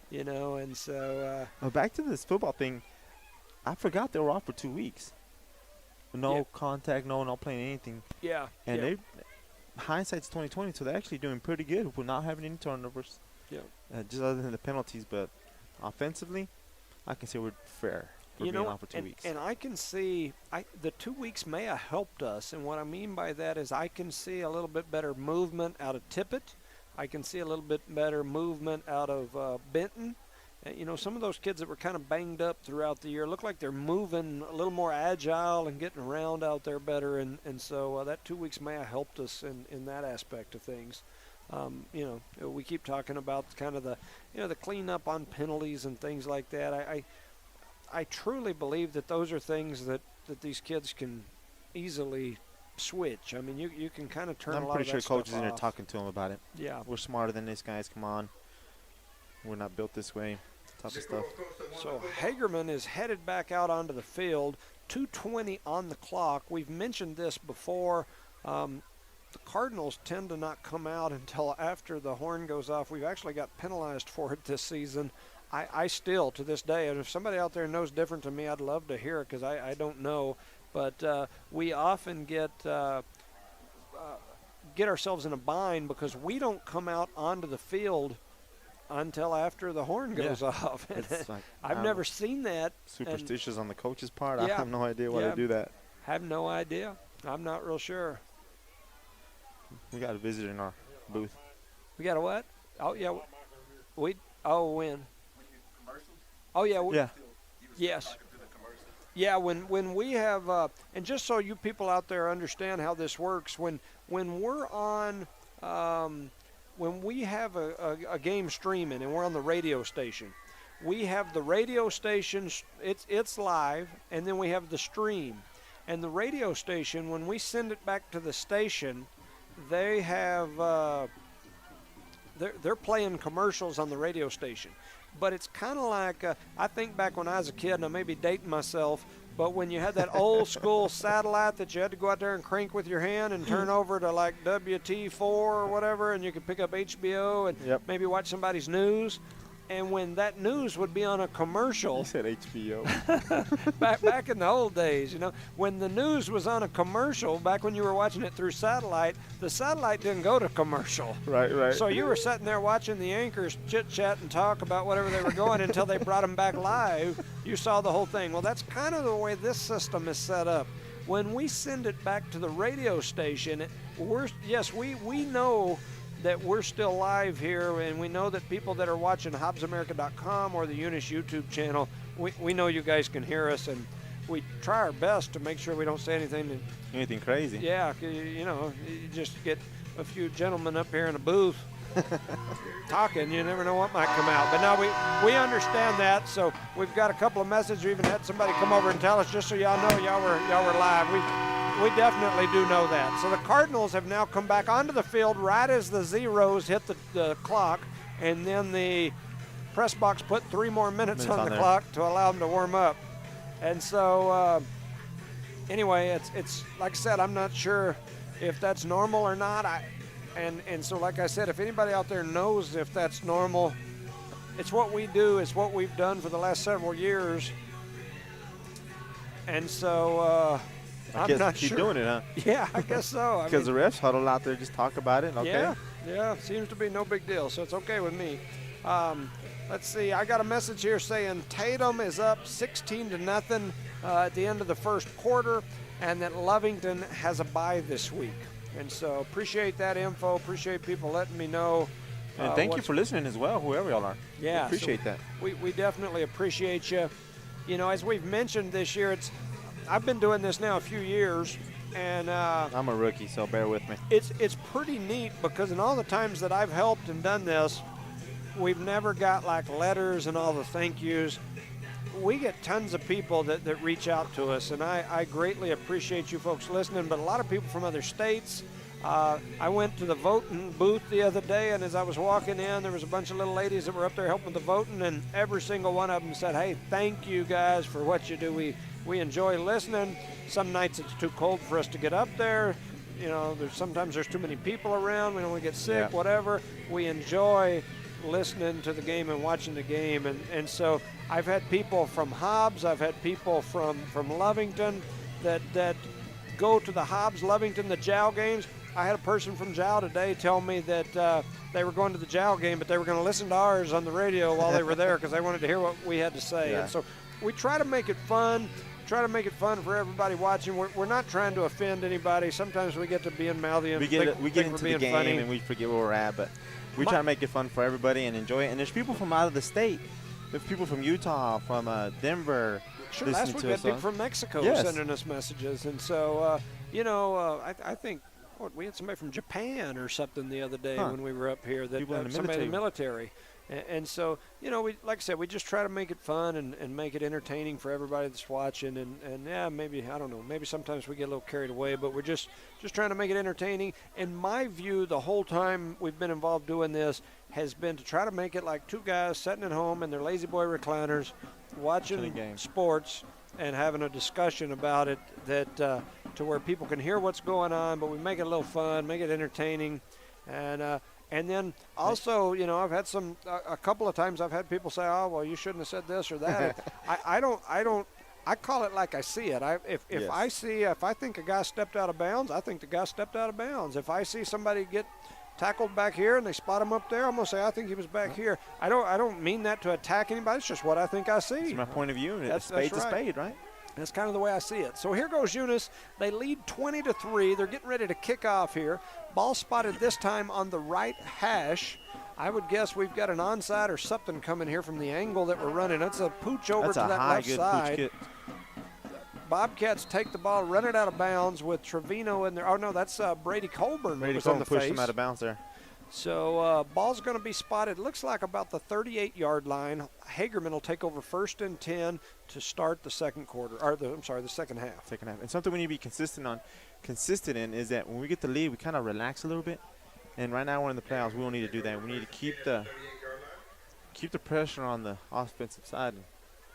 you know, and so. Back to this football thing. I forgot they were off for 2 weeks. No contact, not playing anything. Yeah. And they, hindsight's 2020, so they're actually doing pretty good. We're not having any turnovers. Yeah. Just other than the penalties, but offensively, I can say we're fair for being off for 2 weeks. And I can see the 2 weeks may have helped us. And what I mean by that is I can see a little bit better movement out of Tippett. I can see a little bit better movement out of Benton. You know, some of those kids that were kind of banged up throughout the year look like they're moving a little more agile and getting around out there better. And so that 2 weeks may have helped us in that aspect of things. You know, we keep talking about kind of the cleanup on penalties and things like that. I truly believe that those are things that these kids can easily switch. I mean, you can kind of turn a lot of that stuff off. I'm pretty sure coach is in there talking to them about it. Yeah. We're smarter than these guys. Come on. We're not built this way. Type of stuff. So Hagerman is headed back out onto the field. 2:20 on the clock. We've mentioned this before. The Cardinals tend to not come out until after the horn goes off. We've actually got penalized for it this season. I still, to this day, and if somebody out there knows different to me, I'd love to hear it because I don't know. But we often get ourselves in a bind because we don't come out onto the field until after the horn goes off. Like, I've never seen that. Superstitious on the coach's part. Yeah, I have no idea why they do that. Have no idea. I'm not real sure. We got a visitor in our booth. We got a what? Oh, yeah. When? Oh, yeah. Yeah. Yes. Yeah, when we have, and just so you people out there understand how this works, when we're on, when we have a game streaming and we're on the radio station, we have the radio station, it's live, and then we have the stream. And the radio station, when we send it back to the station, they have they're playing commercials on the radio station. But it's kind of like, I think back when I was a kid, and I may be dating myself, but when you had that old school satellite that you had to go out there and crank with your hand and turn over to like WT4 or whatever, and you could pick up HBO and maybe watch somebody's news. And when that news would be on a commercial. You said HBO. back in the old days, you know, when the news was on a commercial, back when you were watching it through satellite, the satellite didn't go to commercial. Right. So you were sitting there watching the anchors chit-chat and talk about whatever they were going until they brought them back live. You saw the whole thing. Well, that's kind of the way this system is set up. When we send it back to the radio station, we know that we're still live here, and we know that people that are watching HobbsAmerica.com or the Eunice YouTube channel, we know you guys can hear us, and we try our best to make sure we don't say anything crazy. Yeah, you know, you just get a few gentlemen up here in a booth talking. You never know what might come out. But now we understand that, so we've got a couple of messages. We even had somebody come over and tell us, just so y'all know, y'all were live. We definitely do know that. So the Cardinals have now come back onto the field right as the zeros hit the clock, and then the press box put 3 more minutes on the clock to allow them to warm up. And so, anyway, it's like I said, I'm not sure if that's normal or not. And so, like I said, if anybody out there knows if that's normal, it's what we do. It's what we've done for the last several years. And so, I'm not sure. Keep doing it, huh? Yeah, I guess so. Because the refs huddle out there, just talk about it. Okay. Yeah, seems to be no big deal, so it's okay with me. Let's see. I got a message here saying Tatum is up 16-0 at the end of the first quarter, and that Lovington has a bye this week. And so appreciate that info. Appreciate people letting me know. And thank you for listening as well, whoever y'all are. Yeah. We appreciate that. We definitely appreciate you. You know, as we've mentioned this year, I've been doing this now a few years, And I'm a rookie, so bear with me. it's pretty neat because in all the times that I've helped and done this, we've never got like letters and all the thank yous. We get tons of people that reach out to us, and I greatly appreciate you folks listening, but a lot of people from other states. I went to the voting booth the other day, and as I was walking in, there was a bunch of little ladies that were up there helping with the voting, and every single one of them said, hey, thank you guys for what you do. We enjoy listening. Some nights it's too cold for us to get up there. You know, sometimes there's too many people around. We don't want to get sick, whatever. We enjoy listening to the game and watching the game. And so I've had people from Hobbs. I've had people from Lovington that go to the Hobbs, Lovington, the Jow games. I had a person from Jow today tell me that they were going to the Jow game, but they were going to listen to ours on the radio while they were there because they wanted to hear what we had to say. Yeah. And so we try to make it fun. Try to make it fun for everybody watching. We're not trying to offend anybody. Sometimes we get to being mouthy and we get into the game funny. and we forget where we're at, but we try to make it fun for everybody and enjoy it. And there's people from out of the state. There's people from Utah, from Denver. Sure, last week we had people from Mexico sending us messages. And so, I think we had somebody from Japan or something the other day when we were up here. That people in the somebody in the military. And so, we, like I said, we just try to make it fun and make it entertaining for everybody that's watching. And yeah, maybe, I don't know, maybe sometimes we get a little carried away, but we're just trying to make it entertaining. And my view the whole time we've been involved doing this has been to try to make it like two guys sitting at home in their lazy boy recliners, watching sports and having a discussion about it that to where people can hear what's going on, but we make it a little fun, make it entertaining. And then also, I've had a couple of times I've had people say, oh, well, you shouldn't have said this or that. I call it like I see it. If I think a guy stepped out of bounds, I think the guy stepped out of bounds. If I see somebody get tackled back here and they spot him up there, I'm going to say, I think he was back here. I don't mean that to attack anybody. It's just what I think I see. It's my point of view. That's a spade, right? That's kind of the way I see it. So here goes Eunice. They lead 20-3. They're getting ready to kick off here. Ball spotted this time on the right hash. I would guess we've got an onside or something coming here from the angle that we're running. That's a pooch over to that left side. Bobcats take the ball, run it out of bounds with Trevino in there. Oh, no, that's Brady Colburn. Brady was on the pushed face. him out of bounds there. So ball's going to be spotted, looks like about the 38-yard line. Hagerman will take over 1st and 10 to start the second quarter, or the second half. Second half. And something we need to be consistent in is that when we get the lead, we kind of relax a little bit. And right now we're in the playoffs. We don't need to do that. We need to keep the pressure on the offensive side and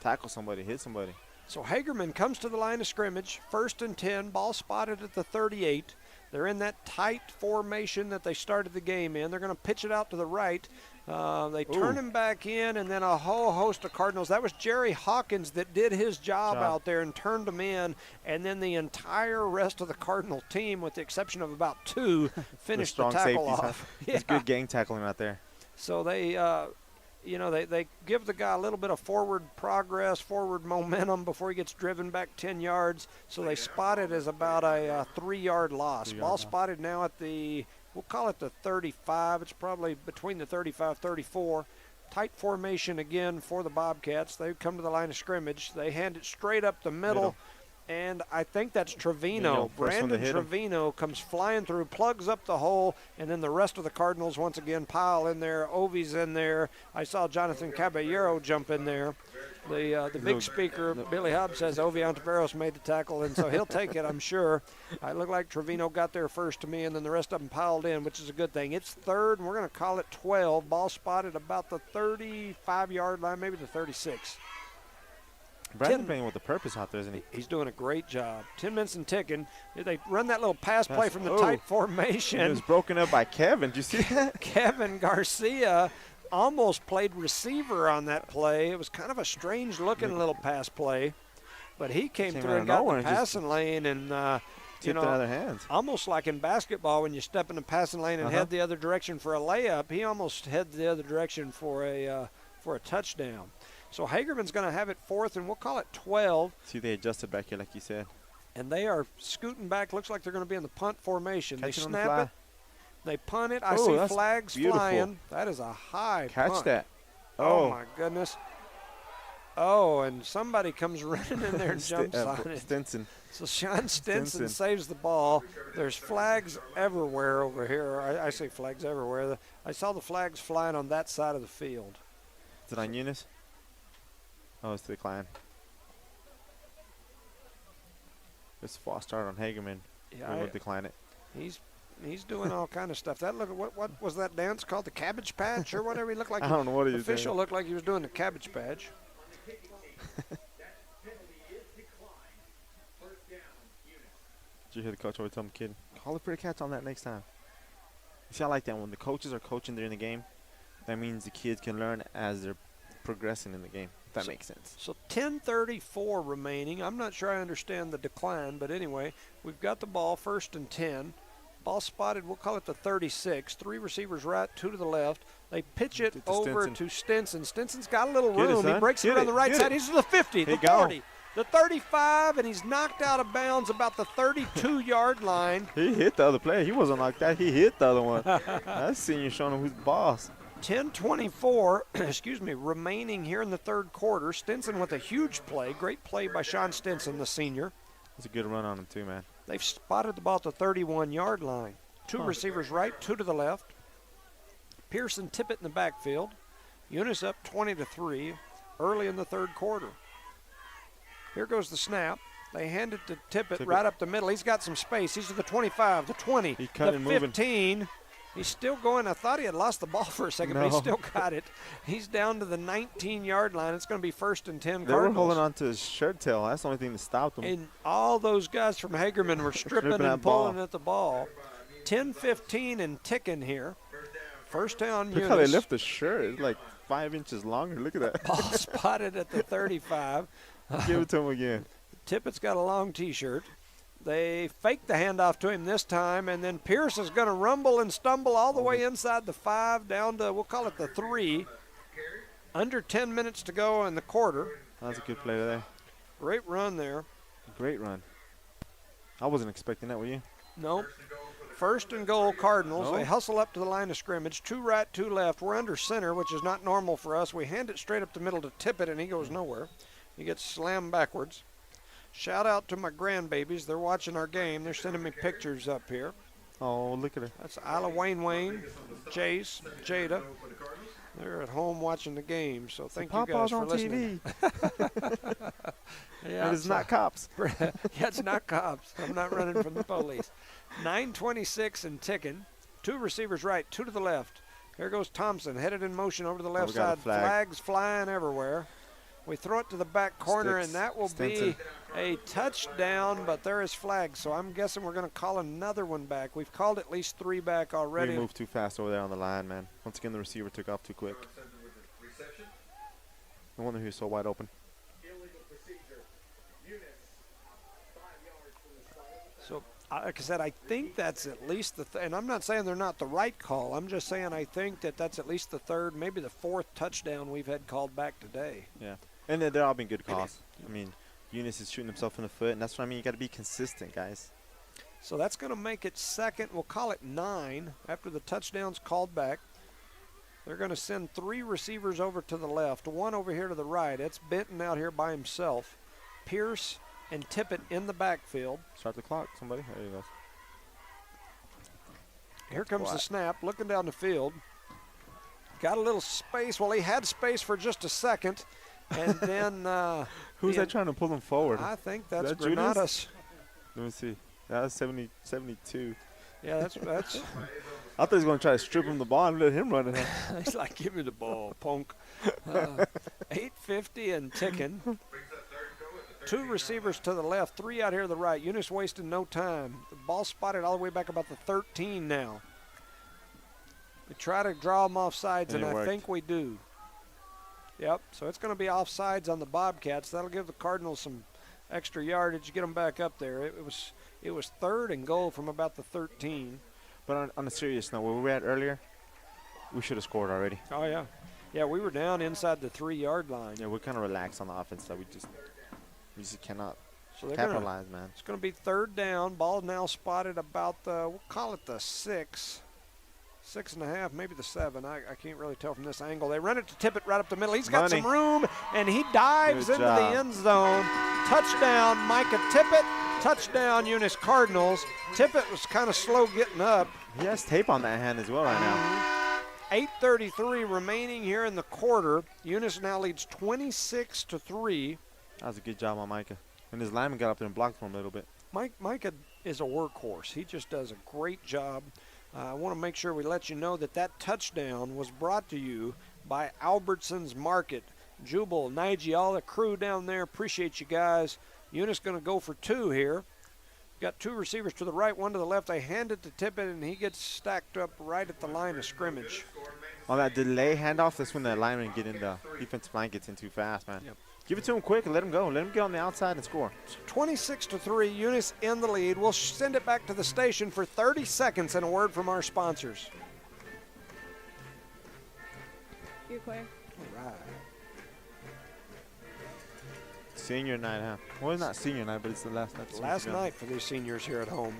tackle somebody, hit somebody. So Hagerman comes to the line of scrimmage, 1st and 10, ball spotted at the 38. They're in that tight formation that they started the game in. They're going to pitch it out to the right. They turn him back in, and then a whole host of Cardinals. That was Jerry Hawkins that did his job out there and turned him in, and then the entire rest of the Cardinal team, with the exception of about two, finished the tackle off. It's good gang tackling out there. So they they give the guy a little bit of forward progress, forward momentum before he gets driven back 10 yards. So they spot it as about a 3-yard loss. Ball spotted now at we'll call it the 35. It's probably between the 35, 34. Tight formation again for the Bobcats. They come to the line of scrimmage. They hand it straight up the middle. And I think that's Trevino. Brandon Trevino comes flying through, plugs up the hole, and then the rest of the Cardinals once again pile in there. Ovi's in there. I saw Jonathan Caballero jump in there. The big speaker, Billy Hobbs, says Ovi Ontiveros made the tackle, and so he'll take it, I'm sure. It looked like Trevino got there first to me, and then the rest of them piled in, which is a good thing. It's 3rd, and we're going to call it 12. Ball spotted about the 35-yard line, maybe the 36. Brandon's playing with a purpose out there, isn't he? He's doing a great job. 10 minutes and ticking. They run that little pass play from the tight formation. It was broken up by Kevin. Did you see that? Kevin Garcia almost played receiver on that play. It was kind of a strange-looking little pass play. But he came through and got the passing lane and, tipped the other hands. Almost like in basketball when you step in the passing lane and head the other direction for a layup. He almost headed the other direction for a touchdown. So Hagerman's going to have it 4th, and we'll call it 12. See, they adjusted back here, like you said. And they are scooting back. Looks like they're going to be in the punt formation. They snap it. They punt it. I see flags flying. That is a high punt. Catch that. Oh, my goodness. Oh, and somebody comes running in there and jumps on it. Stinson. So Sean Stinson saves the ball. There's flags everywhere over here. I say flags everywhere. I saw the flags flying on that side of the field. Is it on Eunice? Oh, it's the decline. It's a false start on Hagerman. Yeah, We'll decline it. He's doing all kind of stuff. That look, what was that dance called? The Cabbage Patch or whatever? He looked like I don't know what he was doing. Official looked like he was doing the Cabbage Patch. Did you hear the coach always tell the kid, call it for a catch on that next time? You see, I like that. When the coaches are coaching during the game, that means the kids can learn as they're progressing in the game. If that makes sense. So 10:34 remaining. I'm not sure I understand the decline, but anyway, we've got the ball, 1st and 10. Ball spotted, we'll call it the 36. 3 receivers right, 2 to the left. They pitch it over to Stinson. Stinson's got a little room. He breaks it around the right side. He's to the 50, the 40, the 35, and he's knocked out of bounds about the 32-yard line. He hit the other player. He wasn't like that. He hit the other one. That's senior showing him who's the boss. 10:24, remaining here in the third quarter. Stinson with a huge play. Great play by Sean Stinson, the senior. That's a good run on him too, man. They've spotted the ball at the 31-yard line. 2 receivers right, 2 to the left. Pearson Tippett in the backfield. Eunice up 20-3 early in the third quarter. Here goes the snap. They hand it to Tippett right up the middle. He's got some space. He's to the 25, the 20, the 15. He's still going. I thought he had lost the ball for a second, but he still got it. He's down to the 19-yard line. It's going to be 1st and 10 Cardinals. They were holding on to his shirt tail. That's the only thing that stopped him. And all those guys from Hagerman were stripping and pulling at the ball. 10:15 and ticking here. First down, Eunice. Look how they lift the shirt. It's like 5 inches longer. Look at that. Ball spotted at the 35. Give it to him again. Tippett's got a long T-shirt. They fake the handoff to him this time, and then Pierce is going to rumble and stumble all the way inside the 5 down to, we'll call it the 3. Under 10 minutes to go in the quarter. That's a good play there. Great run there. Great run. I wasn't expecting that, were you? Nope. 1st and goal, Cardinals. No. They hustle up to the line of scrimmage. 2 right, 2 left. We're under center, which is not normal for us. We hand it straight up the middle to Tippett, and he goes nowhere. He gets slammed backwards. Shout out to my grandbabies. They're watching our game. They're sending me pictures up here. Oh, look at her. That's Isla Wayne, Jace, Jada. They're at home watching the game, so thank you guys for listening. TV. Yeah, it's not cops. Yeah, it's not cops. I'm not running from the police. 9:26 and ticking. 2 receivers right, 2 to the left. Here goes Thompson, headed in motion over to the left side. Flags flying everywhere. We throw it to the back corner, and that will be a touchdown, but there is flags, so I'm guessing we're going to call another one back. We've called at least 3 back already. We moved too fast over there on the line, man. Once again, the receiver took off too quick. No wonder he was so wide open. So, like I said, I think that's at least and I'm not saying they're not the right call. I'm just saying I think that's at least the 3rd, maybe the 4th touchdown we've had called back today. Yeah, and they're all been good calls. I mean, Eunice is shooting himself in the foot, and that's what I mean. You got to be consistent, guys. So that's going to make it 2nd. We'll call it 9 after the touchdown's called back. They're going to send 3 receivers over to the left, 1 over here to the right. It's Benton out here by himself. Pierce and Tippett in the backfield. Start the clock, somebody. There you go. Here comes the snap, looking down the field. Got a little space. Well, he had space for just a second. And then who's that trying to pull him forward? I think that's that Granados. Let me see. That's 72. Yeah, that's I thought he was going to try to strip him the ball and let him run it. He's like, give me the ball, punk. 8:50 and ticking. 2 receivers to the left, 3 out here to the right. Eunice wasting no time. The ball spotted all the way back about the 13 now. We try to draw them off sides, and I think we do. Yep, so it's going to be offsides on the Bobcats. That'll give the Cardinals some extra yardage, get them back up there. It was 3rd and goal from about the 13. But on a serious note, where we were at earlier, we should have scored already. Oh, yeah. Yeah, we were down inside the 3-yard line. Yeah, we're kind of relaxed on the offense side. We just cannot capitalize, man. It's going to be 3rd down. Ball now spotted about we'll call it the 6. 6.5, maybe the 7. I can't really tell from this angle. They run it to Tippett right up the middle. He's got Money. some room, and he dives Good into job. the end zone. Touchdown, Micah Tippett. Touchdown, Eunice Cardinals. Tippett was kind of slow getting up. He has tape on that hand as well right now. 8:33 remaining here in the quarter. Eunice now leads 26-3. That was a good job on Micah. And his lineman got up there and blocked for him a little bit. Micah is a workhorse. He just does a great job. I want to make sure we let you know that touchdown was brought to you by Albertsons Market. Jubal, Nige, all the crew down there, appreciate you guys. Eunice going to go for 2 here. Got 2 receivers to the right, 1 to the left. They hand it to Tippett, and he gets stacked up right at the line of scrimmage. On that delay handoff, that's when the lineman get in the defensive line gets in too fast, man. Yep. Give it to him quick and let him go. Let him get on the outside and score. 26-3, Eunice in the lead. We'll send it back to the station for 30 seconds and a word from our sponsors. You're clear. All right. Senior night, huh? Well, it's not senior night, but it's the last night. Last night for these seniors here at home.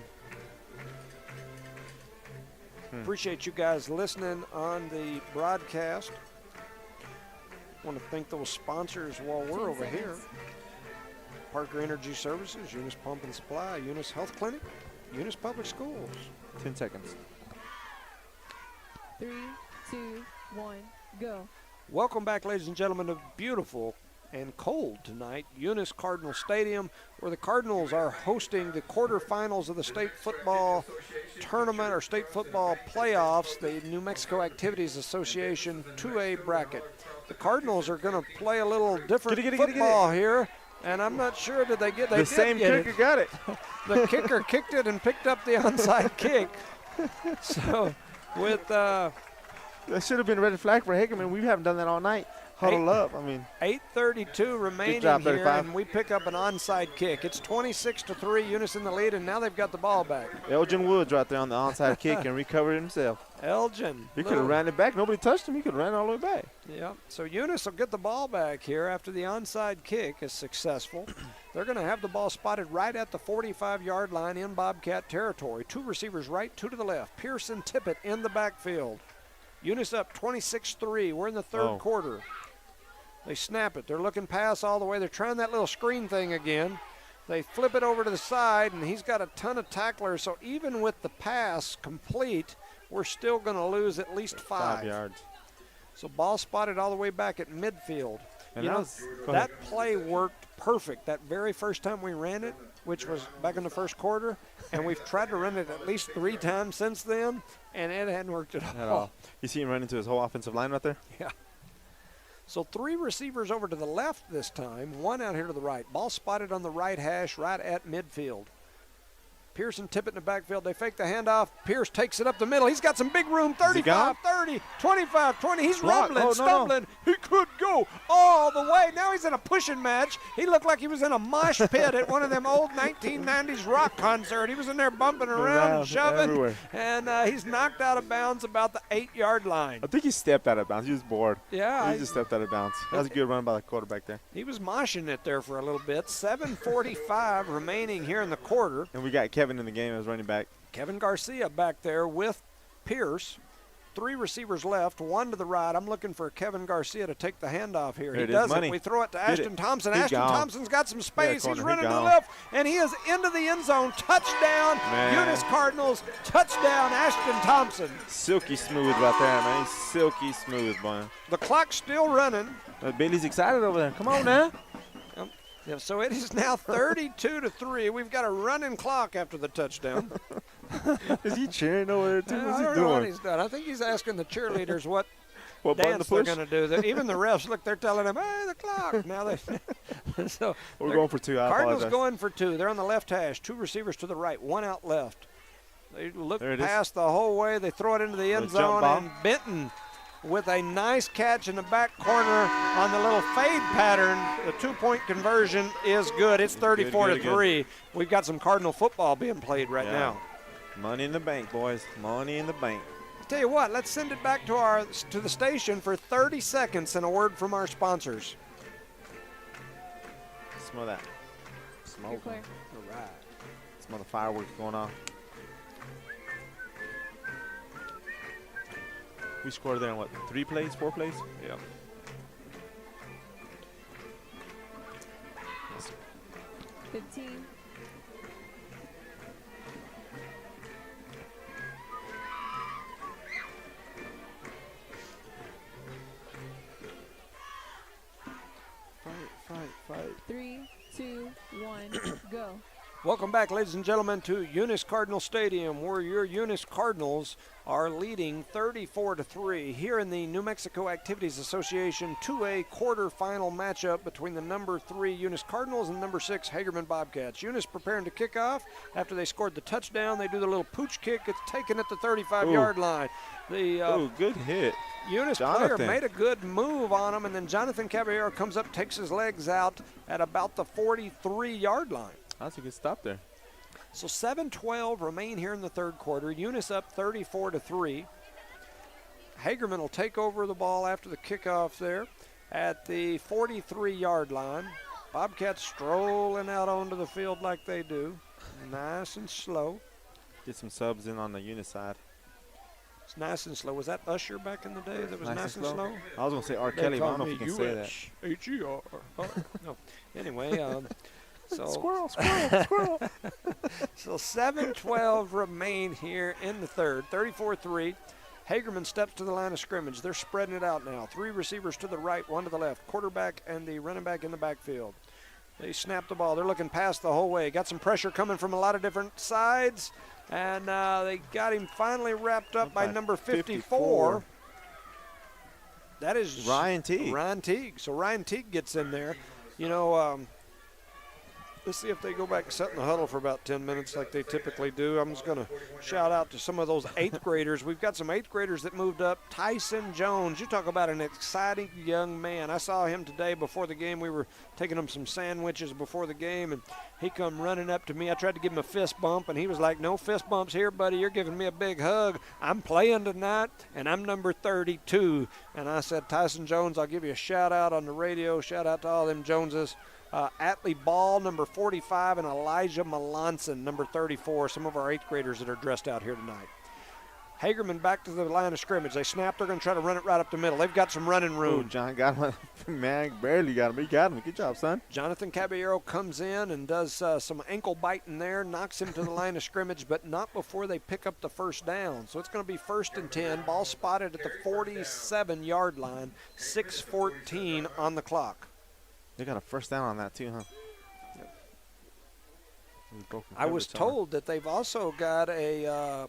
Appreciate you guys listening on the broadcast. Want to thank those sponsors while we're 10 over here. seconds. Parker Energy Services, Eunice Pump and Supply, Eunice Health Clinic, Eunice Public Schools. 10 seconds. 3, 2, 1, go. Welcome back, ladies and gentlemen, to beautiful and cold tonight, Eunice Cardinal Stadium, where the Cardinals are hosting the quarterfinals of the state football tournament or state football playoffs, the New Mexico Activities Association 2A bracket. The Cardinals are going to play a little different football here, and I'm not sure did they get The same kicker got it. The kicker kicked it and picked up the onside kick. So with That should have been a red flag for Hagerman. We haven't done that all night. Huddle up. I mean, 8:32 remaining job, here, 35. and we pick up an onside kick. It's 26-3, Eunice in the lead, and now they've got the ball back. Elgin Woods right there on the onside kick and recovered himself. Elgin. He could have ran it back. Nobody touched him. He could have ran all the way back. Yeah, so Eunice will get the ball back here after the onside kick is successful. They're going to have the ball spotted right at the 45-yard line in Bobcat territory. 2 receivers right, 2 to the left. Pearson Tippett in the backfield. Eunice up 26-3. We're in the third quarter. They snap it. They're looking pass all the way. They're trying that little screen thing again. They flip it over to the side, and he's got a ton of tacklers. So even with the pass complete, we're still going to lose at least 5. 5 yards. So ball spotted all the way back at midfield. And You know, go ahead. that play worked perfect that very first time we ran it, which was back in the first quarter, and we've tried to run it at least 3 times since then, and it hadn't worked at all. You see him run into his whole offensive line right there? Yeah. So 3 receivers over to the left this time, 1 out here to the right. Ball spotted on the right hash right at midfield. Pearson Tippett in the backfield. They fake the handoff. Pierce takes it up the middle. He's got some big room. 35, 30, 25, 20. He's rumbling, stumbling. He could go all the way. Now he's in a pushing match. He looked like he was in a mosh pit at one of them old 1990s rock concert. He was in there bumping around and shoving. Everywhere. And he's knocked out of bounds about the 8-yard line. I think he stepped out of bounds. He was bored. Yeah. He just stepped out of bounds. That was a good run by the quarterback there. He was moshing it there for a little bit. 7:45 remaining here in the quarter. And we got Kevin in the game as running back. Kevin Garcia back there with Pierce. 3 receivers left, 1 to the right. I'm looking for Kevin Garcia to take the handoff here. There He it is, does money. it. We throw it to Did Ashton it. Thompson. He's Ashton gone. Thompson's got some space. corner. He's He running to the gone. left, and he is into the end zone. Touchdown, Man. Eunice Cardinals. Touchdown, Ashton Thompson. Silky smooth right there, man. He's silky smooth, boy. The clock's still running. Billy's excited over there. Come on now. Yeah, so it is now 32-3. We've got a running clock after the touchdown. Is he cheering over there, too? I What's he don't know what doing? he's done. I think he's asking the cheerleaders what What button to dance they're push? going to do. Even the refs, look, they're telling him, hey, the clock. Now they so We're they're- going for 2. I Cardinals apologize. going for 2. They're on the left hash. 2 receivers to the right, 1 out left. They look There it is. past the whole way. They throw it into the end The jump zone, ball. and Benton with a nice catch in the back corner on the little fade pattern. The 2-point conversion is good. It's 34-3. We've got some Cardinal football being played right Yeah. now. Money in the bank, boys. Money in the bank. Tell you what, let's send it back to the station for 30 seconds and a word from our sponsors. Smell that. You're Smoke. clear. All right. Smell the fireworks going on. We scored there in what, 3 plays, 4 plays? Yeah. 15. Fight. 3, 2, 1, go. Welcome back, ladies and gentlemen, to Eunice Cardinal Stadium, where your Eunice Cardinals are leading 34-3 here in the New Mexico Activities Association 2A quarterfinal matchup between the number 3 Eunice Cardinals and number 6 Hagerman Bobcats. Eunice preparing to kick off. After they scored the touchdown, they do the little pooch kick. It's taken at the 35-yard line. The Good hit. Eunice player made a good move on him, and then Jonathan Caballero comes up, takes his legs out at about the 43-yard line. That's a good stop there. So 7:12 remain here in the third quarter. Eunice up 34-3. Hagerman will take over the ball after the kickoff there at the 43-yard line. Bobcats strolling out onto the field like they do. Nice and slow. Get some subs in on the Eunice side. It's nice and slow. Was that Usher back in the day that was nice and slow? I was going to say R. Kelly, but I don't know if you can say that. H-E-R. No. Anyway, so Squirrel. So 7:12 remain here in the third. 34-3. Hagerman steps to the line of scrimmage. They're spreading it out now. 3 receivers to the right, 1 to the left. Quarterback and the running back in the backfield. They snap the ball. They're looking past the whole way. Got some pressure coming from a lot of different sides. And they got him finally wrapped up by number 54. That is Ryan Teague. Ryan Teague. So Ryan Teague gets in there. You know, let's see if they go back and sit in the huddle for about 10 minutes like they typically do. I'm just going to shout out to some of those 8th graders. We've got some 8th graders that moved up. Tyson Jones, you talk about an exciting young man. I saw him today before the game. We were taking him some sandwiches before the game, and he come running up to me. I tried to give him a fist bump, and he was like, no fist bumps here, buddy. You're giving me a big hug. I'm playing tonight, and I'm number 32. And I said, Tyson Jones, I'll give you a shout-out on the radio. Shout-out to all them Joneses. Atlee Ball, number 45, and Elijah Melanson, number 34, some of our 8th graders that are dressed out here tonight. Hagerman back to the line of scrimmage. They snap. They're going to try to run it right up the middle. They've got some running room. Ooh, John got him. Man, barely got him. He got him. Good job, son. Jonathan Caballero comes in and does some ankle biting there, knocks him to the line of scrimmage, but not before they pick up the first down. So it's going to be 1st and 10. Ball spotted at the 47-yard line, 6:14 on the clock. They got a first down on that too, huh? Yep. I was told that they've also got an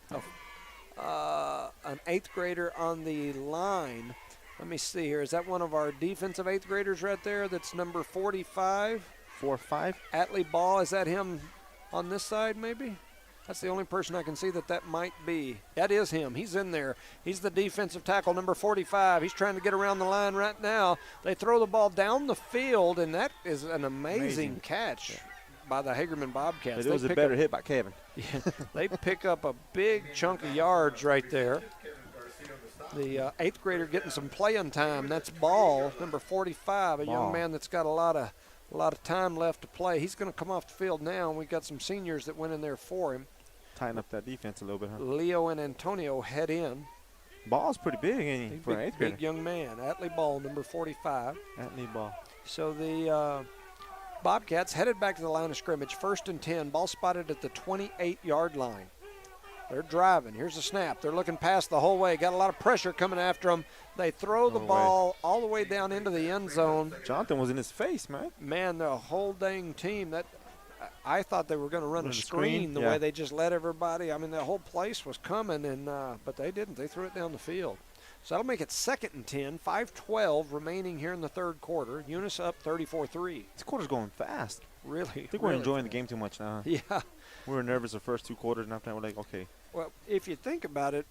8th grader on the line. Let me see here. Is that one of our defensive 8th graders right there? That's number 45. 4-5. Atlee Ball. Is that him on this side maybe? That's the only person I can see that might be. That is him. He's in there. He's the defensive tackle, number 45. He's trying to get around the line right now. They throw the ball down the field, and that is an amazing catch by the Hagerman Bobcats. It was a better hit by Kevin. Yeah, they pick up a big chunk of yards right there. The 8th grader getting some playing time. That's Ball, number 45, a young man that's got a lot of time left to play. He's going to come off the field now, and we've got some seniors that went in there for him. Tighten up that defense a little bit, huh? Leo and Antonio head in. Ball's pretty big, ain't he? For an 8th grader. Big young man. Atlee Ball, number 45. Atlee Ball. So the Bobcats headed back to the line of scrimmage. 1st and 10. Ball spotted at the 28-yard line. They're driving. Here's the snap. They're looking past the whole way. Got a lot of pressure coming after them. They throw the ball all the way down into the end zone. Jonathan was in his face, man. Man, the whole dang team. I thought they were going to run a screen the way they just let everybody. I mean, the whole place was coming, but they didn't. They threw it down the field. So that'll make it 2nd and 10. 5:12 remaining here in the third quarter. Eunice up 34-3. This quarter's going fast. Really? I think we're enjoying the game too much now. Yeah. We were nervous the first 2 quarters, and after that we're like, okay. Well, if you think about it,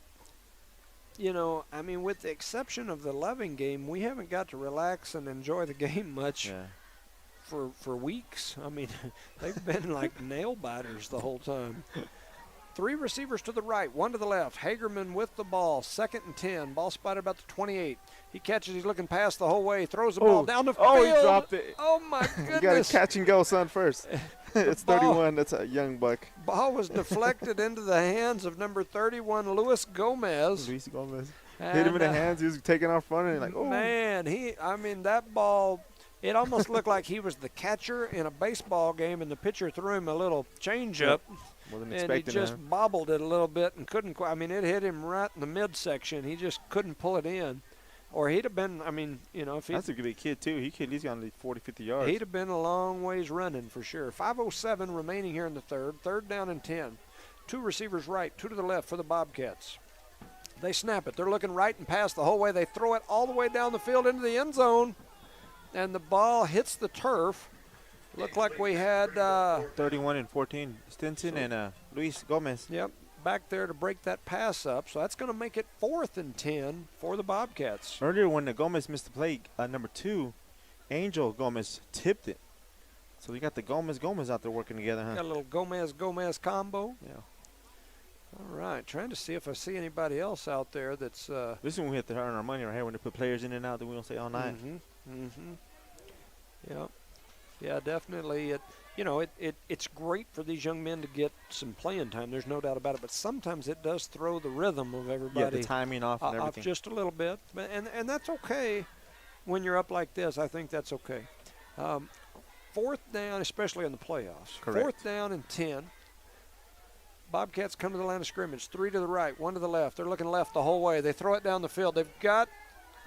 you know, I mean, with the exception of the Loving game, we haven't got to relax and enjoy the game much for weeks. I mean, they've been like nail biters the whole time. 3 receivers to the right, 1 to the left. Hagerman with the ball, 2nd and 10. Ball spotted about the 28. He catches, he's looking past the whole way, throws the ball down the field. Oh, he dropped it. Oh, my goodness. You got to catch and go, son, first. It's 31. That's a young buck. Ball was deflected into the hands of number 31, Luis Gomez. Luis Gomez. Hit him in the hands. He was taking off running. Like, oh. Man, that ball, it almost looked like he was the catcher in a baseball game, and the pitcher threw him a little changeup. Wasn't And he expecting just that. bobbled it a little bit and couldn't quite. I mean, it hit him right in the midsection. He just couldn't pull it in. Or he'd have been, if he. That's a good kid, too. He could at least got 40, 50 yards. He'd have been a long ways running for sure. 5:07 remaining here in the third. Third down and 10. 2 receivers right, 2 to the left for the Bobcats. They snap it. They're looking right and pass the whole way. They throw it all the way down the field into the end zone. And the ball hits the turf. Looked like we had 31 and 14. Stinson and Luis Gomez. Yep, back there to break that pass up. So that's going to make it 4th and 10 for the Bobcats. Earlier when the Gomez missed the play, number 2, Angel Gomez tipped it. So we got the Gomez out there working together, huh? Got a little Gomez combo. Yeah. All right, trying to see if I see anybody else out there that's. This is when we have to earn our money right here when they put players in and out that we don't say all night. Yeah. Yeah, definitely. It's great for these young men to get some playing time. There's no doubt about it. But sometimes it does throw the rhythm of everybody. Yeah, the timing off and everything. Off just a little bit. And that's okay when you're up like this. I think that's okay. 4th down, especially in the playoffs. Correct. 4th down and 10. Bobcats come to the line of scrimmage. 3 to the right, 1 to the left. They're looking left the whole way. They throw it down the field. They've got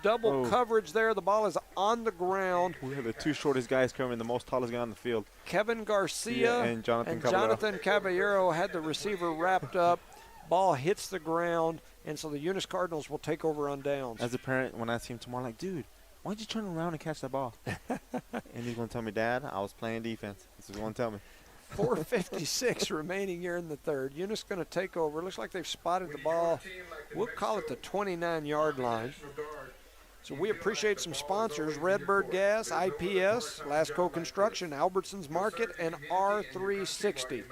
double coverage there. The ball is on the ground. We have the 2 shortest guys coming, the most tallest guy on the field. Kevin Garcia and Jonathan Caballero had the receiver wrapped up. Ball hits the ground, and so the Eunice Cardinals will take over on downs. As a parent, when I see him tomorrow, I'm like, dude, why'd you turn around and catch that ball? And he's going to tell me, Dad, I was playing defense. This is going to tell me. 4:56 remaining here in the third. Eunice going to take over. Looks like they've spotted the ball. We'll call it the 29-yard line. So we appreciate some sponsors: Redbird Gas, IPS, Lasco Construction, Albertsons Market, and R360.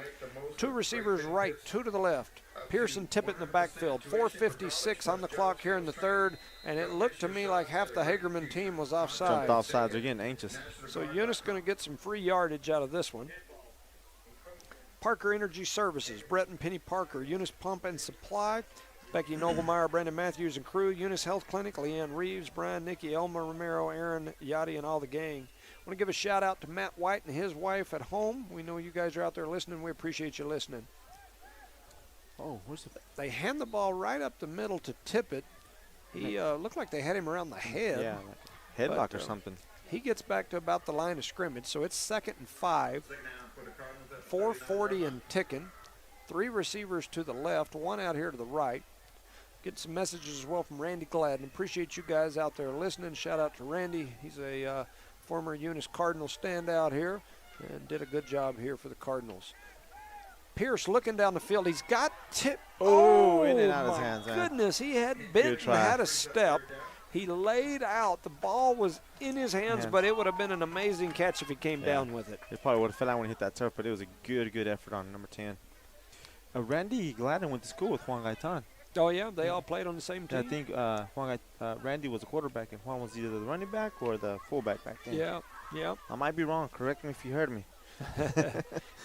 2 receivers right, 2 to the left. Pearson Tippett in the backfield. 4:56 on the clock here in the third, and it looked to me like half the Hagerman team was offside. Jumped offsides. They're getting anxious. So Eunice going to get some free yardage out of this one. Parker Energy Services, Brett and Penny Parker, Eunice Pump and Supply, Becky Nogelmeyer, Brandon Matthews and crew, Eunice Health Clinic, Leanne Reeves, Brian, Nikki, Elma Romero, Aaron, Yachty, and all the gang. I want to give a shout out to Matt White and his wife at home. We know you guys are out there listening. We appreciate you listening. Oh, where's the? They hand the ball right up the middle to Tippett. He looked like they had him around the head. Yeah, like a headlock or something. He gets back to about the line of scrimmage, so it's 2nd and 5. 4:40 and ticking. 3 receivers to the left, 1 out here to the right. Get some messages as well from Randy Gladden. Appreciate you guys out there listening. Shout out to Randy. He's a former Eunice Cardinal standout here and did a good job here for the Cardinals. Pierce looking down the field. He's got tip. Oh, in and out of his hands. My goodness, he had bent and try. had a step. He laid out. The ball was in his hands, but it would have been an amazing catch if he came down with it. It probably would have fell out when he hit that turf, but it was a good effort on number 10. Randy Gladden went to school with Juan Gaitan. Oh, yeah? They all played on the same team? Yeah, I think Randy was a quarterback, and Juan was either the running back or the fullback back then. Yeah. I might be wrong. Correct me if you heard me.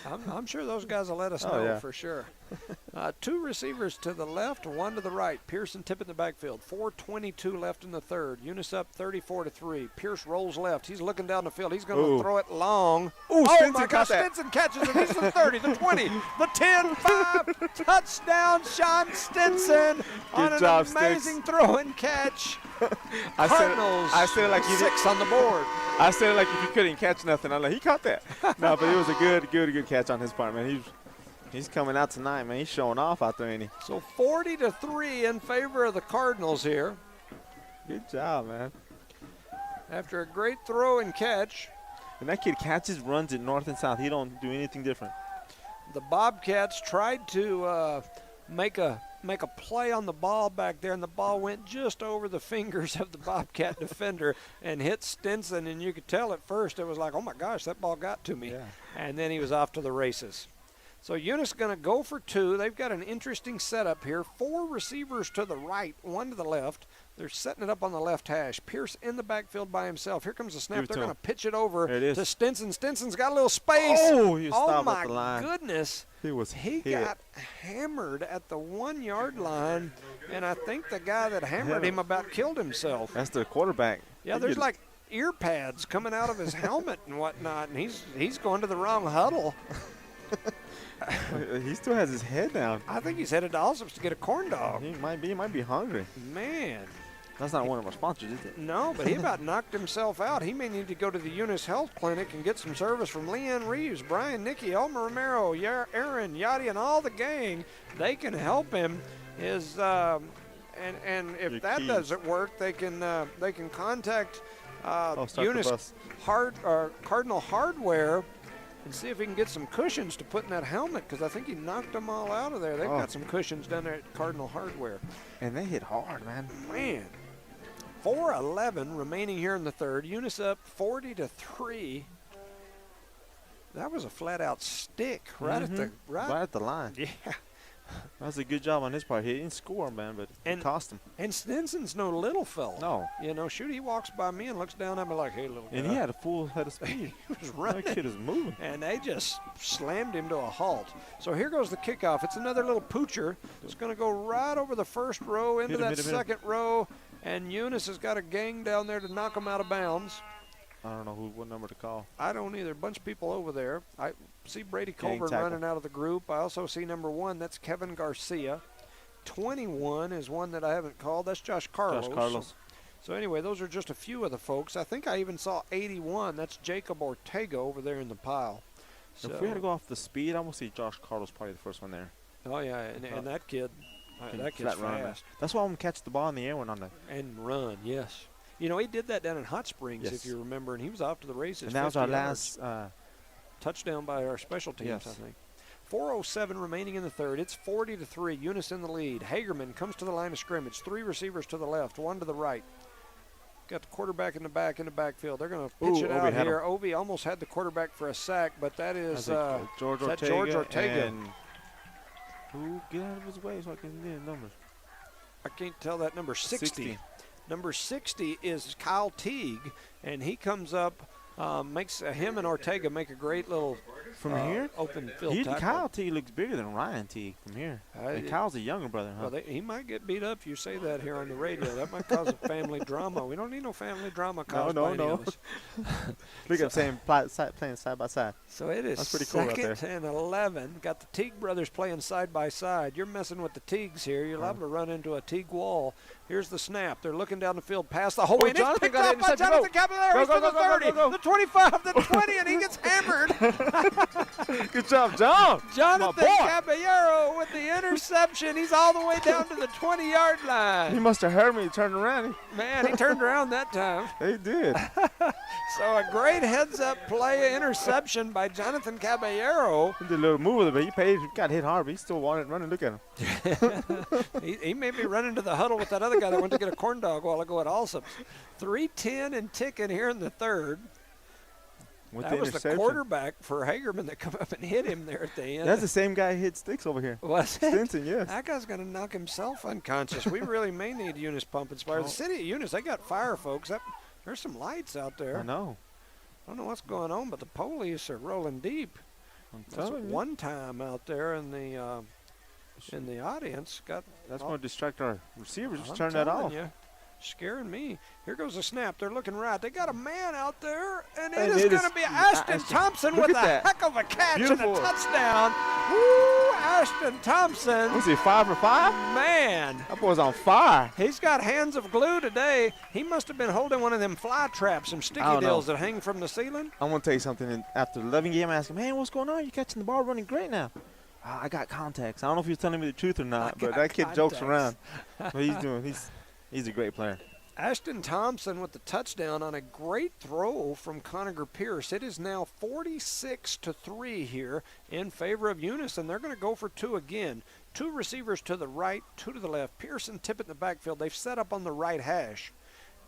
I'm sure those guys will let us know for sure. 2 receivers to the left, 1 to the right. Pearson Tippett in the backfield. 4:22 left in the third. Eunice up 34-3. Pierce rolls left. He's looking down the field. He's going to throw it long. Stinson my gosh, Stinson catches it. He's the 30, the 20, the 10, 5. Touchdown, Sean Stinson on an amazing throw and catch. Cardinals, I said it like you 6 on the board. I said it like if you couldn't catch nothing. I'm like, he caught that. No, but it was a good catch on his part, man. He's coming out tonight, man. He's showing off out there, ain't he? So 40-3 in favor of the Cardinals here. Good job, man. After a great throw and catch. And that kid catches, runs it north and south. He don't do anything different. The Bobcats tried to make a play on the ball back there, and the ball went just over the fingers of the Bobcat defender and hit Stinson, and you could tell at first it was like, oh my gosh, that ball got to me. Yeah. And then he was off to the races. So Eunice going to go for 2. They've got an interesting setup here. 4 receivers to the right, 1 to the left. They're setting it up on the left hash. Pierce in the backfield by himself. Here comes the snap. Give it They're to going him. to pitch it over There it is. to Stinson. Stinson's got a little space. Oh, he was Oh, stopped my at the line. goodness. He Got hammered at the 1 yard line, and I think the guy that hammered him about killed himself. That's the quarterback. Yeah, there's like ear pads coming out of his helmet and whatnot, and he's going to the wrong huddle. He still has his head down. I think he's headed to Allsup's to get a corn dog. He might be hungry. Man. That's not one of our sponsors, is it? No, but he about knocked himself out. He may need to go to the Eunice Health Clinic and get some service from Leanne Reeves, Brian, Nikki, Elmer Romero, Aaron, Yachty, and all the gang. They can help him. And if Your that keys. doesn't work, they can contact Start the Eunice bus. Cardinal Hardware and see if he can get some cushions to put in that helmet, because I think he knocked them all out of there. They've got some cushions down there at Cardinal Hardware. And they hit hard, man. Man. 4:11 remaining here in the third. Eunice up 40-3. That was a flat-out stick right at the Right at the line. Yeah. That's a good job on his part. He didn't score, man, but it cost him. And Stinson's no little fella. No. You know, shoot, he walks by me and looks down at me like, hey, little guy. And he had a full head of speed. He was running. That kid is moving. And they just slammed him to a halt. So here goes the kickoff. It's another little poocher. It's going to go right over the first row into that second row. And Eunice has got a gang down there to knock him out of bounds. I don't know what number to call. I don't either. A bunch of people over there. I see Brady Gang Colburn tackle. running out of the group. I also see number 1. That's Kevin Garcia. 21 is one that I haven't called. That's Josh Carlos. Josh Carlos. So anyway, those are just a few of the folks. I think I even saw 81. That's Jacob Ortega over there in the pile. So If we had to go off the speed, I'm going to see Josh Carlos probably the first one there. Oh, yeah, and that kid, that kid's Flat runner. fast. That's why I'm going to catch the ball in the air when on the. And run, yes. You know, he did that down in Hot Springs, Yes. if you remember, and he was off to the races. And that was our 50 yards. last. Touchdown by our special teams, Yes. I think. 4:07 remaining in the third. It's 40-3. Eunice in the lead. Hagerman comes to the line of scrimmage. 3 receivers to the left, 1 to the right. Got the quarterback in the backfield. They're going to pitch it out here. Ovi almost had the quarterback for a sack, but that is George is that Ortega. George Ortega. And who get out of his way so I can get the numbers? I can't tell that number 60. Number 60 is Kyle Teague, and he comes up, makes him and Ortega make a great little From here? open field tackle. Kyle T looks bigger than Ryan T from here. And Kyle's a younger brother, huh? Well, he might get beat up if you say that here on the radio. That might cause a family drama. We don't need no family drama caused by any of us. Look at him playing side by side. So it is That's pretty cool right second and 11. Got the Teague brothers playing side by side. You're messing with the Teagues here. You're liable to run into a Teague wall. Here's the snap. They're looking down the field past the whole way. And it's picked up by Jonathan Caballero. He's to the 30, the 25, the 20, and he gets hammered. Good job, John. Jonathan Caballero with the interception. He's all the way down to the 20-yard He line. must have heard me. He turned around. Man, he turned around that time. He did. So a great heads-up play interception by Jonathan Caballero. He did a little move with it, but he paid. He got hit hard, but he still wanted to run and look at him. He may be running to the huddle with that other guy that went to get a corn dog while ago at Allsup's. 3:10 and ticking here in the third. With That was the quarterback for Hagerman that come up and hit him there at the end. That's the same guy who hit Sticks over here. Was it? Stinson, yes. That guy's going to knock himself unconscious. We really may need Eunice Pump Inspire. The city of Eunice, they got fire, folks. There's some lights out there. I know. I don't know what's going on, but the police are rolling deep. That's telling you. one time out there in the audience. That's going to distract our receivers. Just I'm turn that telling off. you, scaring me. Here goes the snap. They're looking right. They got a man out there, and And it is it going is to be Ashton Thompson Look with a at that. heck of a catch Beautiful. and a touchdown. Woo, Ashton Thompson. Was he 5 for 5? Man, That boy's on fire. he's got hands of glue today. He must have been holding one of them fly traps, some I sticky don't know. deals that hang from the ceiling. I'm going to tell you something. And after the 11 game, I asked him, man, what's going on? You're catching the ball running great now. I got contacts. I don't know if he was telling me the truth or not, but that kid jokes around. But he's a great player. Ashton Thompson with the touchdown on a great throw from Conager Pierce. It is now 46-3 here in favor of Eunice, and they're going to go for 2 again. 2 receivers to the right, 2 to the left. Pierce and Tippett in the backfield. They've set up on the right hash.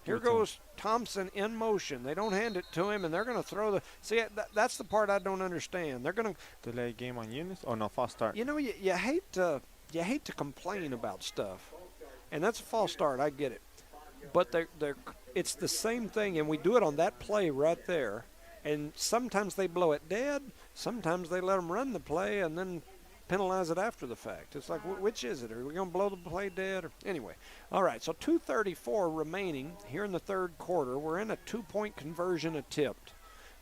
Here goes Thompson in motion. They don't hand it to him, and they're going to throw the – see, that's the part I don't understand. They're going to – Delay game on Eunice? Oh, no, false start. you know, you hate to complain about stuff, and that's a false start. I get it. but it's the same thing, and we do it on that play right there. And sometimes they blow it dead. Sometimes they let them run the play and then penalize it after the fact. It's like, which is it? Are we going to blow the play dead? Or, anyway, all right, so 2:34 remaining here in the third quarter. We're in a 2-point conversion attempt.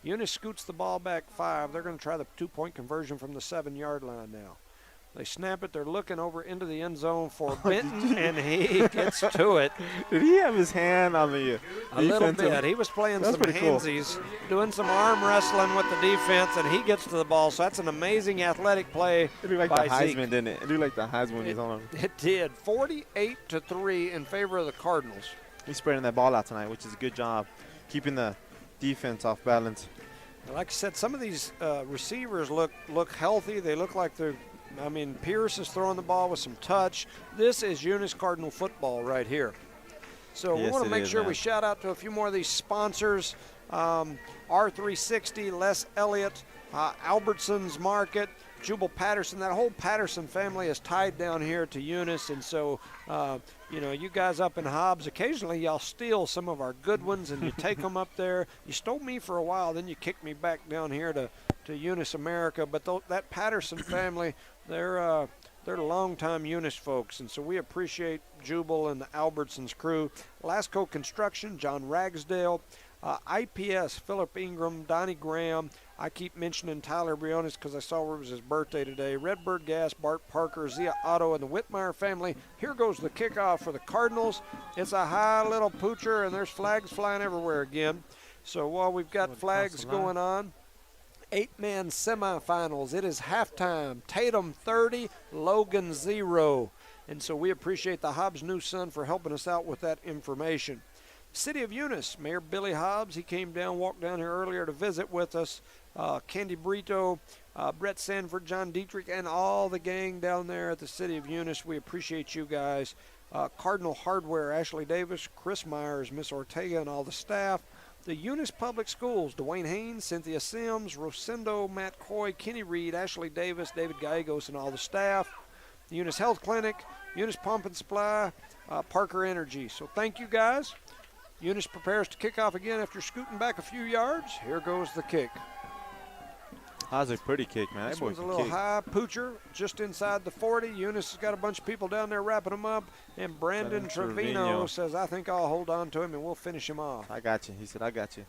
Eunice scoots the ball back 5. They're going to try the 2-point conversion from the 7-yard line now. They snap it. They're looking over into the end zone for Benton, and he gets to it. Did he have his hand on the A little bit. He was playing some handsies, doing some arm wrestling with the defense, and he gets to the ball. So that's an amazing athletic play. It looked like by the Heisman, Zeke. didn't it? It looked like the Heisman was on him. It did. 48-3 in favor of the Cardinals. He's spreading that ball out tonight, which is a good job, keeping the defense off balance. Like I said, some of these receivers look healthy. They look like they're – I mean, Pierce is throwing the ball with some touch. This is Eunice Cardinal football right here. So we want to make sure we shout out to a few more of these sponsors. R360, Les Elliott, Albertsons Market, Jubal Patterson. That whole Patterson family is tied down here to Eunice. And so, you guys up in Hobbs, occasionally y'all steal some of our good ones and you take them up there. You stole me for a while, then you kicked me back down here to Eunice America. But that Patterson family, they're longtime Eunice folks, and so we appreciate Jubal and the Albertsons crew. Lasco Construction, John Ragsdale, IPS, Philip Ingram, Donnie Graham. I keep mentioning Tyler Briones because I saw it was his birthday today. Redbird Gas, Bart Parker, Zia Otto, and the Whitmire family. Here goes the kickoff for the Cardinals. It's a high little poocher, and there's flags flying everywhere again. So while we've got flags going on, 8-man semifinals. It is halftime. Tatum 30, Logan 0. And so we appreciate the Hobbs News Sun for helping us out with that information. City of Eunice, Mayor Billy Hobbs, he came down, walked down here earlier to visit with us. Candy Brito, Brett Sanford, John Dietrich, and all the gang down there at the City of Eunice. We appreciate you guys. Cardinal Hardware, Ashley Davis, Chris Myers, Miss Ortega, and all the staff. The Eunice Public Schools, Dwayne Haynes, Cynthia Sims, Rosendo, Matt Coy, Kenny Reed, Ashley Davis, David Gallegos, and all the staff. The Eunice Health Clinic, Eunice Pump and Supply, Parker Energy. So thank you, guys. Eunice prepares to kick off again after scooting back a few yards. Here goes the kick. That was a pretty kick, man. This one's a little high poocher, just inside the 40. Eunice has got a bunch of people down there wrapping him up. And Brandon Trevino says, I think I'll hold on to him and we'll finish him off. I got you. He said, I got you.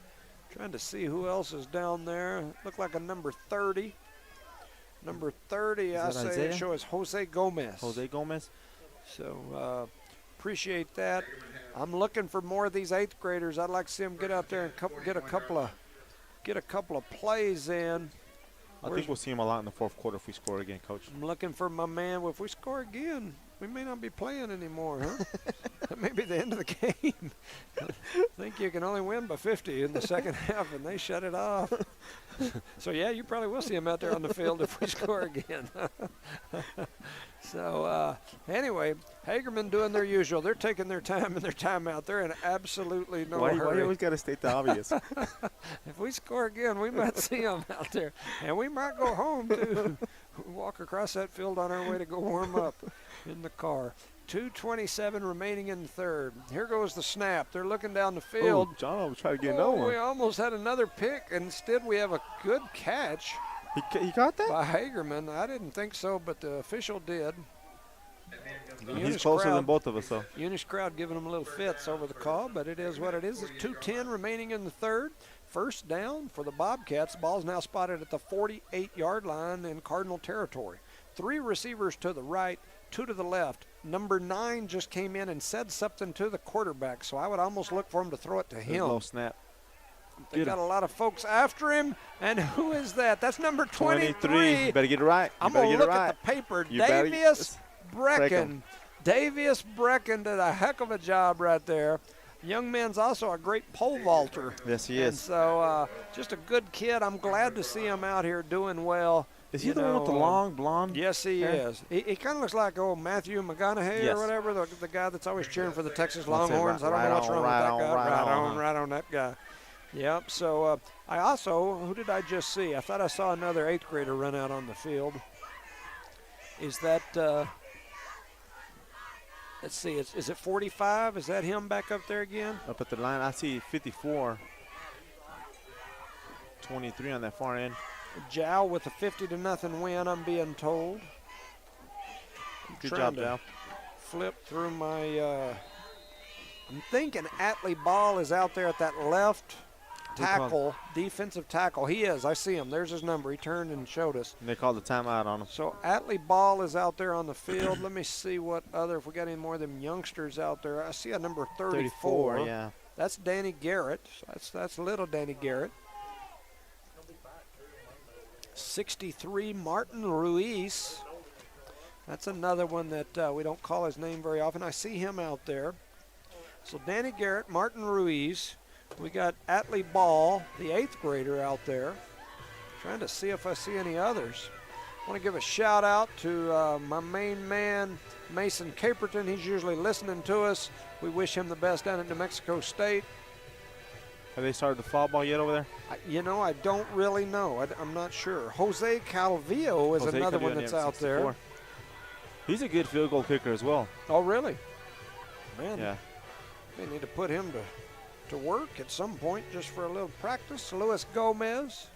Trying to see who else is down there. Look like a number 30. Number 30, I say it shows Jose Gomez. Jose Gomez. So appreciate that. I'm looking for more of these 8th graders. I'd like to see them get out there and get a couple of plays in. I think we'll see him a lot in the fourth quarter if we score again, Coach. I'm looking for my man. Well, if we score again, we may not be playing anymore, huh? That may be the end of the game. I think you can only win by 50 in the second half, and they shut it off. So, yeah, you probably will see him out there on the field if we score again. So, anyway, Hagerman doing their usual. They're taking their time and their timeout. They're in absolutely no hurry. Why you always got to state the obvious? If we score again, we might see them out there. And we might go home, too. Walk across that field on our way to go warm up in the car. 2:27 remaining in the third. Here goes the snap. They're looking down the field. Oh, John was trying to get another one. We almost had another pick. Instead, we have a good catch. He caught that? By Hagerman. I didn't think so, but the official did. He's closer than both of us, though. Eunice crowd giving him a little fits over the call, but it is what it is. It's 2:10 remaining in the third. First down for the Bobcats. Ball's now spotted at the 48-yard line in Cardinal territory. 3 receivers to the right, 2 to the left. Number 9 just came in and said something to the quarterback, so I would almost look for him to throw it to him. Low snap. They got a lot of folks after him, and who is that? That's number 23. You better get it right. I'm going to look at the paper. Davius Brecken. Davius Brecken did a heck of a job right there. Young man's also a great pole vaulter. Yes, he is. And so just a good kid. I'm glad to see him out here doing well. Is he the one with the long blonde? Yes, he is. He kind of looks like Matthew McConaughey or whatever, the guy that's always cheering for the Texas Longhorns. I don't know what's wrong with that guy. Right on that guy. Yep. So I also, who did I just see? I thought I saw another 8th grader run out on the field. Is that Let's see. Is it 45? Is that him back up there again? Up at the line, I see 54. 23 on that far end. Jow with a 50-0 win, I'm being told. Good job, Jow. Flip through my. I'm thinking Atlee Ball is out there at that left tackle, defensive tackle. He is. I see him. There's his number. He turned and showed us. And they called the timeout on him. So Atlee Ball is out there on the field. Let me see what other, if we got any more of them youngsters out there. I see a number 34. Yeah. That's Danny Garrett. That's little Danny Garrett. 63, Martin Ruiz. That's another one that we don't call his name very often. I see him out there. So Danny Garrett, Martin Ruiz. We got Atlee Ball, the 8th grader out there. Trying to see if I see any others. I want to give a shout out to my main man, Mason Caperton. He's usually listening to us. We wish him the best down at New Mexico State. Have they started the fall ball yet over there? I don't really know. I'm not sure. Jose Calvillo is another one that's out there. He's a good field goal kicker as well. Oh, really? Man, yeah. They need to put him to work at some point just for a little practice. Luis Gomez.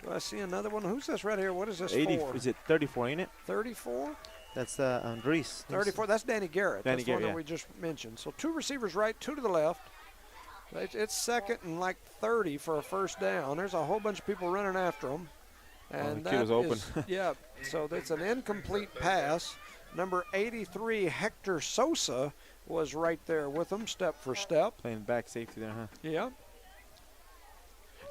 Do I see another one? Who's this right here? What is this 80, for? Is it 34, ain't it? 34? That's Andres. 34. That's Danny Garrett. Danny That's Garrett, one that we just mentioned. So 2 receivers right, 2 to the left. It's second and like 30 for a first down. There's a whole bunch of people running after him. And the kid was open. Yeah, so that's an incomplete pass. Number 83, Hector Sosa, was right there with him, step for step. Playing back safety there, huh? Yeah.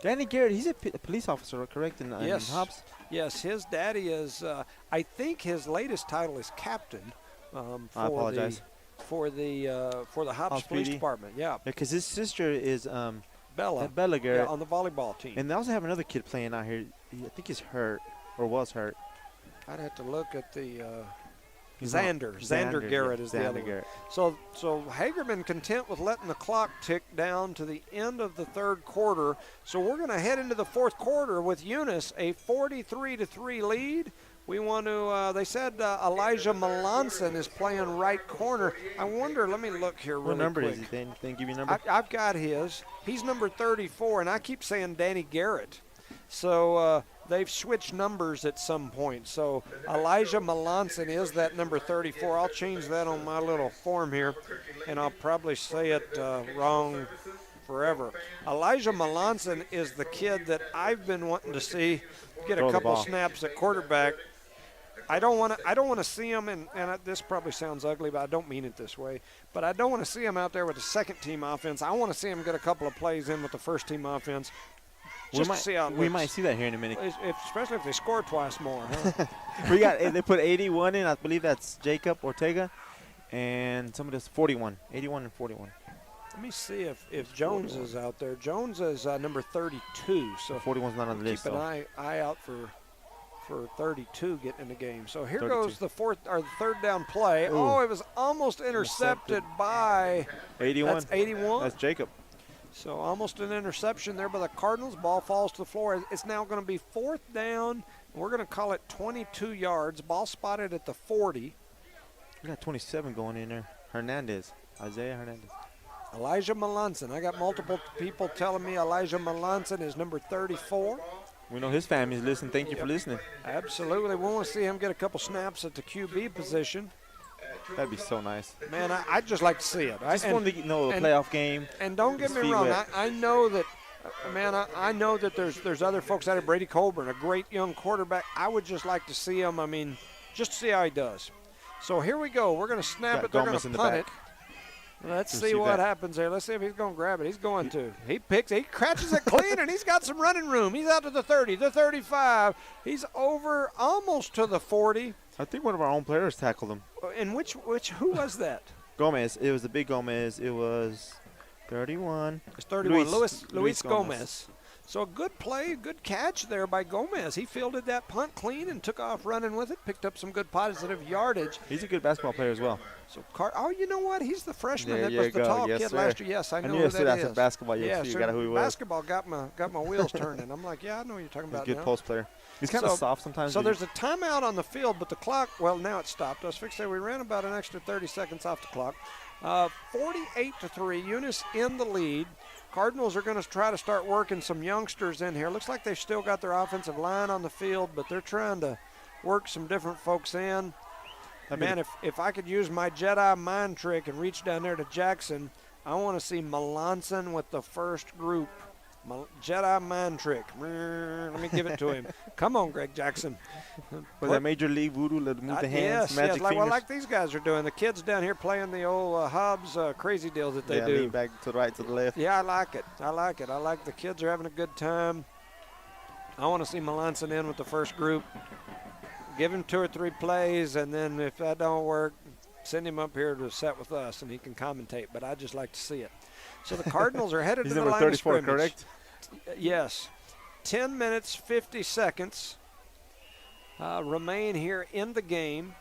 Danny Garrett, he's a police officer, correct? In Hobbs? Yes, his daddy is, I think his latest title is captain. I apologize. For the Hobbs Police Department, yeah. Because his sister is Bella Garrett. On the volleyball team. And they also have another kid playing out here. I think he's hurt or was hurt. I'd have to look at the Xander Garrett is the other one. So Hagerman content with letting the clock tick down to the end of the 3rd quarter. So we're going to head into the 4th quarter with Eunice, a 43-3 lead. We want to, they said Elijah Melanson is playing right corner. I wonder, let me look here really quick. What number is he? They didn't give you a number? I've got his. He's number 34, and I keep saying Danny Garrett. So they've switched numbers at some point. So Elijah Melanson is that number 34. I'll change that on my little form here, and I'll probably say it wrong forever. Elijah Melanson is the kid that I've been wanting to see get a couple snaps at quarterback. I don't want to see him, and this probably sounds ugly, but I don't mean it this way. But I don't want to see him out there with the second-team offense. I want to see him get a couple of plays in with the first-team offense. Just to see how it looks. We might see that here in a minute. Especially if they score twice more. Huh? They put 81 in. I believe that's Jacob Ortega. And some of this 41. 81 and 41. Let me see if Jones is out there. Jones is number 32. So 41's not on the list. Keep an eye out for 32 getting in the game. So here goes the 3rd down play. Ooh. Oh, it was almost intercepted by 81. That's 81. That's Jacob. So almost an interception there by the Cardinals. Ball falls to the floor. It's now going to be 4th down. We're going to call it 22 yards. Ball spotted at the 40. We got 27 going in there. Isaiah Hernandez. Elijah Melanson. I got multiple people telling me Elijah Melanson is number 34. We know his family's listening. Thank you for listening. Absolutely. We want to see him get a couple snaps at the QB position. That'd be so nice. Man, I'd just like to see it. I just wanted to know a playoff game. And don't get me wrong. I know that, I know that there's other folks out there. Brady Colburn, a great young quarterback. I would just like to see him. Just to see how he does. So here we go. We're going to snap it. They're going to punt it. Let's see what happens there. Let's see if he's going to grab it. He's going to. He catches it clean, and he's got some running room. He's out to the 30, the 35. He's over almost to the 40. I think one of our own players tackled him. And who was that? Gomez. It was the big Gomez. It was 31. It's 31. Luis Gomez. So a good play, a good catch there by Gomez. He fielded that punt clean and took off running with it, picked up some good positive yardage. He's a good basketball player as well. So, you know what? He's the freshman There that you was the go. tall Yes, kid sir. last year. Yes, I know knew who as soon that as I is. said basketball, you Yeah, got who he was. basketball got my wheels turning. I'm like, yeah, I know what you're talking He's a about good now. post player. He's kind of soft sometimes. So there's a timeout on the field, but the clock, well, now it's stopped. I was fixing to say we ran about an extra 30 seconds off the clock. 48-3, Eunice in the lead. Cardinals are going to try to start working some youngsters in here. Looks like they've still got their offensive line on the field, but they're trying to work some different folks in. Man, if I could use my Jedi mind trick and reach down there to Jackson, I want to see Melanson with the first group. Jedi mind trick. Let me give it to him. Come on, Greg Jackson. Was that Major League Voodoo? Let move the hands, magic fingers? Like these guys are doing. The kids down here playing the old Hobbs crazy deal that they do. Lean back to the right, to the left. Yeah, I like it. I like the kids are having a good time. I want to see Melanson in with the first group. Give him 2 or 3 plays, and then if that don't work, send him up here to set with us, and he can commentate. But I just like to see it. So the Cardinals are headed to the line of scrimmage. He's number 34, correct? Yes. 10 minutes, 50 seconds remain here in the game.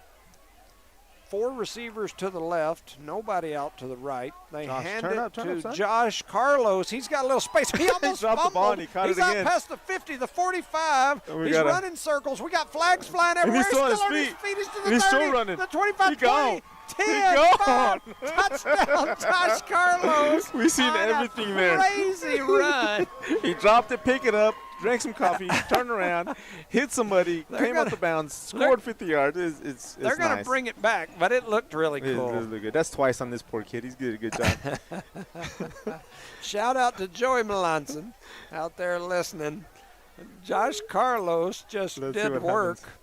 4 receivers to the left, nobody out to the right. They hand it to Josh Carlos. He's got a little space. He almost dropped the ball and he caught it again. He's out past the 50, the 45. He's running circles. We got flags flying everywhere. He's still on his feet. He's to the 30, still running. the 25, 20, 10, 5. Touchdown, Josh Carlos. We've seen everything there. Crazy run. He dropped it, picked it up, drank some coffee, turned around, hit somebody, came out the bounds, scored 50 yards. It's they're going to bring it back, but it looked really cool. It looked good. That's twice on this poor kid. He's did a good job. Shout out to Joey Melanson out there listening. Josh Carlos just did work. Happens.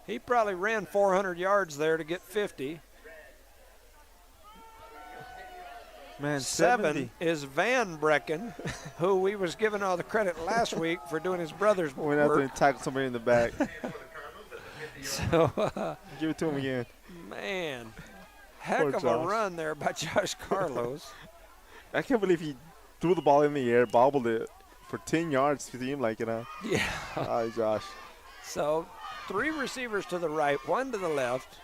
He probably ran 400 yards there to get 50. Man, 7 is Van Brecken, who we was giving all the credit last week for doing his brother's work. Went out there and tackled somebody in the back. So give it to him again. Man, heck of a run there by Josh Carlos. I can't believe he threw the ball in the air, bobbled it for 10 yards. It seemed like, Yeah. Oh, Josh. So 3 receivers to the right, 1 to the left.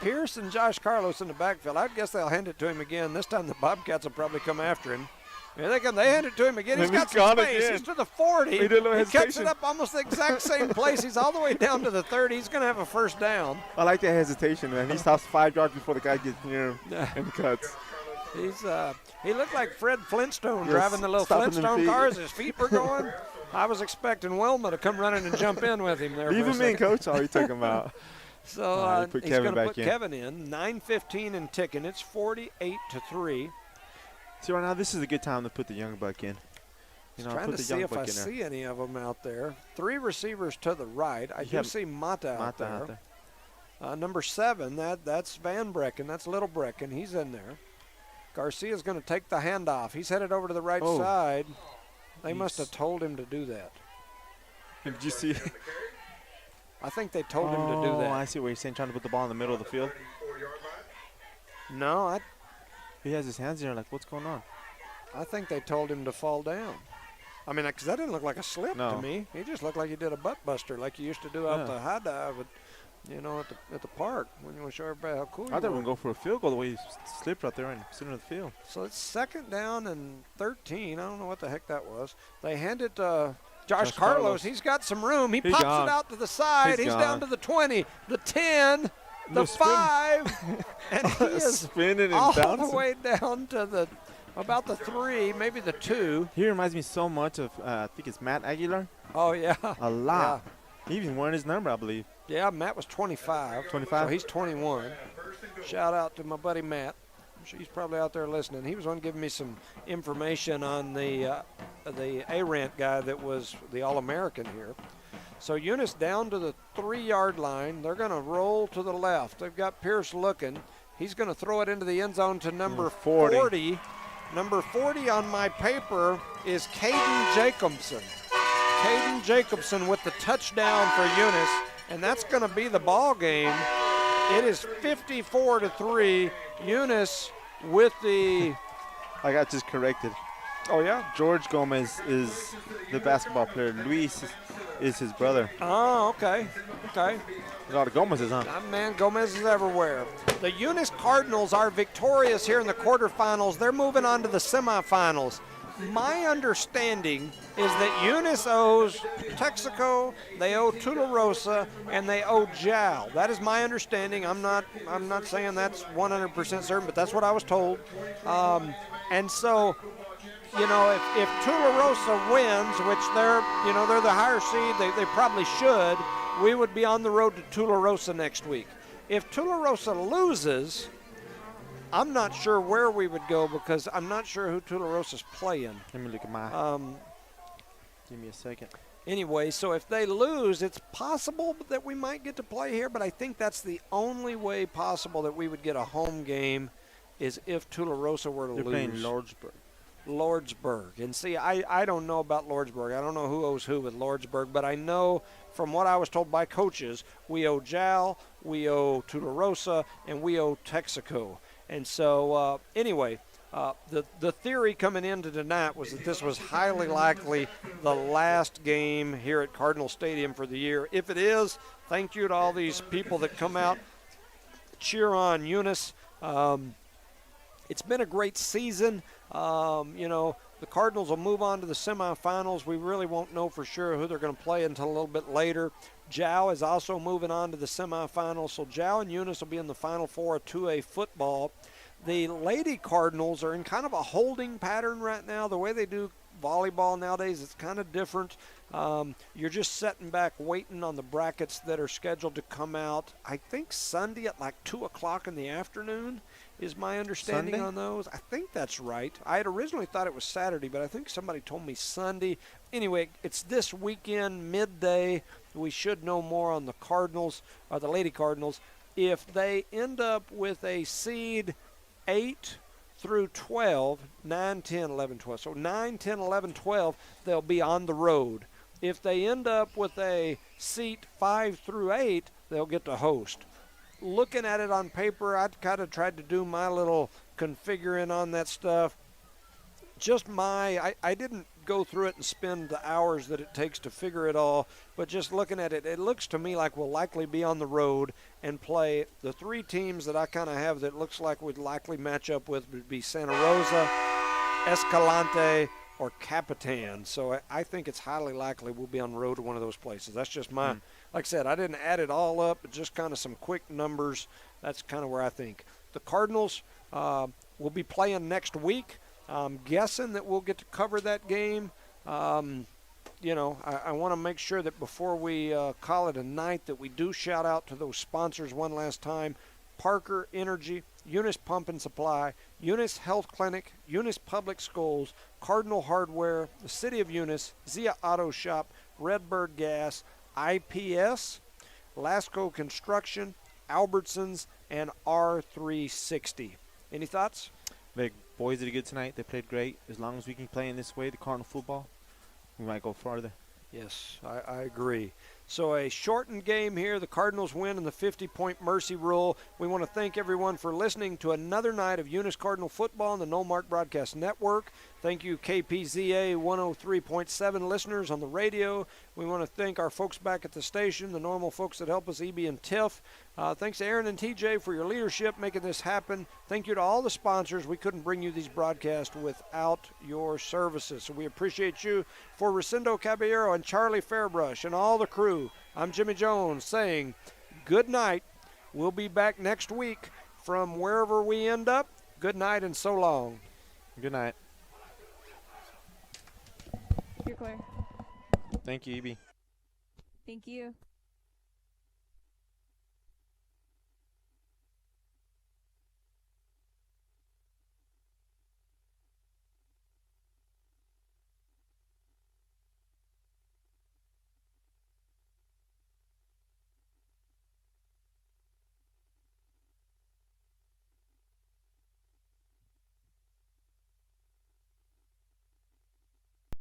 Pierce and Josh Carlos in the backfield. I guess they'll hand it to him again. This time the Bobcats will probably come after him. Here they come. They hand it to him again. He's got some space. Again. He's to the 40. He cuts it up almost the exact same place. He's all the way down to the 30. He's going to have a first down. I like that hesitation, man. He stops 5 yards before the guy gets near him and cuts. He looked like Fred Flintstone driving the little Flintstone cars. His feet were going. I was expecting Wilma to come running and jump in with him there. Leave him in, Coach. Oh, he took him out. So he's going to put Kevin in. 9:15 and ticking. It's 48-3. See, right now this is a good time to put the young buck in. Trying to see if I see any of them out there. 3 receivers to the right. I do see Mata out there. Number 7, that's Van Brecken. That's Little Brecken. He's in there. Garcia's going to take the handoff. He's headed over to the right side. They must have told him to do that. Did you see? I think they told him to do that. I see what you're saying, trying to put the ball in the middle of the field. No, he has his hands in there like, what's going on? I think they told him to fall down. I mean, because that didn't look like a slip to me. He just looked like he did a butt buster like you used to do out the high dive at the park when you want to show everybody how cool you were. I thought we were going to go for a field goal the way he slipped right there in the center of the field. So it's 2nd down and 13. I don't know what the heck that was. They hand it to Josh Carlos. He's got some room. He pops it out to the side. He's down to the 20, the 10, the 5, and he is spinning and all bouncing. the way down to about the 3, maybe the 2. He reminds me so much of, I think it's Matt Aguilar. Oh, yeah. A lot. Yeah. He even won his number, I believe. Yeah, Matt was 25. 25? So he's 21. Shout out to my buddy Matt. I'm sure he's probably out there listening. He was one giving me some information on the Arant guy that was the All-American here. So Eunice down to the 3-yard line. They're going to roll to the left. They've got Pierce looking. He's going to throw it into the end zone to number 40. Number 40 on my paper is Caden Jacobson. Caden Jacobson with the touchdown for Eunice, and that's going to be the ball game. It is 54-3. Eunice with the I got just corrected. Oh, yeah? George Gomez is the basketball player. Luis is his brother. Oh, okay. Okay. A lot of Gomez's, huh? Man, Gomez is everywhere. The Eunice Cardinals are victorious here in the quarterfinals. They're moving on to the semifinals. My understanding is that Eunice owes Texaco, they owe Tularosa, and they owe Jal. That is my understanding. I'm not saying that's 100% certain, but that's what I was told. And so, if Tularosa wins, which they're the higher seed, they probably should, we would be on the road to Tularosa next week. If Tularosa loses, I'm not sure where we would go because I'm not sure who Tularosa's playing. Let me look at my. Give me a second. Anyway, so if they lose, it's possible that we might get to play here, but I think that's the only way possible that we would get a home game is if Tularosa were to lose. They're playing Lordsburg. Lordsburg. And see, I don't know about Lordsburg. I don't know who owes who with Lordsburg, but I know from what I was told by coaches, we owe Jal, we owe Tularosa, and we owe Texaco. And so, anyway, the theory coming into tonight was that this was highly likely the last game here at Cardinal Stadium for the year. If it is, thank you to all these people that come out, cheer on Eunice. It's been a great season. The Cardinals will move on to the semifinals. We really won't know for sure who they're going to play until a little bit later. Jow is also moving on to the semifinals, so Jow and Eunice will be in the Final Four of 2A football. The Lady Cardinals are in kind of a holding pattern right now. The way they do volleyball nowadays, it's kind of different. You're just sitting back waiting on the brackets that are scheduled to come out, I think Sunday at like 2 o'clock in the afternoon is my understanding Sunday? on those. I think that's right. I had originally thought it was Saturday, but I think somebody told me Sunday. Anyway, it's this weekend, midday. We should know more on the Cardinals, the Lady Cardinals. If they end up with a seed 8 through 12, 9, 10, 11, 12. So 9, 10, 11, 12, they'll be on the road. If they end up with a seat 5 through 8, they'll get to host. Looking at it on paper, I kind of tried to do my little configuring on that stuff. I didn't go through it and spend the hours that it takes to figure it all, but just looking at it, it looks to me like we'll likely be on the road and play the three teams that I kind of have that looks like we'd likely match up with would be Santa Rosa, Escalante, or Capitan. So I think it's highly likely we'll be on the road to one of those places. That's just my, like I said, I didn't add it all up, but just kind of some quick numbers. That's kind of where I think. The Cardinals will be playing next week. I'm guessing that we'll get to cover that game. I want to make sure that before we call it a night that we do shout out to those sponsors one last time. Parker Energy, Eunice Pump and Supply, Eunice Health Clinic, Eunice Public Schools, Cardinal Hardware, the City of Eunice, Zia Auto Shop, Redbird Gas, IPS, Lasco Construction, Albertsons, and R360. Any thoughts? The boys did good tonight. They played great. As long as we can play in this way, the Cardinal football, we might go farther. Yes, I agree. So a shortened game here. The Cardinals win in the 50-point mercy rule. We want to thank everyone for listening to another night of Eunice Cardinal football on the No Mark Broadcast Network. Thank you, KPZA 103.7 listeners on the radio. We want to thank our folks back at the station, the normal folks that help us, EB and Tiff. Thanks to Aaron and TJ for your leadership making this happen. Thank you to all the sponsors. We couldn't bring you these broadcasts without your services. So we appreciate you. For Rosendo Caballero and Charlie Fairbrush and all the crew, I'm Jimmy Jones saying good night. We'll be back next week from wherever we end up. Good night and so long. Good night. You're clear. Thank you, EB. Thank you.